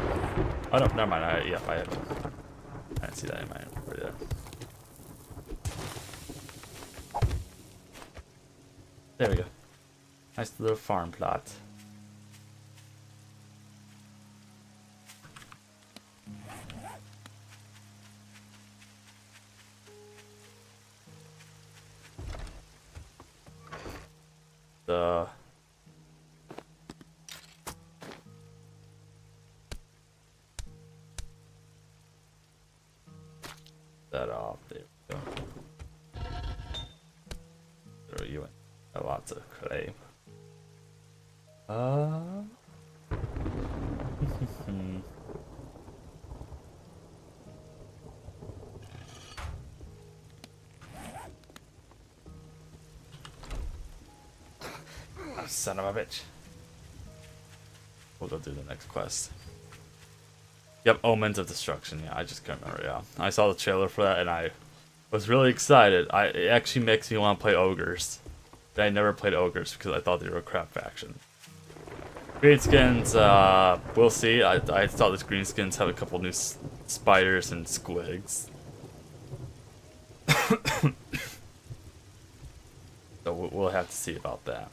Oh no, never mind. I didn't see that in my inventory there. There we go. Nice little farm plot. That off. There we go. Throw you in. Lots of clay. Oh, son of a bitch. We'll go do the next quest. Yep, Omens of Destruction. Yeah, I just can't remember. Yeah, I saw the trailer for that and I was really excited. It actually makes me want to play ogres. I never played ogres because I thought they were a crap faction. Greenskins, we'll see. I thought this Greenskins have a couple new spiders and squigs. So we'll have to see about that.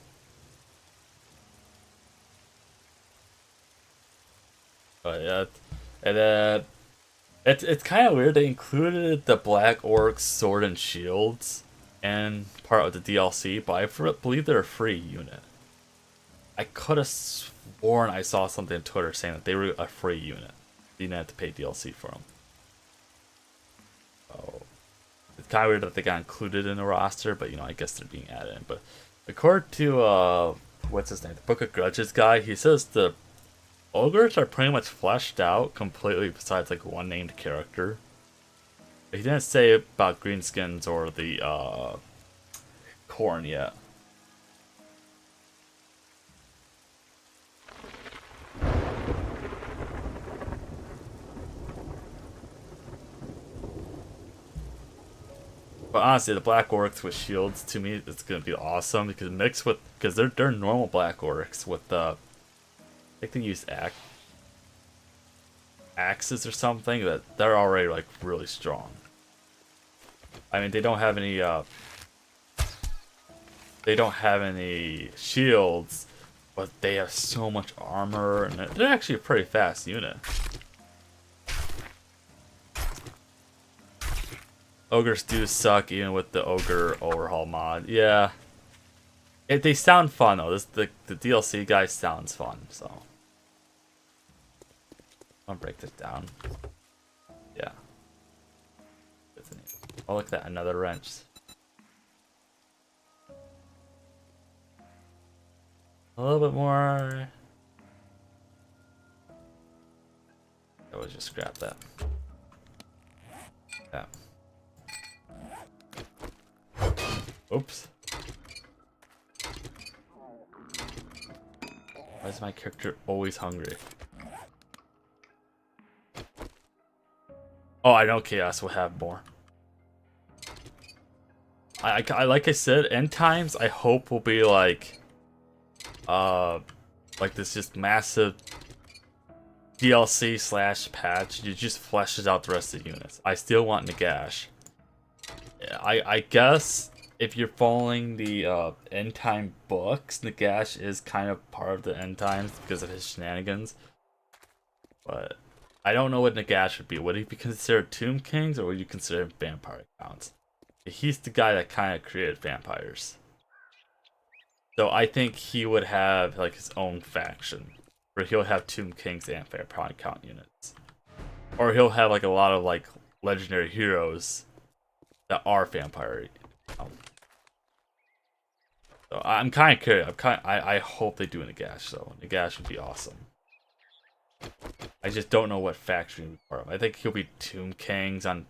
But yeah, and then it's kind of weird they included the Black Orcs Sword and Shields and part of the DLC, but I believe they're a free unit. I could have sworn I saw something on Twitter saying that they were a free unit. You didn't have to pay DLC for them. Oh, it's kind of weird that they got included in the roster, but you know, I guess they're being added in. But according to what's his name, the Book of Grudges guy, he says the ogres are pretty much fleshed out completely besides like one named character. He didn't say about Greenskins or the Khorne yet. But honestly, the Black Orcs with shields, to me, it's gonna be awesome because mixed with, because they're normal Black Orcs with the, I think they use axes or something, that they're already like really strong. I mean, they don't have any shields, but they have so much armor, and they're actually a pretty fast unit. Ogres do suck even with the Ogre Overhaul mod. Yeah. They sound fun though. The DLC guy sounds fun, so. I'll break this down. Yeah. Oh, look at that, another wrench. A little bit more. I would just scrap that. Yeah. Oops. Why is my character always hungry? Oh, I know Chaos will have more. I like I said, end times I hope will be like this just massive DLC slash patch. It just fleshes out the rest of the units. I still want Nagash. I guess if you're following the end time books, Nagash is kind of part of the end times because of his shenanigans. But I don't know what Nagash would be. Would he be considered Tomb Kings or would you consider him vampire accounts? He's the guy that kind of created vampires. So I think he would have like his own faction. Where he'll have Tomb Kings and vampire count units. Or he'll have like a lot of like legendary heroes that are vampire. So I'm kind of curious. I hope they do Nagash though. Nagash would be awesome. I just don't know what faction he would be part of. I think he'll be Tomb Kings on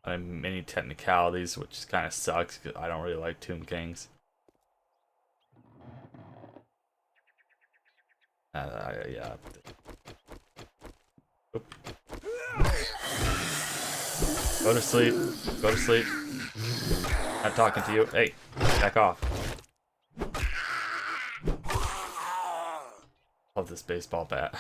many technicalities, which kind of sucks because I don't really like Tomb Kings. Yeah. Oop. Go to sleep. Go to sleep. Not talking to you. Hey, back off. Love this baseball bat.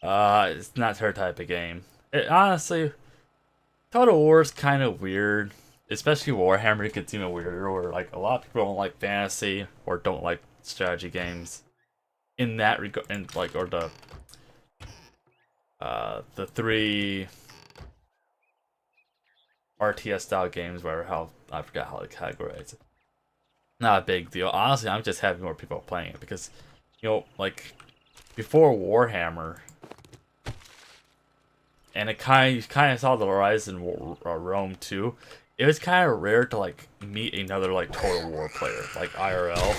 It's not her type of game. Honestly, Total War is kind of weird. Especially Warhammer, it gets even weirder, where like a lot of people don't like fantasy or don't like strategy games. In that regard, and like, or the 3 RTS style games, where I forgot how to categorize it. Not a big deal. Honestly, I'm just having more people playing it because, you know, like before Warhammer, and you kind of saw the rise in Rome too. It was kind of rare to like meet another like Total War player, like IRL,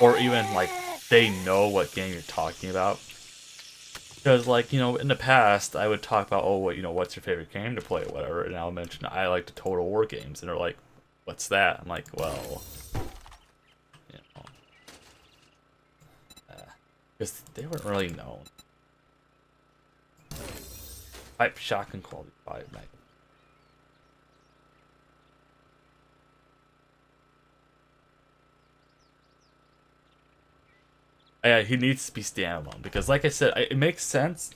or even like they know what game you're talking about. Because like, you know, in the past I would talk about, oh, what, you know, what's your favorite game to play or whatever, and I'll mention I like the Total War games, and they're like, what's that? I'm like, well, you know, because they weren't really known. Pipe shotgun quality 5 mag. Yeah, he needs to be standalone because, like I said, it makes sense.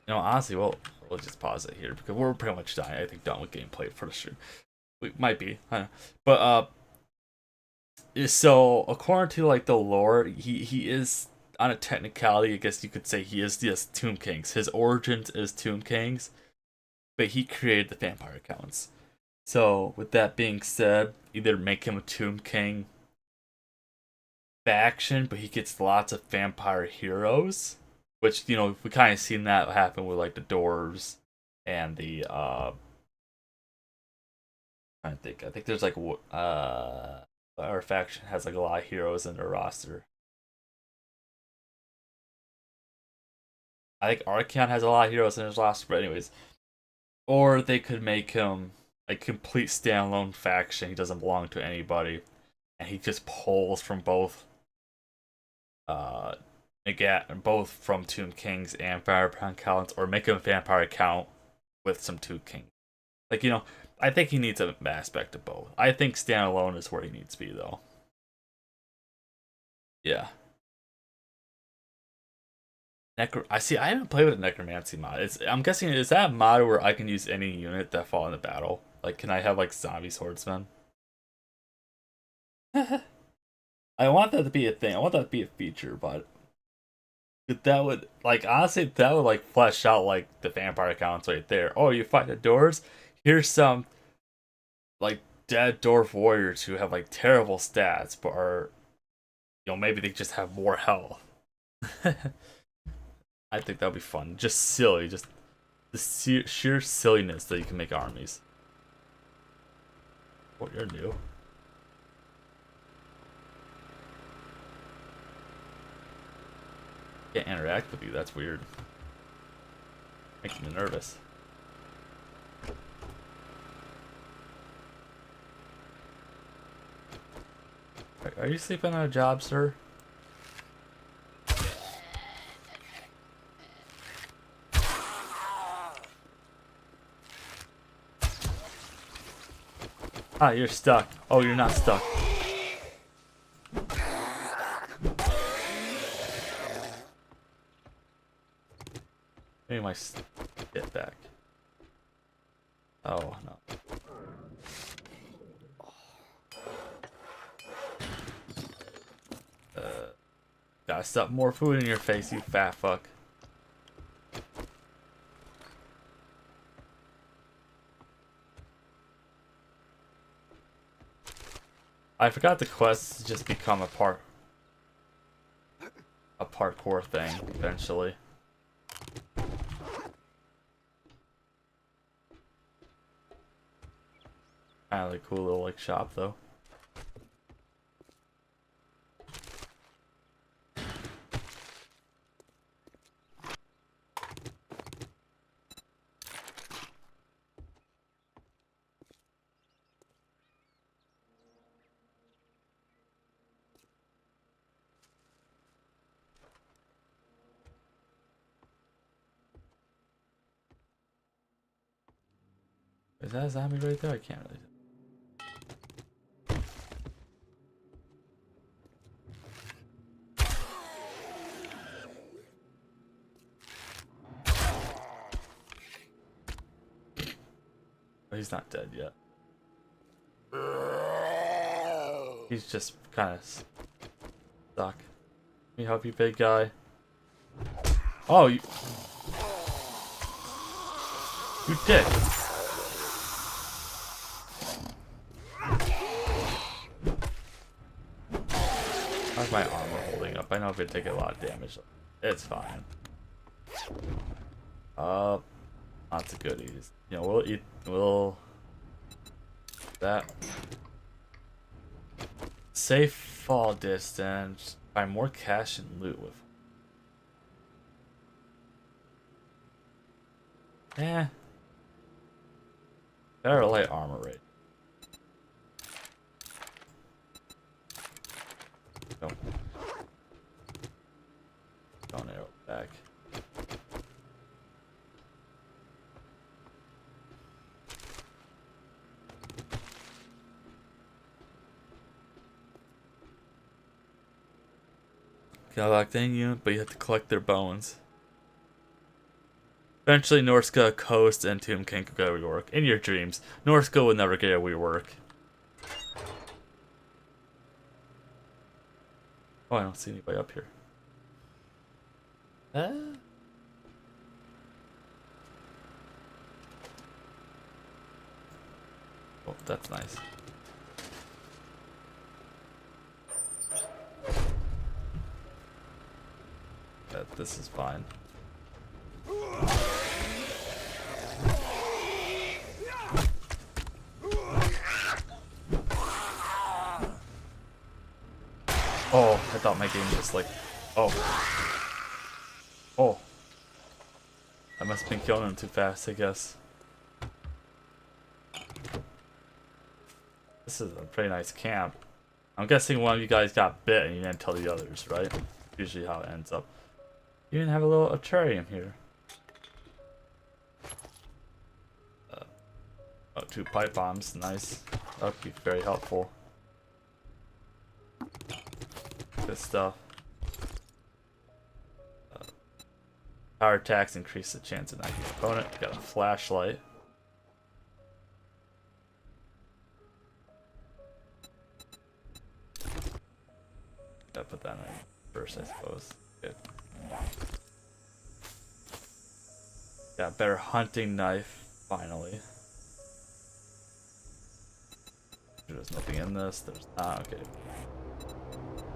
You know, honestly, we'll just pause it here because we're pretty much done. I think done with gameplay for the stream. We might be, huh? But so according to like the lore, he is on a technicality. I guess you could say he is just Tomb Kings. His origins is Tomb Kings, but he created the vampire accounts. So with that being said, either make him a Tomb King faction, but he gets lots of vampire heroes, which, you know, we kind of seen that happen with like the dwarves and the I think there's like our faction has like a lot of heroes in their roster. I think Archaon has a lot of heroes in his roster, but anyways, or they could make him a complete standalone faction. He doesn't belong to anybody, and he just pulls from both both from Tomb Kings and vampire accounts, or make him a vampire account with some Tomb King. Like, you know, I think he needs an aspect of both. I think standalone is where he needs to be, though. Yeah. I see. I haven't played with a necromancy mod. I'm guessing, is that a mod where I can use any unit that fall into battle? Like, can I have like zombie swordsmen? I want that to be a thing. I want that to be a feature, but that would, like, honestly, that would like flesh out like the vampire accounts right there. Oh, you fight the dwarves? Here's some like dead dwarf warriors who have like terrible stats, but are, you know, maybe they just have more health. I think that would be fun. Just silly, just the sheer silliness that you can make armies. Oh, you're new. Can't interact with you, that's weird. Makes me nervous. Are you sleeping on a job, sir? Ah, you're stuck. Oh, you're not stuck. Give me my get back. Oh, no. Gotta stuff more food in your face, you fat fuck. I forgot the quest to just become a parkour thing eventually. Kind of a cool little like shop though. Is that a zombie right there? I can't really tell. Oh, he's not dead yet. He's just kind of stuck. Let me help you, big guy. Oh, you dick. How's my armor holding up? I know if it take a lot of damage. It's fine. Lots of goodies. You know, we'll that. Safe fall distance. Buy more cash and loot with. Better light armor rate. Don't arrow back. Got locked in you, but you have to collect their bones. Eventually, Norska, Coast, and Tomb can get a rework. In your dreams, Norska will never get a rework. Oh, I don't see anybody up here. Oh, that's nice. This is fine. Oh, I thought my game was like... Oh. Oh. I must have been killing him too fast, I guess. This is a pretty nice camp. I'm guessing one of you guys got bit and you didn't tell the others, right? Usually how it ends up. You even have a little atrium here. Oh, 2 pipe bombs, nice. That would be very helpful. Good stuff. Power attacks increase the chance of knocking your opponent. Got a flashlight. Gotta put that in first, I suppose. Good. Got a better hunting knife, finally. There's nothing in this. There's not. Okay.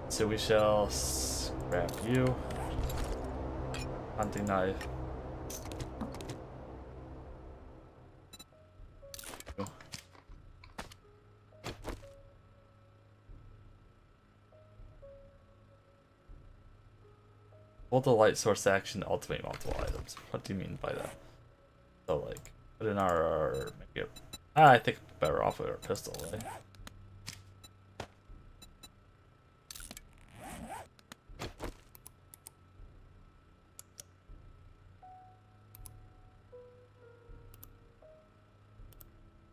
So we shall scrap you. Hunting knife. Hold the light source action to ultimate multiple items. What do you mean by that? So like, put in our make it. I think better off with our pistol, right?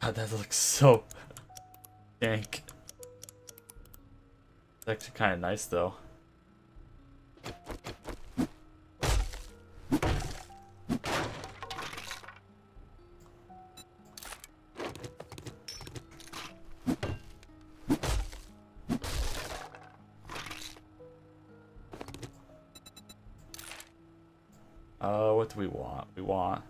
God, that looks so bad. Yank. It's actually kind of nice though. What do we want? We want...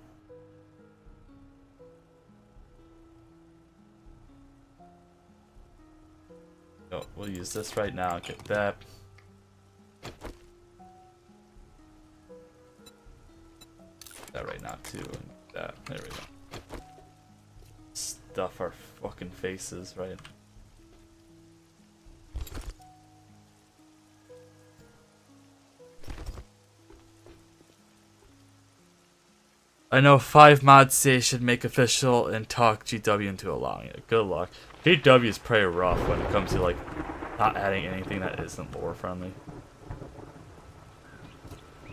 Oh, we'll use this right now. Get that. That right now too. And that. There we go. Stuff our fucking faces, right? I know 5 mods say should make official and talk GW into allowing it. Good luck. GW is pretty rough when it comes to like not adding anything that isn't lore friendly.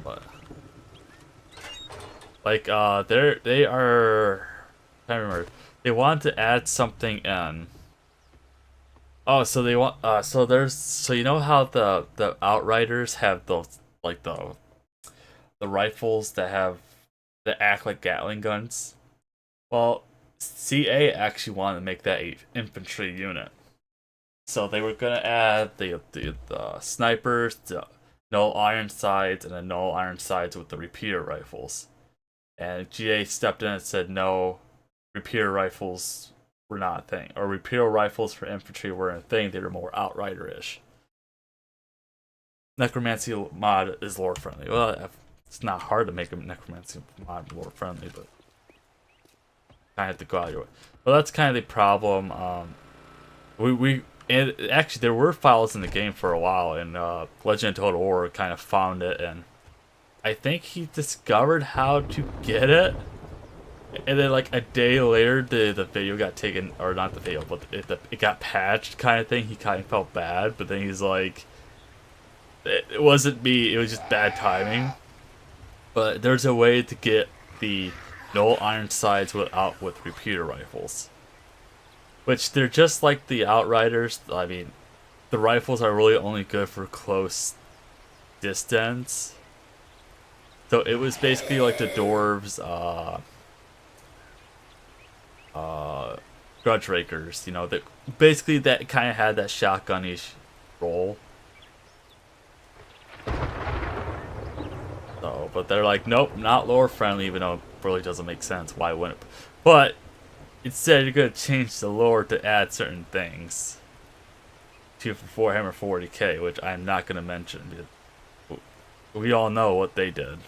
But like they are, I can't remember. They want to add something in. Oh, so they want so you know how the Outriders have those like the rifles that act like Gatling guns? Well, CA actually wanted to make that an infantry unit. So they were gonna add the snipers, the null iron sights, and the null iron sights with the repeater rifles. And GA stepped in and said no, repeater rifles were not a thing. Or repeater rifles for infantry were a thing, they were more Outrider-ish. Necromancy mod is lore friendly. Well, it's not hard to make a necromancy mod lore friendly, but I have to go out your way. Well, that's kind of the problem. And actually there were files in the game for a while, and Legend of Total War kind of found it, and I think he discovered how to get it. And then like a day later, the video got taken, or not the video, but it got patched, kind of thing. He kind of felt bad, but then he's like, it wasn't me, it was just bad timing. But there's a way to get the null iron sights with repeater rifles, which they're just like the Outriders. I mean, the rifles are really only good for close distance. So it was basically like the dwarves, Grudge Rakers, you know, that basically that kind of had that shotgun-ish role. So, but they're like, nope, not lore friendly, even though it really doesn't make sense. Why wouldn't it? But instead, you're gonna change the lore to add certain things. 2 for Warhammer 40k, which I'm not gonna mention. We all know what they did.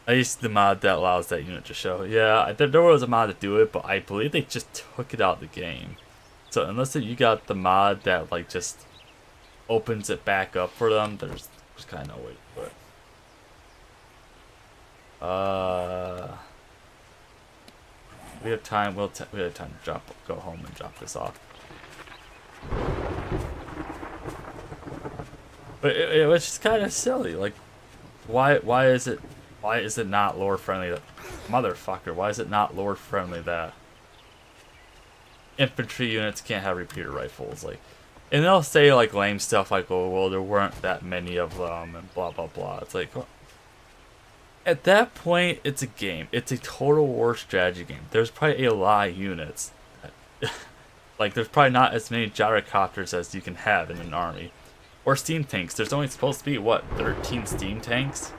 I used the mod that allows that unit to show. Yeah, there was a mod to do it, but I believe they just took it out of the game. So unless you got the mod that like just opens it back up for them, there's kind of no way to do it. We have time. We have time to go home and drop this off. But it was just kind of silly. Like, why is it not lore friendly? That motherfucker. Why is it not lore friendly that infantry units can't have repeater rifles? Like, and they'll say like lame stuff like, oh well, there weren't that many of them and blah blah blah. It's like, well, at that point, it's a game. It's a Total War strategy game. There's probably a lot of units. Like, there's probably not as many gyrocopters as you can have in an army. Or steam tanks. There's only supposed to be, what, 13 steam tanks?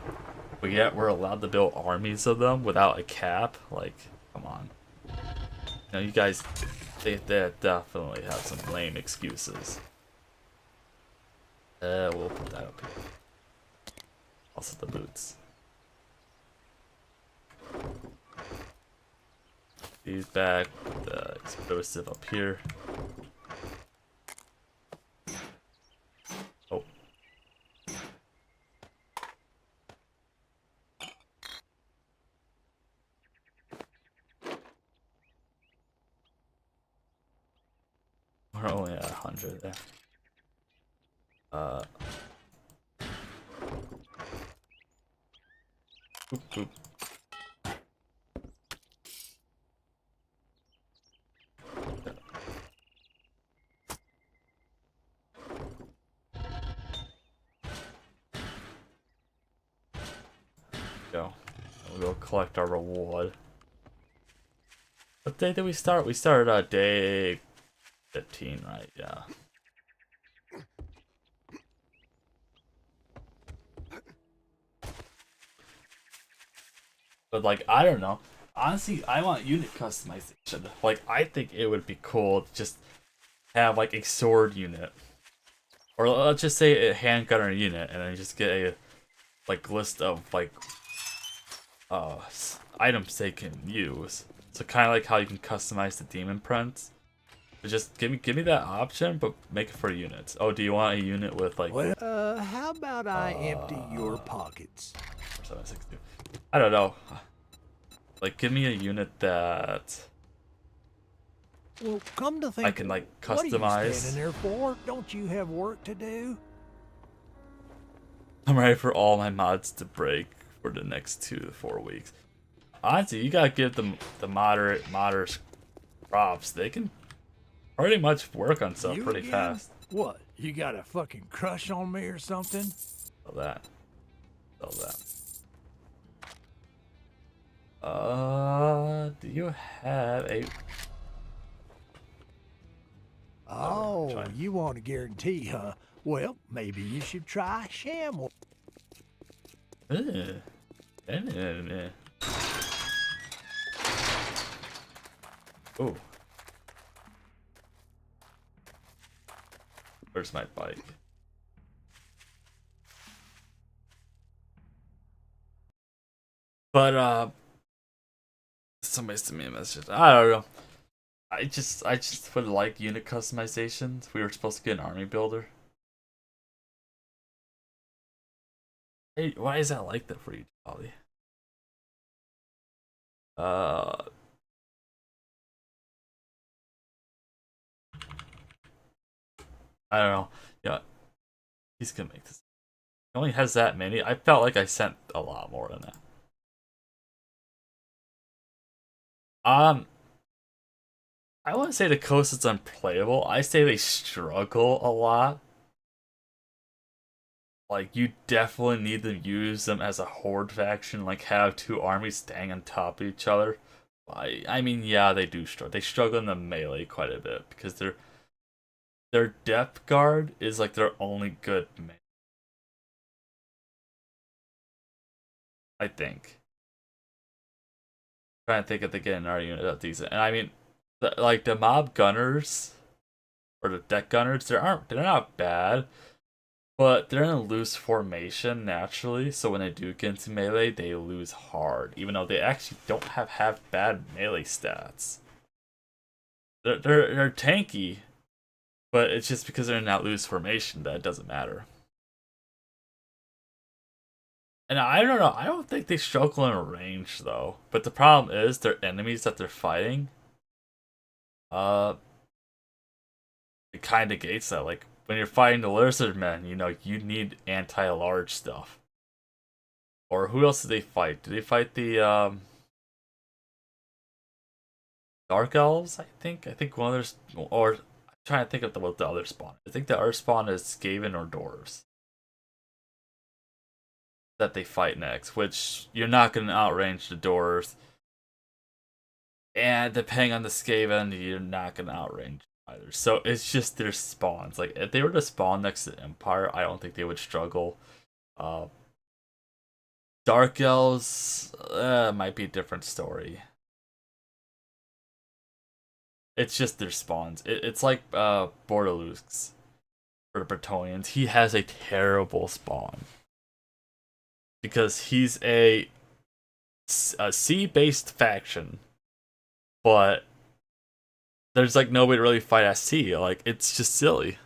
But yet we're allowed to build armies of them without a cap? Like, come on. You know, you guys, they definitely have some lame excuses. We'll put that up here. Also the boots. These back, the explosive up here. Oh. We're only at 100 there. Oop, oop. collect our reward. What day did we start? We started day 15, right? Yeah. But like, I don't know. Honestly, I want unit customization. Like, I think it would be cool to just have like a sword unit, or let's just say a handgunner unit, and then just get a like list of like items they can use. So kind of like how you can customize the demon prints. But just give me that option, but make it for units. Oh, do you want a unit with like? Well, how about I empty your pockets? 762. I don't know. Like, give me a unit that Well, come to think, I can like what are you customize. standing there for? Don't you have work to do? I'm ready for all my mods to break for the next 2 to 4 weeks. Honestly, you gotta give them the modders props. They can pretty much work on stuff You pretty again? fast. What? You got a fucking crush on me or something? Sell that. Sell that. Do you have a? Oh, try. you want a guarantee, huh? Well, maybe you should try Shamwell. Oh. Where's my bike? But somebody sent me a message. I don't know. I just would like unit customizations. We were supposed to get an army builder. Hey, why is that like that for you, Ollie? I don't know. Yeah, he's gonna make this. He only has that many. I felt like I sent a lot more than that. I wouldn't say the coast is unplayable. I say they struggle a lot. Like, you definitely need to use them as a horde faction, like have 2 armies staying on top of each other. I mean, yeah, they do struggle. They struggle in the melee quite a bit because their depth guard is like their only good melee. I think. Trying to think if they get an unit that's decent. And I mean, like the mob gunners or the deck gunners, they're not bad, but they're in a loose formation naturally. So when they do get into melee, they lose hard, even though they actually don't have bad melee stats. They're tanky, but it's just because they're in that loose formation that it doesn't matter. And I don't know, I don't think they struggle in range though. But the problem is their enemies that they're fighting, it kind of gates that. Like when you're fighting the lizard men, you know, you need anti-large stuff. Or who else did they fight? Did they fight the Dark Elves? I think one of their, or I'm trying to think of what the other spawn. I think the other spawn is Skaven or Dwarves that they fight next, which you're not going to outrange the Dwarves. And depending on the Skaven, you're not going to outrange either. So it's just their spawns. Like, if they were to spawn next to Empire, I don't think they would struggle. Dark Elves might be a different story. It's just their spawns. It's like Bordelux for the Bretonnians. He has a terrible spawn. Because he's a sea-based faction, but there's like no way to really fight at sea. Like, it's just silly.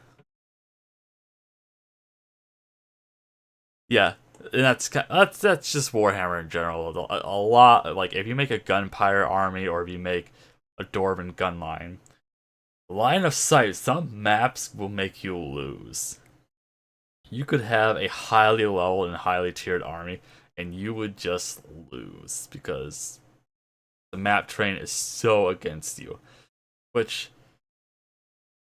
Yeah, and that's just Warhammer in general. A lot, like if you make a Gunpire army or if you make a Dwarven gun line of sight, some maps will make you lose. You could have a highly leveled and highly tiered army, and you would just lose because the map terrain is so against you. Which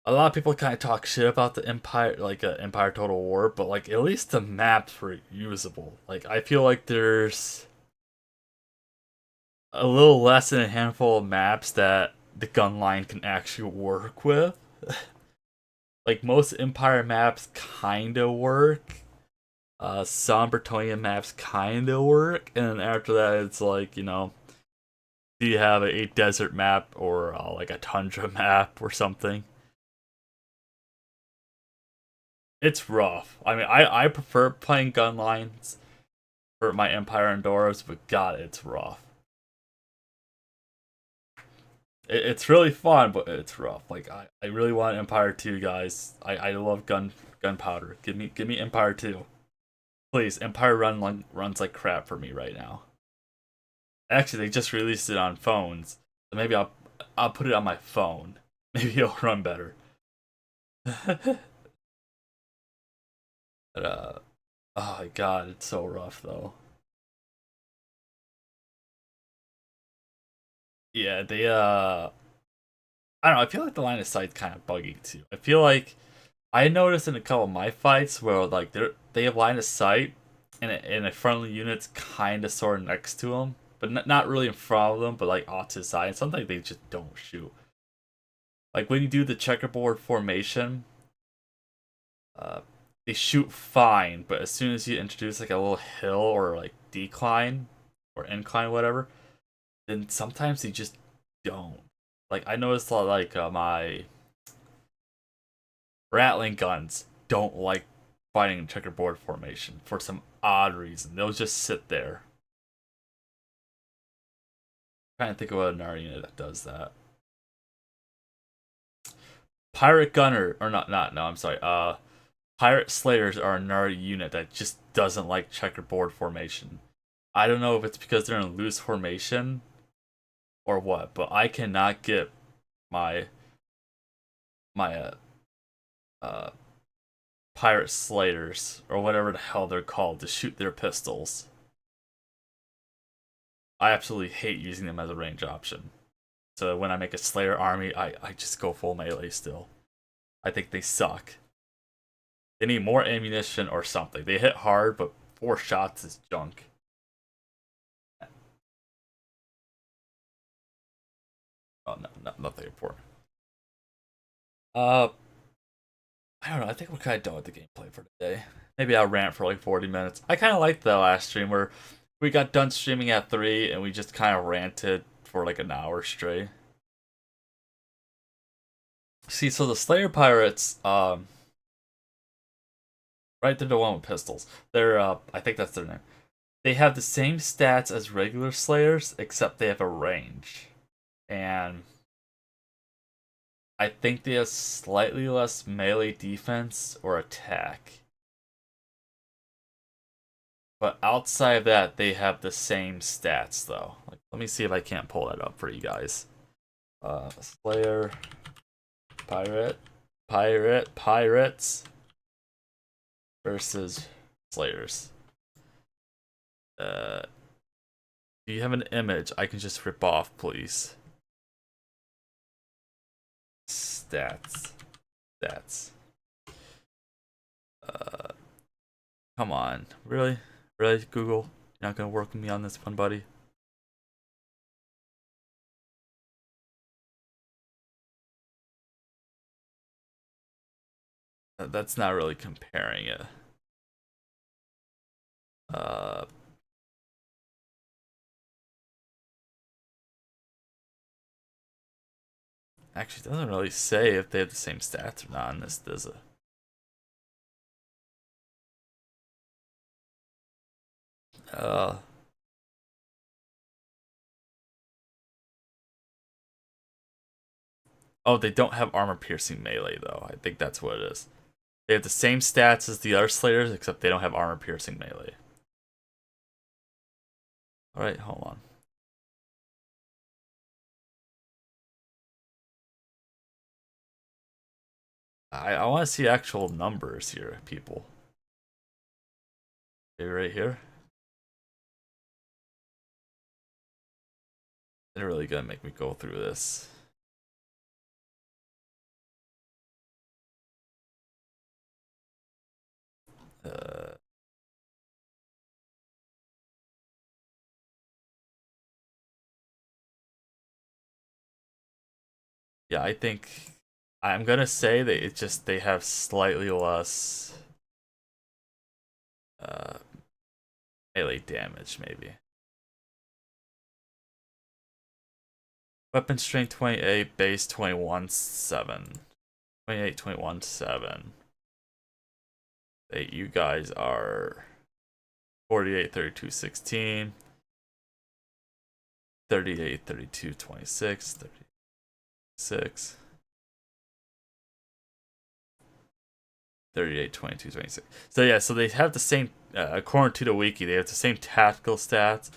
a lot of people kind of talk shit about the Empire, like Empire Total War, but like at least the maps were usable. Like I feel like there's a little less than a handful of maps that the gun line can actually work with. Like most Empire maps kinda work. Some Bretonnian maps kinda work, and then after that it's like, do you have a desert map or like a tundra map or something? It's rough. I mean, I prefer playing gun lines for my Empire Enduros, but god, it's rough. It's really fun, but it's rough. Like I really want Empire 2, guys. I love gunpowder. Give me Empire 2. Please, Empire runs like crap for me right now. Actually, they just released it on phones. So maybe I'll put it on my phone. Maybe it'll run better. But oh my god, it's so rough though. Yeah, they I don't know, I feel like the line of sight's kind of buggy too. I feel like I noticed in a couple of my fights where like they have line of sight and a friendly unit's kind of sort of next to them, but not really in front of them, but like off to the side. And sometimes they just don't shoot. Like when you do the checkerboard formation, they shoot fine, but as soon as you introduce like a little hill or like decline or incline, whatever, then sometimes they just don't. Like I noticed like my Ratling guns don't like fighting in checkerboard formation for some odd reason. They'll just sit there. I'm trying to think of another unit that does that. Pirate Gunner, or not, no, I'm sorry. Pirate Slayers are another unit that just doesn't like checkerboard formation. I don't know if it's because they're in loose formation or what, but I cannot get my Pirate Slayers, or whatever the hell they're called, to shoot their pistols. I absolutely hate using them as a range option. So when I make a Slayer army, I just go full melee still. I think they suck. They need more ammunition or something. They hit hard, but 4 shots is junk. Oh, no, nothing important. I don't know. I think we're kind of done with the gameplay for today. Maybe I'll rant for like 40 minutes. I kind of liked the last stream where we got done streaming at 3 and we just kind of ranted for like an hour straight. See, so the Slayer Pirates, right, they're the one with pistols. They're, I think that's their name. They have the same stats as regular Slayers, except they have a range. And I think they have slightly less melee defense or attack. But outside of that, they have the same stats, though. Like, let me see if I can't pull that up for you guys. Slayer, Pirates versus Slayers. Do you have an image I can just rip off, please? Stats. Come on. Really? Really, Google? You're not gonna work with me on this one, buddy? That's not really comparing it. Actually, it doesn't really say if they have the same stats or not in this, does it? Oh, they don't have armor piercing melee though. I think that's what it is. They have the same stats as the other Slayers, except they don't have armor piercing melee. Alright, hold on. I want to see actual numbers here, people. Okay, right here. They're really gonna make me go through this. Yeah, I think I'm gonna say that it just they have slightly less uh melee damage, maybe. Weapon strength 28, base 21, 7. 28, 21, 7. Hey, you guys are 48, 32, 16. 38, 32, 26, 36. 38, 22, 26. So yeah, so they have the same, according to the wiki, they have the same tactical stats,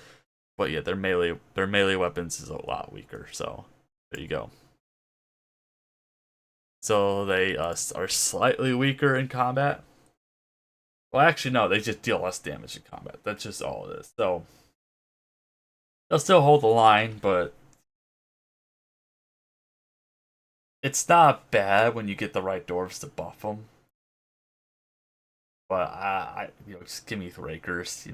but yeah, their melee weapons is a lot weaker. So there you go. So they are slightly weaker in combat. Well, actually, no, they just deal less damage in combat. That's just all it is. So they'll still hold the line, but it's not bad when you get the right dwarves to buff them. But just give me Rakers,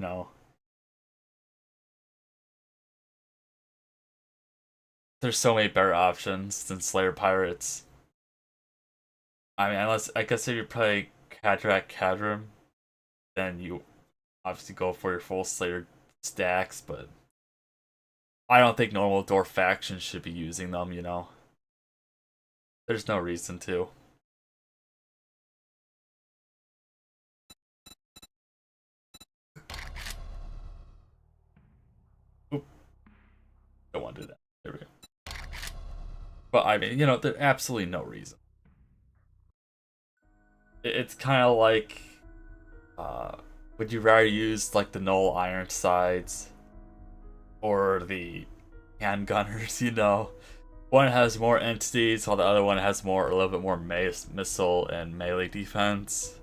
There's so many better options than Slayer Pirates. I mean, I guess if you play Cadrak Cadram, then you obviously go for your full Slayer stacks, but I don't think normal dwarf factions should be using them, There's no reason to. Oop. Don't want to do that. There we go. But I mean, there's absolutely no reason. It's kind of like, would you rather use like the Null Ironsides or the handgunners? One has more entities while the other one has a little bit more missile and melee defense.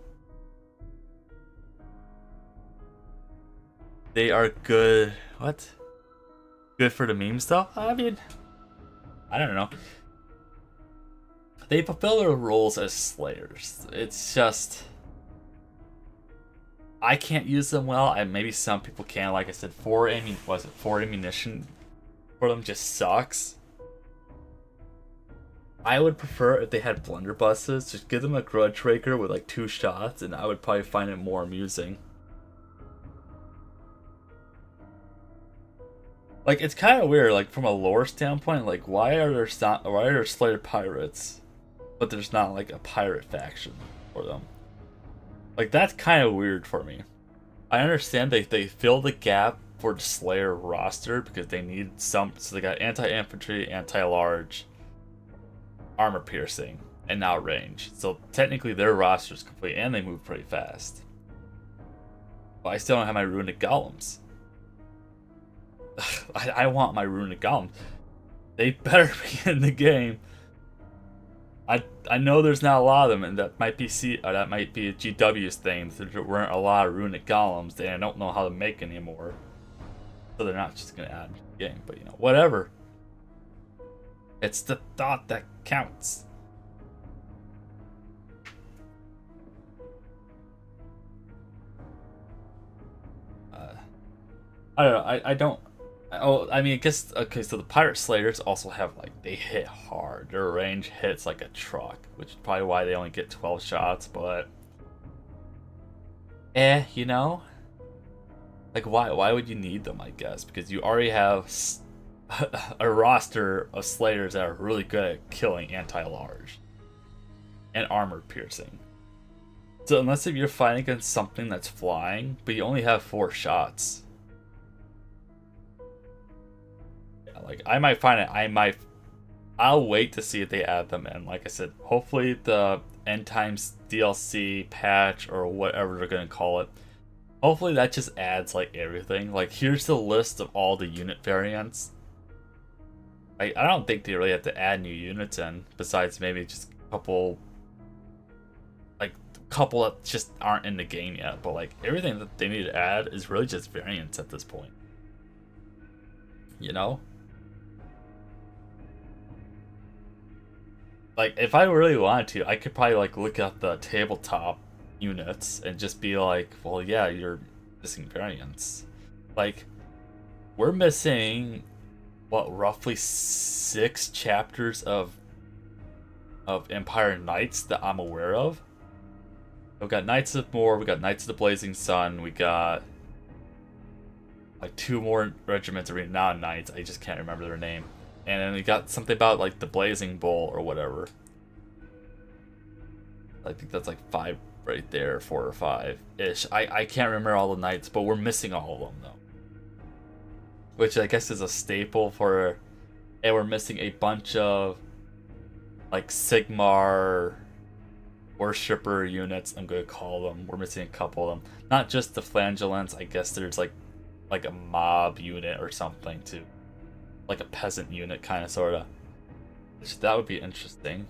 They are good. What? Good for the meme stuff? I mean, I don't know. They fulfill their roles as slayers. It's just I can't use them well. Maybe some people can. Like I said, 4 ammunition for them just sucks. I would prefer if they had blunderbusses. Just give them a grudge raker with like 2 shots, and I would probably find it more amusing. Like, it's kind of weird. Like, from a lore standpoint, like why are there Slayer pirates, but there's not like a pirate faction for them? Like, that's kind of weird for me. I understand they fill the gap for the Slayer roster because they need some. So they got anti-infantry, anti-large, armor piercing, and now range. So technically their roster is complete, and they move pretty fast. But I still don't have my runic golems. I want my runic golems. They better be in the game. I know there's not a lot of them, and that might be a GW's thing. There weren't a lot of runic golems, and I don't know how to make anymore. So they're not just gonna add them to the game, but whatever. It's the thought that counts. I don't know. I don't. Oh, I mean, I guess, okay, so the Pirate Slayers also have, they hit hard. Their range hits like a truck, which is probably why they only get 12 shots, but... Like, why would you need them, I guess? Because you already have a roster of Slayers that are really good at killing anti-large. And armor piercing. So unless if you're fighting against something that's flying, but you only have 4 shots... Like, I might find it. I'll wait to see if they add them in. Like I said, hopefully the End Times DLC patch or whatever they're gonna call it. Hopefully that just adds everything. Like, here's the list of all the unit variants. I don't think they really have to add new units in, besides maybe just a couple that just aren't in the game yet. But everything that they need to add is really just variants at this point. If I really wanted to, I could probably look at the tabletop units and just be like, well, yeah, you're missing variants. We're missing roughly 6 chapters of of Empire Knights that I'm aware of. We've got Knights of More, we got Knights of the Blazing Sun, we got like 2 more regiments of renowned knights. I just can't remember their name. And then we got something about like the Blazing Bull or whatever. I think that's like 5 right there, 4 or 5-ish. I can't remember all the knights, but we're missing all of them though. Which I guess is a staple for... And we're missing a bunch of like Sigmar worshipper units, I'm gonna call them. We're missing a couple of them. Not just the Flagellants, I guess there's like a mob unit or something too. Like a peasant unit kind of sorta. Which that would be interesting.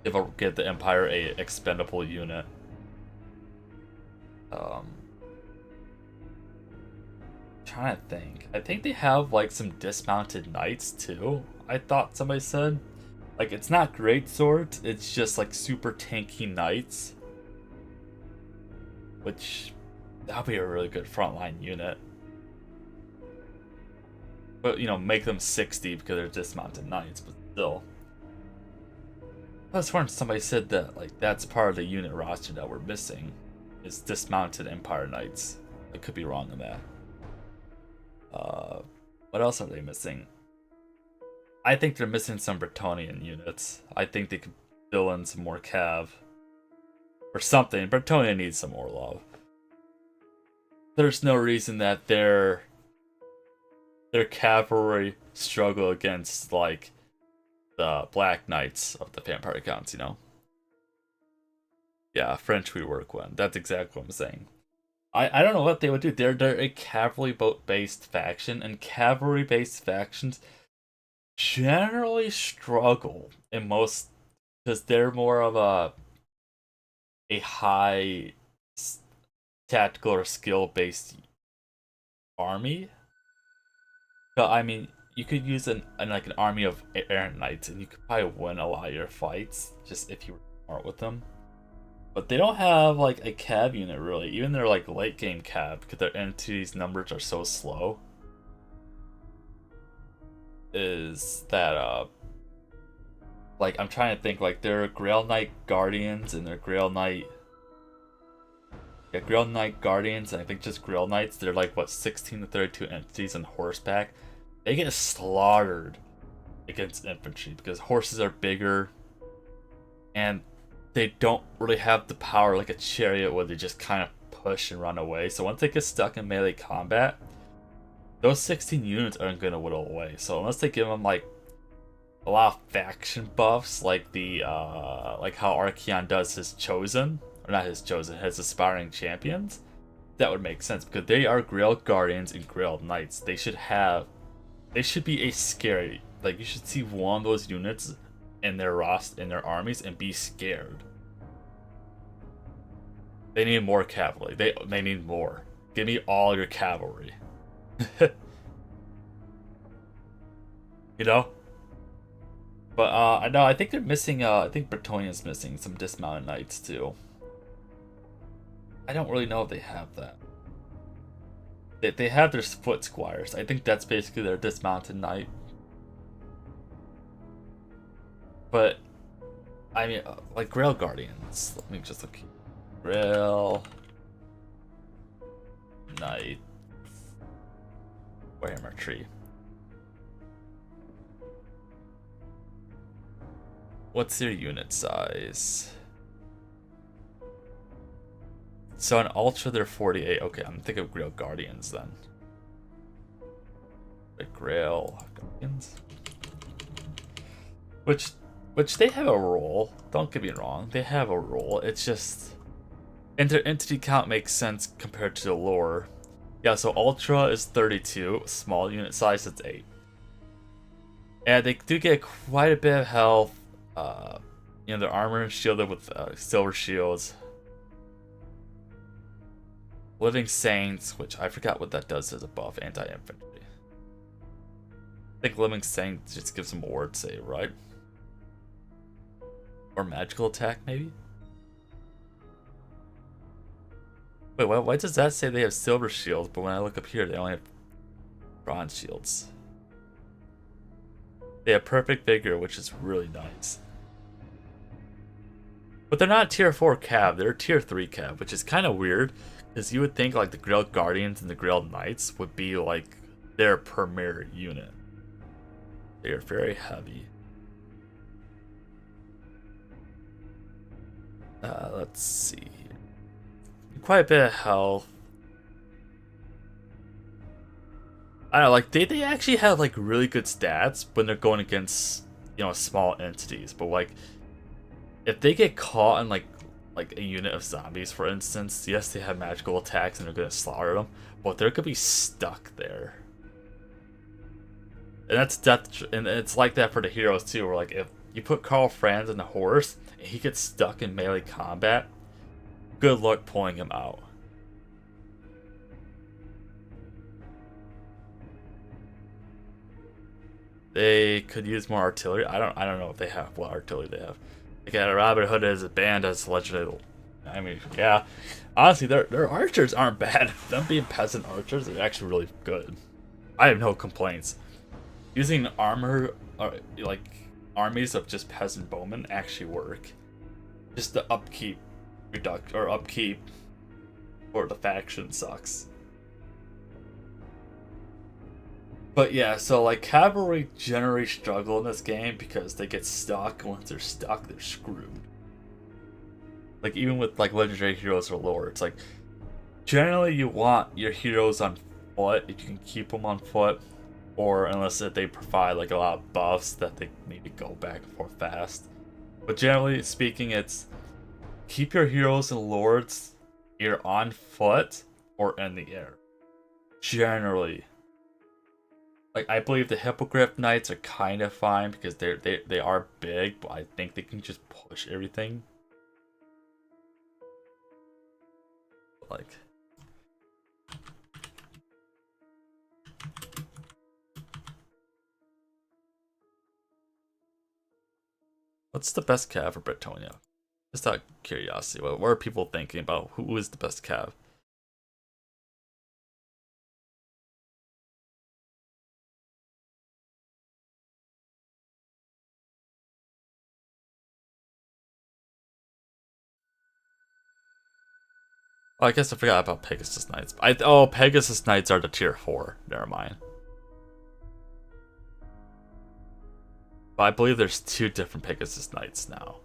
If I get the Empire a expendable unit. Trying to think. I think they have like some dismounted knights too. I thought somebody said. Like it's not great swords, it's just like super tanky knights. Which that'll be a really good frontline unit. But you know, make them 60 because they're dismounted knights, but still. I was wondering somebody said that like that's part of the unit roster that we're missing. Is dismounted Empire Knights. I could be wrong on that. What else are they missing? I think they're missing some Bretonnian units. I think they could fill in some more Cav. Or something. Bretonnia needs some more love. There's no reason that their cavalry struggle against like the Black Knights of the Vampire Counts, you know? Yeah, French we work with. That's exactly what I'm saying. I don't know what they would do. They're a cavalry-based faction, and cavalry-based factions generally struggle in most because they're more of a high tactical or skill-based army. So I mean, you could use an army of errant knights, and you could probably win a lot of your fights just if you were smart with them. But they don't have like a cav unit really, even their like late game cav, because their entities numbers are so slow. Is that like I'm trying to think, like their Grail Knight Guardians and their Grail Knight Grail Knight Guardians, and I think just Grail Knights, they're like what 16 to 32 entities on horseback. They get slaughtered against infantry because horses are bigger and they don't really have the power like a chariot where they just kind of push and run away. So once they get stuck in melee combat, those 16 units aren't going to whittle away. So unless they give them like a lot of faction buffs, like the like how Archaon does his chosen, or not his chosen, his aspiring champions, that would make sense because they are Grail Guardians and Grail Knights. They should be a scary, like you should see one of those units in their in their armies and be scared. They need more cavalry. They need more. Give me all your cavalry. You know? But I know, I think they're missing I think Bretonnia's missing some dismounted knights too. I don't really know if they have that. They have their foot squires. I think that's basically their dismounted knight. But I mean, like Grail Guardians. Let me just look here. Grail Knight Warhammer Tree. What's their unit size? So in Ultra they're 48. Okay, I'm thinking of Grail Guardians then. The Grail Guardians. Which they have a role. Don't get me wrong, they have a role. It's just, and their entity count makes sense compared to the lore. Yeah, so Ultra is 32, small unit size it's 8. And they do get quite a bit of health. You know, their armor is shielded with silver shields. Living Saints, which I forgot what that does as a buff, anti-infantry. I think Living Saints just gives them ward save, right? Or magical attack, maybe? Wait, why does that say they have silver shields, but when I look up here, they only have bronze shields? They have perfect vigor, which is really nice. But they're not tier 4 cav, they're tier 3 cav, which is kind of weird, because you would think like the Grail Guardians and the Grail Knights would be like their premier unit. They are very heavy. Let's see. Quite a bit of health. I don't know, like they actually have like really good stats when they're going against, you know, small entities. But like if they get caught in like a unit of zombies, for instance, yes, they have magical attacks and they're gonna slaughter them, but they're gonna be stuck there. And that's death, and it's like that for the heroes too, where like if you put Karl Franz in the horse and he gets stuck in melee combat, good luck pulling him out. They could use more artillery. I don't know if they have what artillery they have. They got Robin Hood as a band as legendary. I mean, yeah. Honestly, their archers aren't bad. Them being peasant archers are actually really good. I have no complaints. Using armor, like armies of just peasant bowmen, actually work. Just the upkeep for the faction sucks. But yeah, so like cavalry generally struggle in this game because they get stuck. Once they're stuck, they're screwed. Like even with like legendary heroes or lore, it's like generally you want your heroes on foot if you can keep them on foot, or unless they provide like a lot of buffs that they need to go back and forth fast. But generally speaking, it's keep your heroes and lords either on foot or in the air. Generally. Like, I believe the Hippogriff Knights are kind of fine because they are big, but I think they can just push everything. Like, what's the best cav for Bretonnia? Just out of curiosity, what are people thinking about? Who is the best cav? Oh, I guess I forgot about Pegasus Knights. Pegasus Knights are the tier 4. Never mind. But I believe there's 2 different Pegasus Knights now.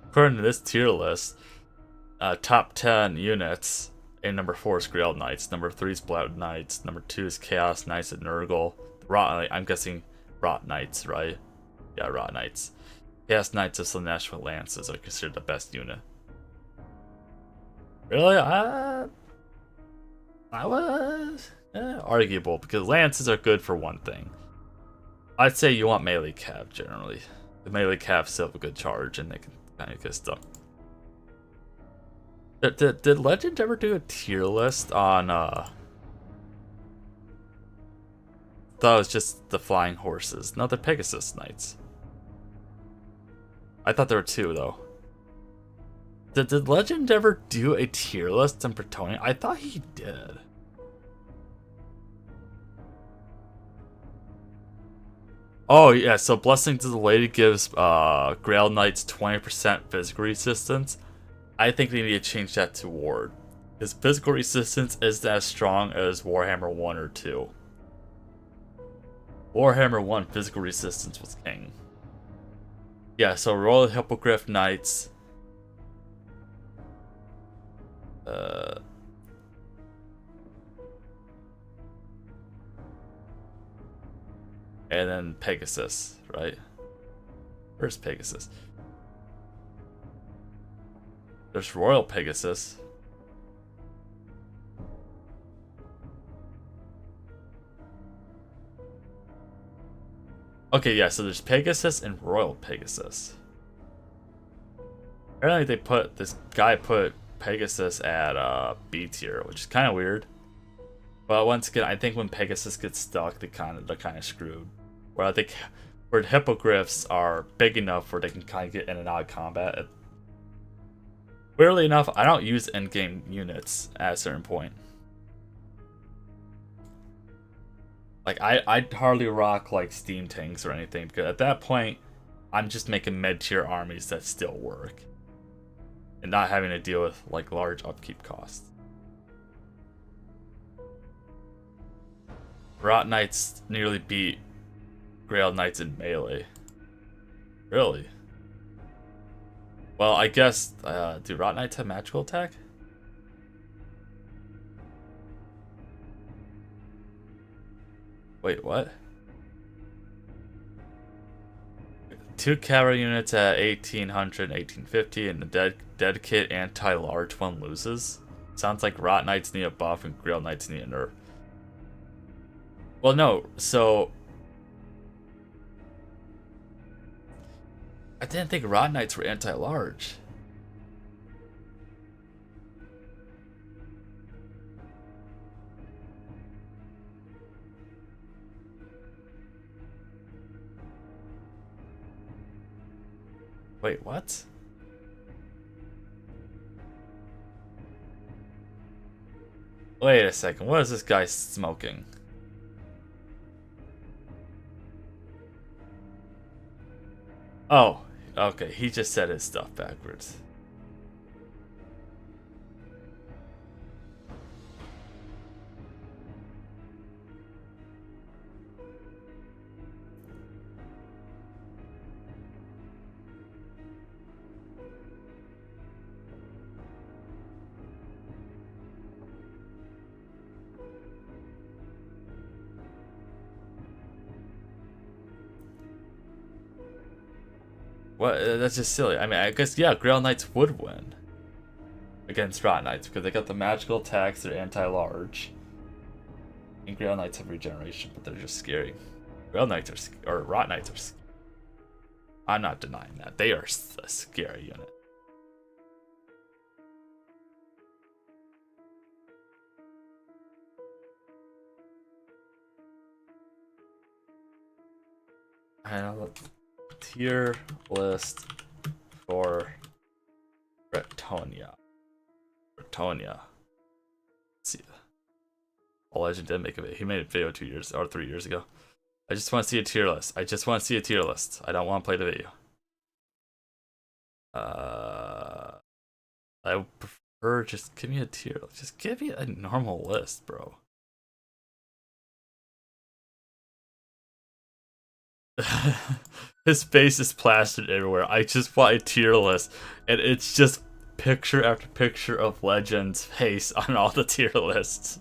According to this tier list, top 10 units. And number 4 is Grail Knights. Number 3 is Blood Knights. Number 2 is Chaos Knights at Nurgle. I'm guessing Rot Knights, right? Yeah, Rot Knights. Chaos Knights of Slaanesh with Lances are considered the best unit. Really? I was arguable because Lances are good for one thing. I'd say you want melee cav generally. The melee cav still have a good charge and they can kind of get stuff. Did Legend ever do a tier list on thought it was just the flying horses. No, the Pegasus Knights. I thought there were 2 though. Did Legend ever do a tier list on Bretonnia? I thought he did. Oh yeah, so Blessing to the Lady gives Grail Knights 20% physical resistance. I think they need to change that to Ward. Because physical resistance isn't as strong as Warhammer 1 or 2. Warhammer 1 physical resistance was king. Yeah, so Royal Hippogriff Knights. And then Pegasus, right? Where's Pegasus? There's Royal Pegasus. Okay, yeah, so there's Pegasus and Royal Pegasus. Apparently this guy put Pegasus at B tier, which is kind of weird. But once again, I think when Pegasus gets stuck, they're kind of screwed. Where I think where Hippogriffs are big enough where they can kind of get in and out of combat. Weirdly enough, I don't use endgame units at a certain point. Like, I hardly rock, like, steam tanks or anything, because at that point, I'm just making mid-tier armies that still work. And not having to deal with, like, large upkeep costs. Rot Knights nearly beat Grail Knights in melee. Really? Well, I guess, do Rot Knights have magical attack? Wait, what? 2 cavalry units at 1800, 1850, and the dead kit anti-large one loses? Sounds like Rot Knights need a buff and Grail Knights need a nerf. Well, no, so... I didn't think Rot Knights were anti-large. Wait, what? Wait a second, what is this guy smoking? Oh, okay, he just said his stuff backwards. What? That's just silly. I mean, I guess, yeah, Grail Knights would win against Rot Knights because they got the magical attacks, they're anti-large. And Grail Knights have regeneration, but they're just scary. Grail Knights are, or Rot Knights are scary. I'm not denying that. They are a scary unit. I know. Tier list for Bretonnia. Let's see. All Legend did make a video. He made a video 2 years or 3 years ago. I just want to see a tier list. I just want to see a tier list. I don't want to play the video. I would prefer just give me a tier. Just give me a normal list, bro. His face is plastered everywhere. I just want a tier list, and it's just picture after picture of Legend's face on all the tier lists.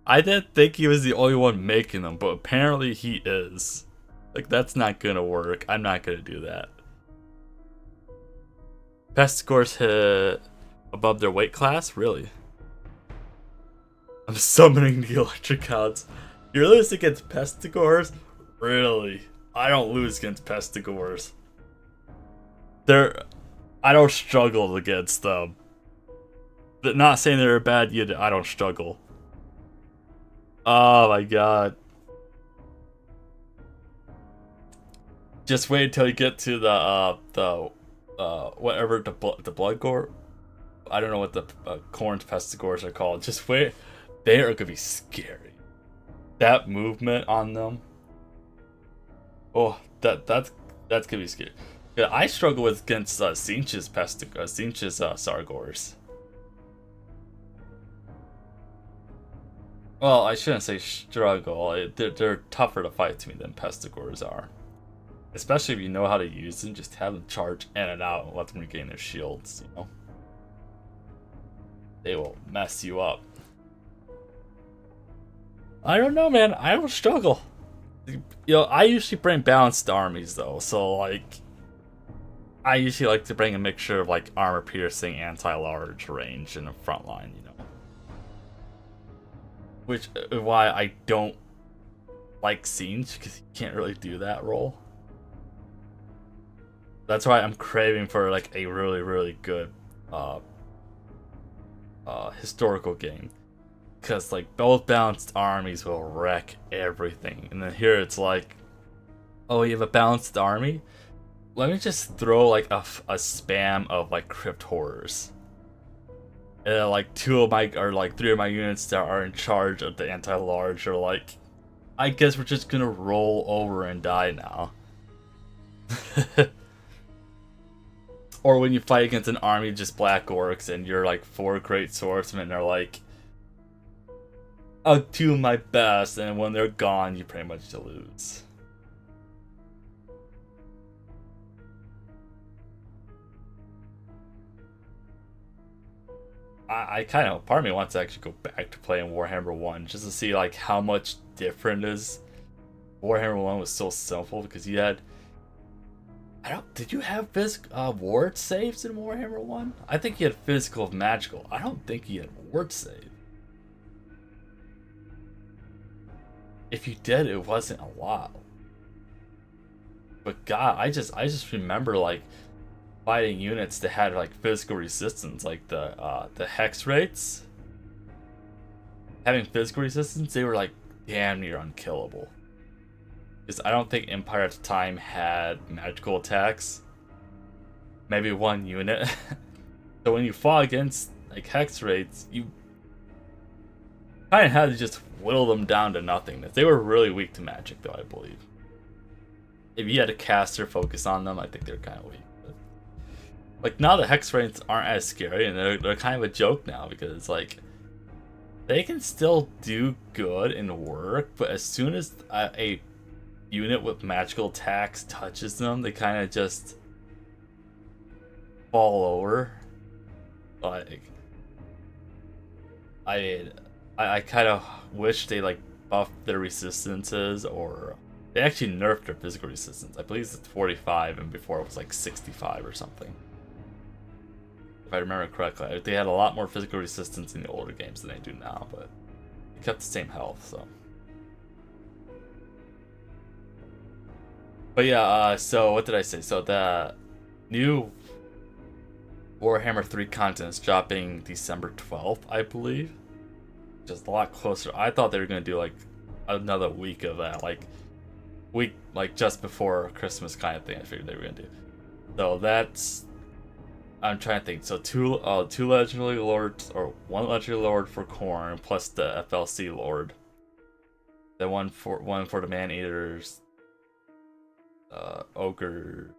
I didn't think he was the only one making them, but apparently he is. Like, that's not gonna work. I'm not gonna do that. Best scores hit above their weight class? Really? I'm summoning the electric gods. You're losing against Pestigores? Really? I don't lose against Pestigores. I don't struggle against them. Not saying they're a bad unit, I don't struggle. Oh my god. Just wait until you get to the whatever, the blood gore. I don't know what the corned Pestigores are called. Just wait. They are gonna be scary. That movement on them. Oh, that's gonna be scary. Yeah, I struggle against Tzeentch's Sargors. Well, I shouldn't say struggle. They're tougher to fight to me than Pestigores are. Especially if you know how to use them, just have them charge in and out and let them regain their shields, you know? They will mess you up. I don't know, man. I don't struggle. You know, I usually bring balanced armies, though. So, like, I usually like to bring a mixture of, like, armor-piercing, anti-large range in the front line, you know? Which is why I don't like Tzeentch, because you can't really do that role. That's why I'm craving for, like, a really, really good historical game. Because, like, both balanced armies will wreck everything. And then here it's like, oh, you have a balanced army? let me just throw like a spam of like crypt horrors. And like three of my units that are in charge of the anti-large are like, I guess we're just gonna roll over and die now. Or when you fight against an army of just black orcs and you're like 4 great swordsmen are like, I'll do my best, and when they're gone you pretty much lose. I kind of, part of me wants to actually go back to playing Warhammer 1 just to see like how much different is. Warhammer 1 was so simple because you had, did you have ward saves in Warhammer 1? I think you had physical of magical. I don't think you had ward save. If you did, it wasn't a lot. But God, I just remember like fighting units that had like physical resistance, like the hex rates. Having physical resistance, they were like damn near unkillable. Because I don't think Empire at the time had magical attacks. Maybe one unit. So when you fought against like hex rates, you kind of had to just whittle them down to nothingness. They were really weak to magic, though, I believe. If you had a caster focus on them, I think they're kind of weak. But, like, now the hex rates aren't as scary, and they're kind of a joke now, because, like, they can still do good and work, but as soon as a unit with magical attacks touches them, they kind of just fall over. Like, I kind of wish they like buffed their resistances, or they actually nerfed their physical resistance. I believe it's 45, and before it was like 65 or something, if I remember correctly. They had a lot more physical resistance in the older games than they do now, but they kept the same health. So, but yeah. So what did I say? So the new Warhammer 3 content is dropping December 12th, I believe. Just a lot closer. I thought they were gonna do like another week of that, like just before Christmas kind of thing. I figured they were gonna do. So that's, I'm trying to think. So two legendary lords, or one legendary lord for Khorne plus the FLC lord. Then one for the man eaters, ogre,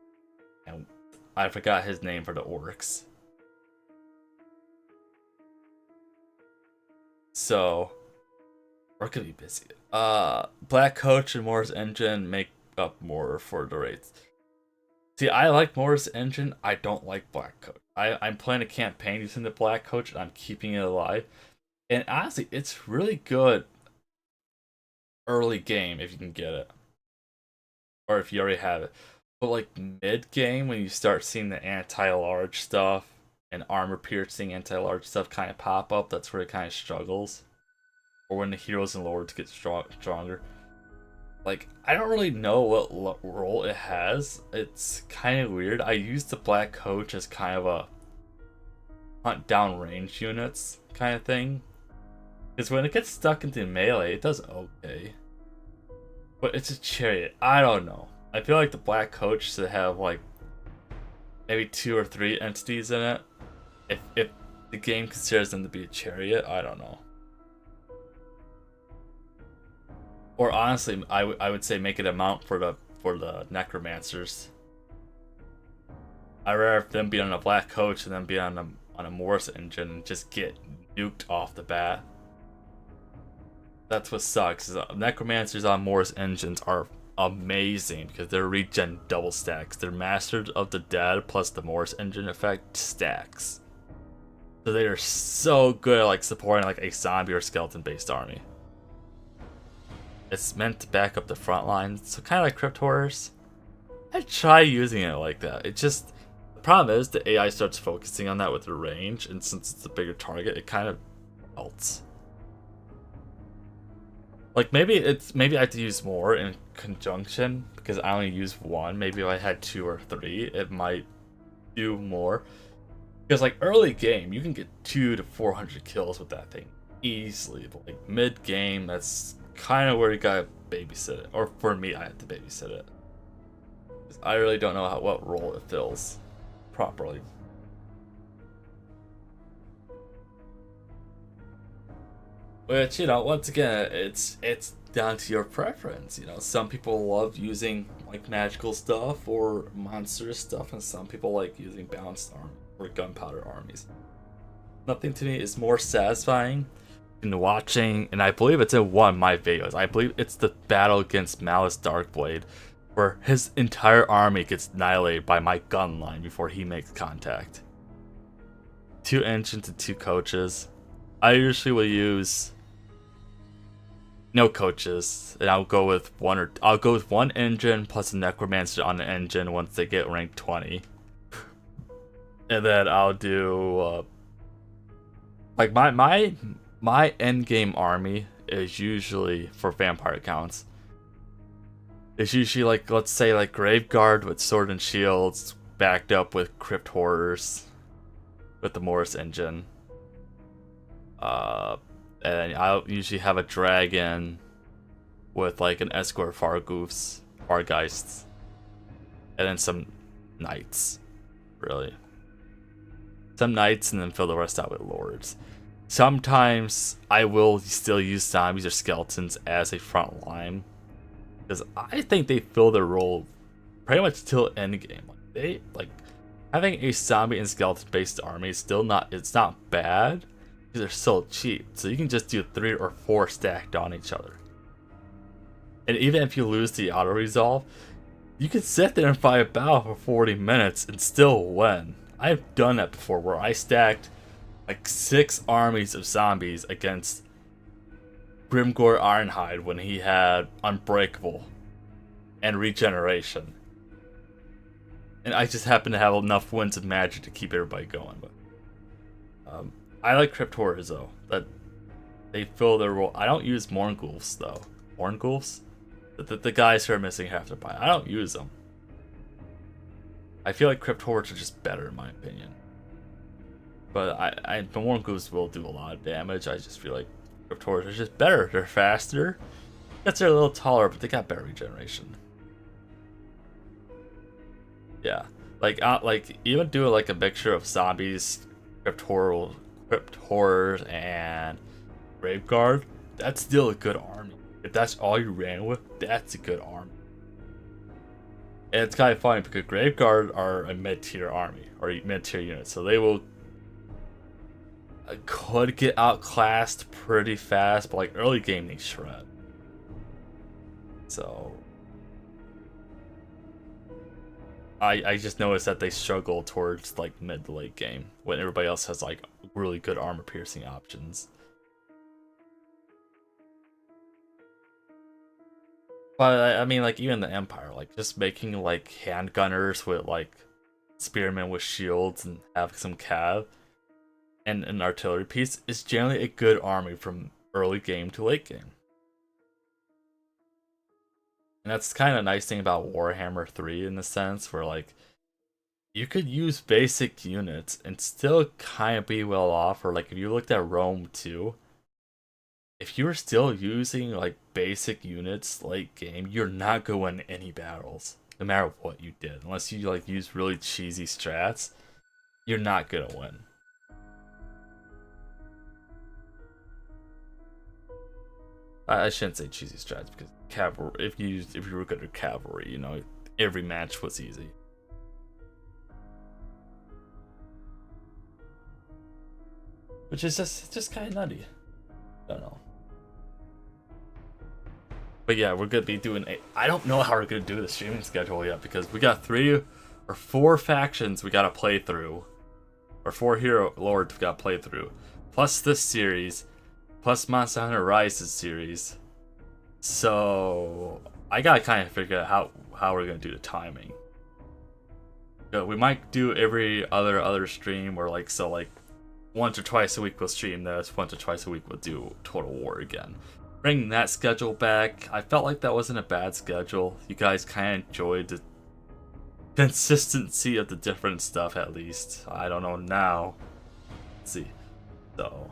and I forgot his name for the orcs. So we're gonna be busy. Black Coach and Morris Engine make up more for the rates. See, I like Morris Engine. I don't like Black Coach. I'm playing a campaign using the Black Coach, and I'm keeping it alive. And honestly, it's really good early game if you can get it, or if you already have it. But like mid game, when you start seeing the anti-large stuff and armor piercing anti-large stuff kind of pop up, that's where it kind of struggles. Or when the heroes and lords get stronger. Like, I don't really know what role it has. It's kind of weird. I use the Black Coach as kind of a hunt down range units kind of thing. Because when it gets stuck into melee, it does okay. But it's a chariot. I don't know. I feel like the Black Coach should have like maybe 2 or 3 entities in it. If the game considers them to be a chariot, I don't know. Or honestly, I would say make it a mount for the necromancers. I'd rather them be on a Black Coach and then be on a Morris Engine and just get nuked off the bat. That's what sucks. Is necromancers on Morris Engines are amazing because they're regen double stacks. They're Masters of the Dead plus the Morris Engine effect stacks. So they are so good at like supporting like a zombie or skeleton based army. It's meant to back up the front line, so kind of like Crypt Horrors. I try using it like that. It just, the problem is the AI starts focusing on that with the range, and since it's a bigger target, it kind of melts. Like maybe I have to use more in conjunction because I only use one. Maybe if I had 2 or 3, it might do more. Because like early game, you can get 200 to 400 kills with that thing easily. But like mid game, that's kind of where you gotta babysit it. Or for me, I had to babysit it. I really don't know what role it fills properly. Which, you know, once again, it's down to your preference. You know, some people love using like magical stuff or monstrous stuff, and some people like using balanced army or gunpowder armies. Nothing to me is more satisfying than watching, and I believe it's in one of my videos. I believe it's the battle against Malice Darkblade, where his entire army gets annihilated by my gun line before he makes contact. 2 engines and 2 coaches. I usually will use no coaches, and I'll go with one engine plus a necromancer on the engine once they get rank 20, and then I'll do like my end game army is usually for vampire counts. It's usually like, let's say like Graveguard with sword and shields backed up with crypt horrors with the Morris engine. And I'll usually have a dragon with like an escort Fargeists, and then some knights, really. Some knights, and then fill the rest out with lords. Sometimes I will still use zombies or skeletons as a front line, because I think they fill their role pretty much till endgame. Like having a zombie and skeleton based army is still it's not bad. They're so cheap, so you can just do 3 or 4 stacked on each other. And even if you lose the auto resolve, you can sit there and fight a battle for 40 minutes and still win. I've done that before, where I stacked like 6 armies of zombies against Grimgor Ironhide when he had Unbreakable and Regeneration, and I just happened to have enough wins of magic to keep everybody going. But I like Crypt Horrors though, that they fill their role. I don't use Morngulfs though. Morngulfs? The guys who are missing half their body. I don't use them. I feel like Crypt Horrors are just better in my opinion. But the Morngulfs will do a lot of damage. I just feel like Crypt Horrors are just better. They're faster. Yes, they're a little taller, but they got better regeneration. Yeah. Like even do like a mixture of zombies, Crypt Horrors, and Graveguard, that's still a good army. If that's all you ran with, that's a good army. And it's kind of funny because Graveguard are a mid-tier army, or mid-tier unit, so they could get outclassed pretty fast, but like early game they shred. So I just noticed that they struggle towards like mid to late game when everybody else has like really good armor piercing options. But I mean, like even the Empire, like just making like handgunners with like spearmen with shields and have some cav and an artillery piece is generally a good army from early game to late game. And that's kind of a nice thing about Warhammer 3 in the sense where like you could use basic units and still kind of be well off. Or like if you looked at Rome 2, if you were still using like basic units late game, you're not going to win any battles, no matter what you did. Unless you like use really cheesy strats, you're not going to win. I shouldn't say cheesy strats because cavalry. If you were good at cavalry, you know every match was easy. Which is just kind of nutty. I don't know. But yeah, we're gonna be doing I don't know how we're gonna do the streaming schedule yet because we got 3 or 4 factions we gotta play through, or 4 hero lords we gotta play through, plus this series, plus Monster Hunter Rises series. So I gotta kind of figure out how we're gonna do the timing. We might do every other stream, or like once or twice a week we'll stream this, once or twice a week we'll do Total War again. Bringing that schedule back, I felt like that wasn't a bad schedule. You guys kind of enjoyed the consistency of the different stuff at least. I don't know now. Let's see. So,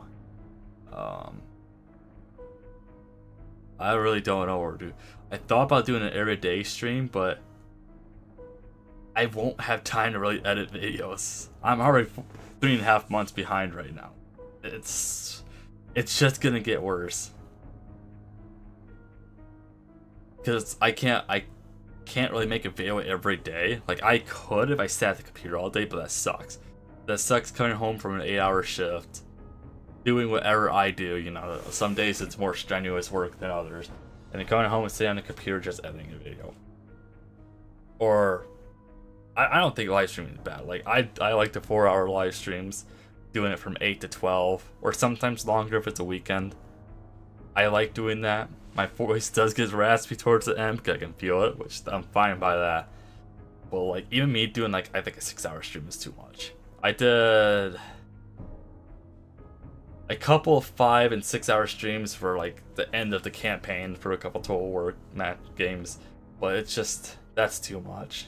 I really don't know what to do. I thought about doing an everyday stream, but I won't have time to really edit videos. I'm already 3.5 months behind right now. It's just gonna get worse. Because I can't really make a video every day. Like, I could if I sat at the computer all day, but that sucks. That sucks coming home from an 8-hour shift, doing whatever I do, you know. Some days it's more strenuous work than others. And then coming home and sitting on the computer just editing a video. Or, I don't think live streaming is bad. Like, I like the 4-hour live streams, doing it from 8 to 12, or sometimes longer if it's a weekend. I like doing that. My voice does get raspy towards the end because I can feel it, which I'm fine by that. But like, even me doing like, I think a 6-hour stream is too much. I did a couple of 5 and 6-hour streams for like the end of the campaign for a couple Total War match games, but it's just, that's too much.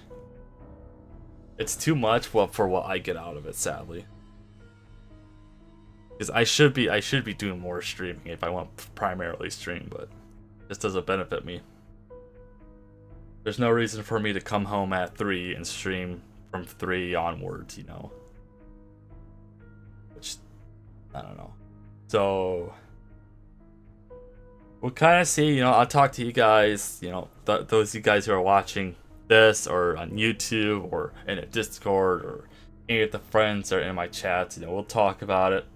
It's too much for what I get out of it, sadly. Because I should be doing more streaming if I want to primarily stream, but this doesn't benefit me. There's no reason for me to come home at 3 and stream from 3 onwards, you know. Which, I don't know. So, we'll kind of see, you know, I'll talk to you guys, you know, those of you guys who are watching this, or on YouTube, or in a Discord, or any of the friends that are in my chats, you know, we'll talk about it.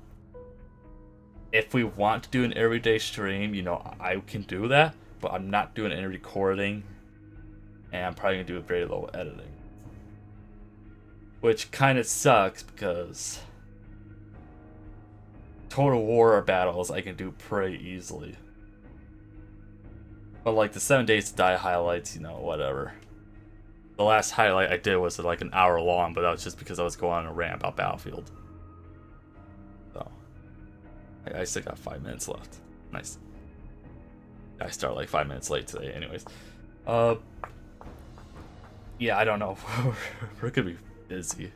If we want to do an everyday stream, you know, I can do that, but I'm not doing any recording, and I'm probably gonna do very little editing, which kind of sucks because Total War battles I can do pretty easily, but like the 7 Days to Die highlights, you know, whatever. The last highlight I did was like an hour long, but that was just because I was going on a rant about Battlefield. So I still got 5 minutes left. Nice. I started like 5 minutes late today, anyways. Yeah, I don't know. We're gonna be busy.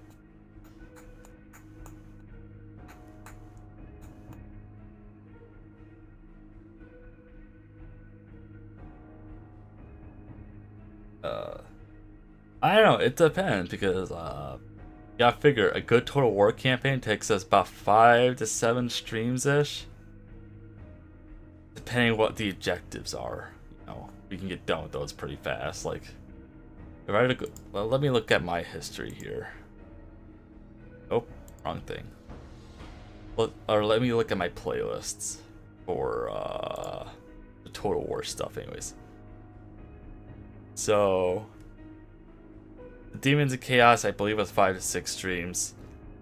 I don't know, it depends because you gotta figure a good Total War campaign takes us about 5 to 7 streams ish, depending what the objectives are. You know, we can get done with those pretty fast. Like, if I look, well, let me look at my history here. Oh, wrong thing. Or let me look at my playlists for the Total War stuff, anyways. So, Demons of Chaos, I believe, was 5 to 6 streams.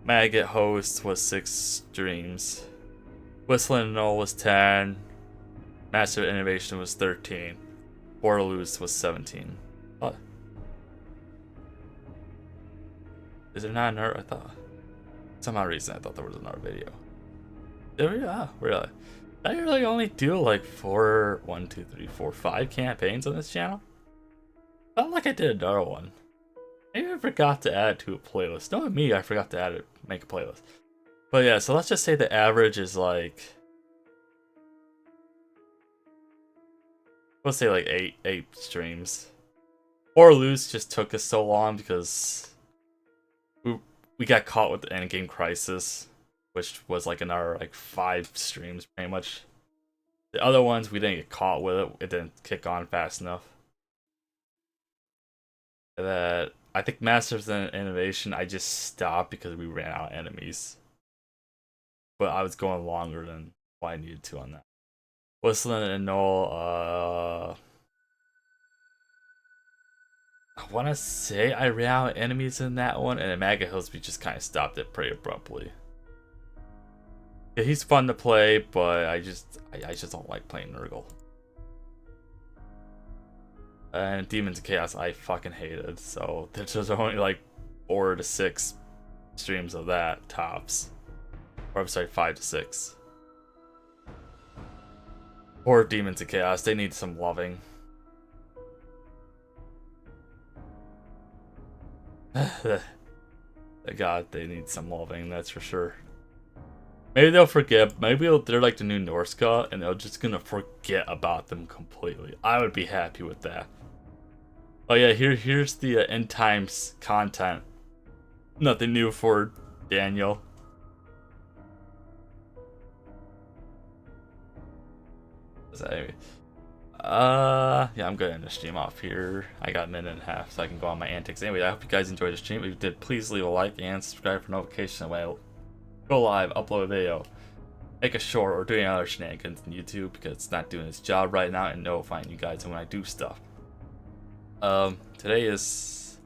Maggot Host was 6 streams. Whistling and Null was 10. Master of Innovation was 13. Borderloose was 17. What? Is there not another? I thought. Somehow reason I thought there was another video. There we are. Really? I really only do like 5 campaigns on this channel. Felt like I did another one. Maybe I forgot to add it to a playlist. Knowing me, I forgot to add it, make a playlist. But yeah, so let's just say the average is like, let's say like 8 streams. Or Lose just took us so long because we got caught with the Endgame Crisis, which was like another like 5 streams pretty much. The other ones we didn't get caught with it. It didn't kick on fast enough. That I think Masters of Innovation I just stopped because we ran out of enemies. But I was going longer than what I needed to on that. Whistling and Null, I want to say I ran out of enemies in that one, and in Maggot Hills we just kind of stopped it pretty abruptly. Yeah, he's fun to play, but I just don't like playing Nurgle. And Demons of Chaos I fucking hated, so there's only like 4 to 6 streams of that tops. Or I'm sorry, 5 to 6. Or Demons of Chaos, they need some loving. God, they need some loving, that's for sure. Maybe they'll forget, maybe they're like the new Norse god and they're just gonna forget about them completely. I would be happy with that. Oh yeah, here's the end times content. Nothing new for Daniel. So anyway, yeah, I'm gonna end the stream off here. I got a minute and a half, so I can go on my antics. Anyway, I hope you guys enjoyed the stream. If you did, please leave a like and subscribe for notifications when I go live, upload a video, make a short, or doing other shenanigans on YouTube because it's not doing its job right now and notifying you guys when I do stuff. Today is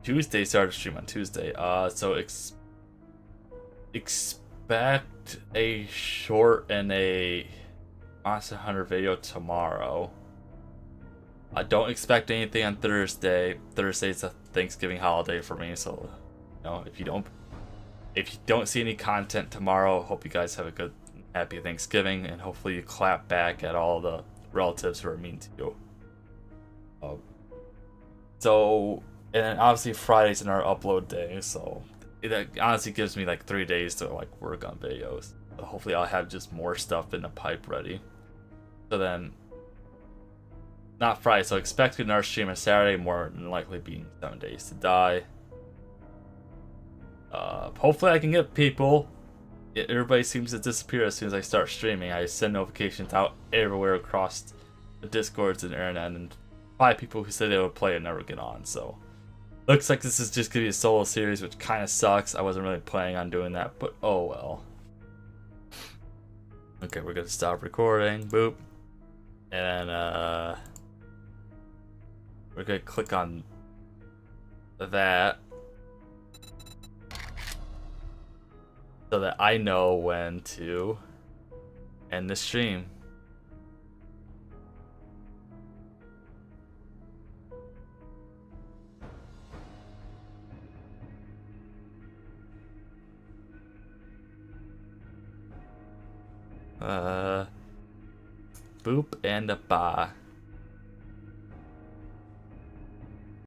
Tuesday. Started stream on Tuesday. So expect a short and a Monster Hunter video tomorrow. I don't expect anything on Thursday. Thursday's a Thanksgiving holiday for me, so you know, if you don't see any content tomorrow, hope you guys have a good, happy Thanksgiving, and hopefully you clap back at all the relatives who are mean to you. So, and then obviously Friday's in our upload day, so it honestly gives me like 3 days to like work on videos. So hopefully I'll have just more stuff in the pipe ready. So then, not Friday, so expect another stream on Saturday, more than likely being 7 Days to Die. Hopefully I can get people. Everybody seems to disappear as soon as I start streaming. I send notifications out everywhere across the Discords and internet, and 5 people who said they would play and never get on. So looks like this is just gonna be a solo series, which kind of sucks. I wasn't really planning on doing that, but oh well. Okay, we're gonna stop recording. Boop. And we're gonna click on that so that I know when to end the stream. Boop and a bye.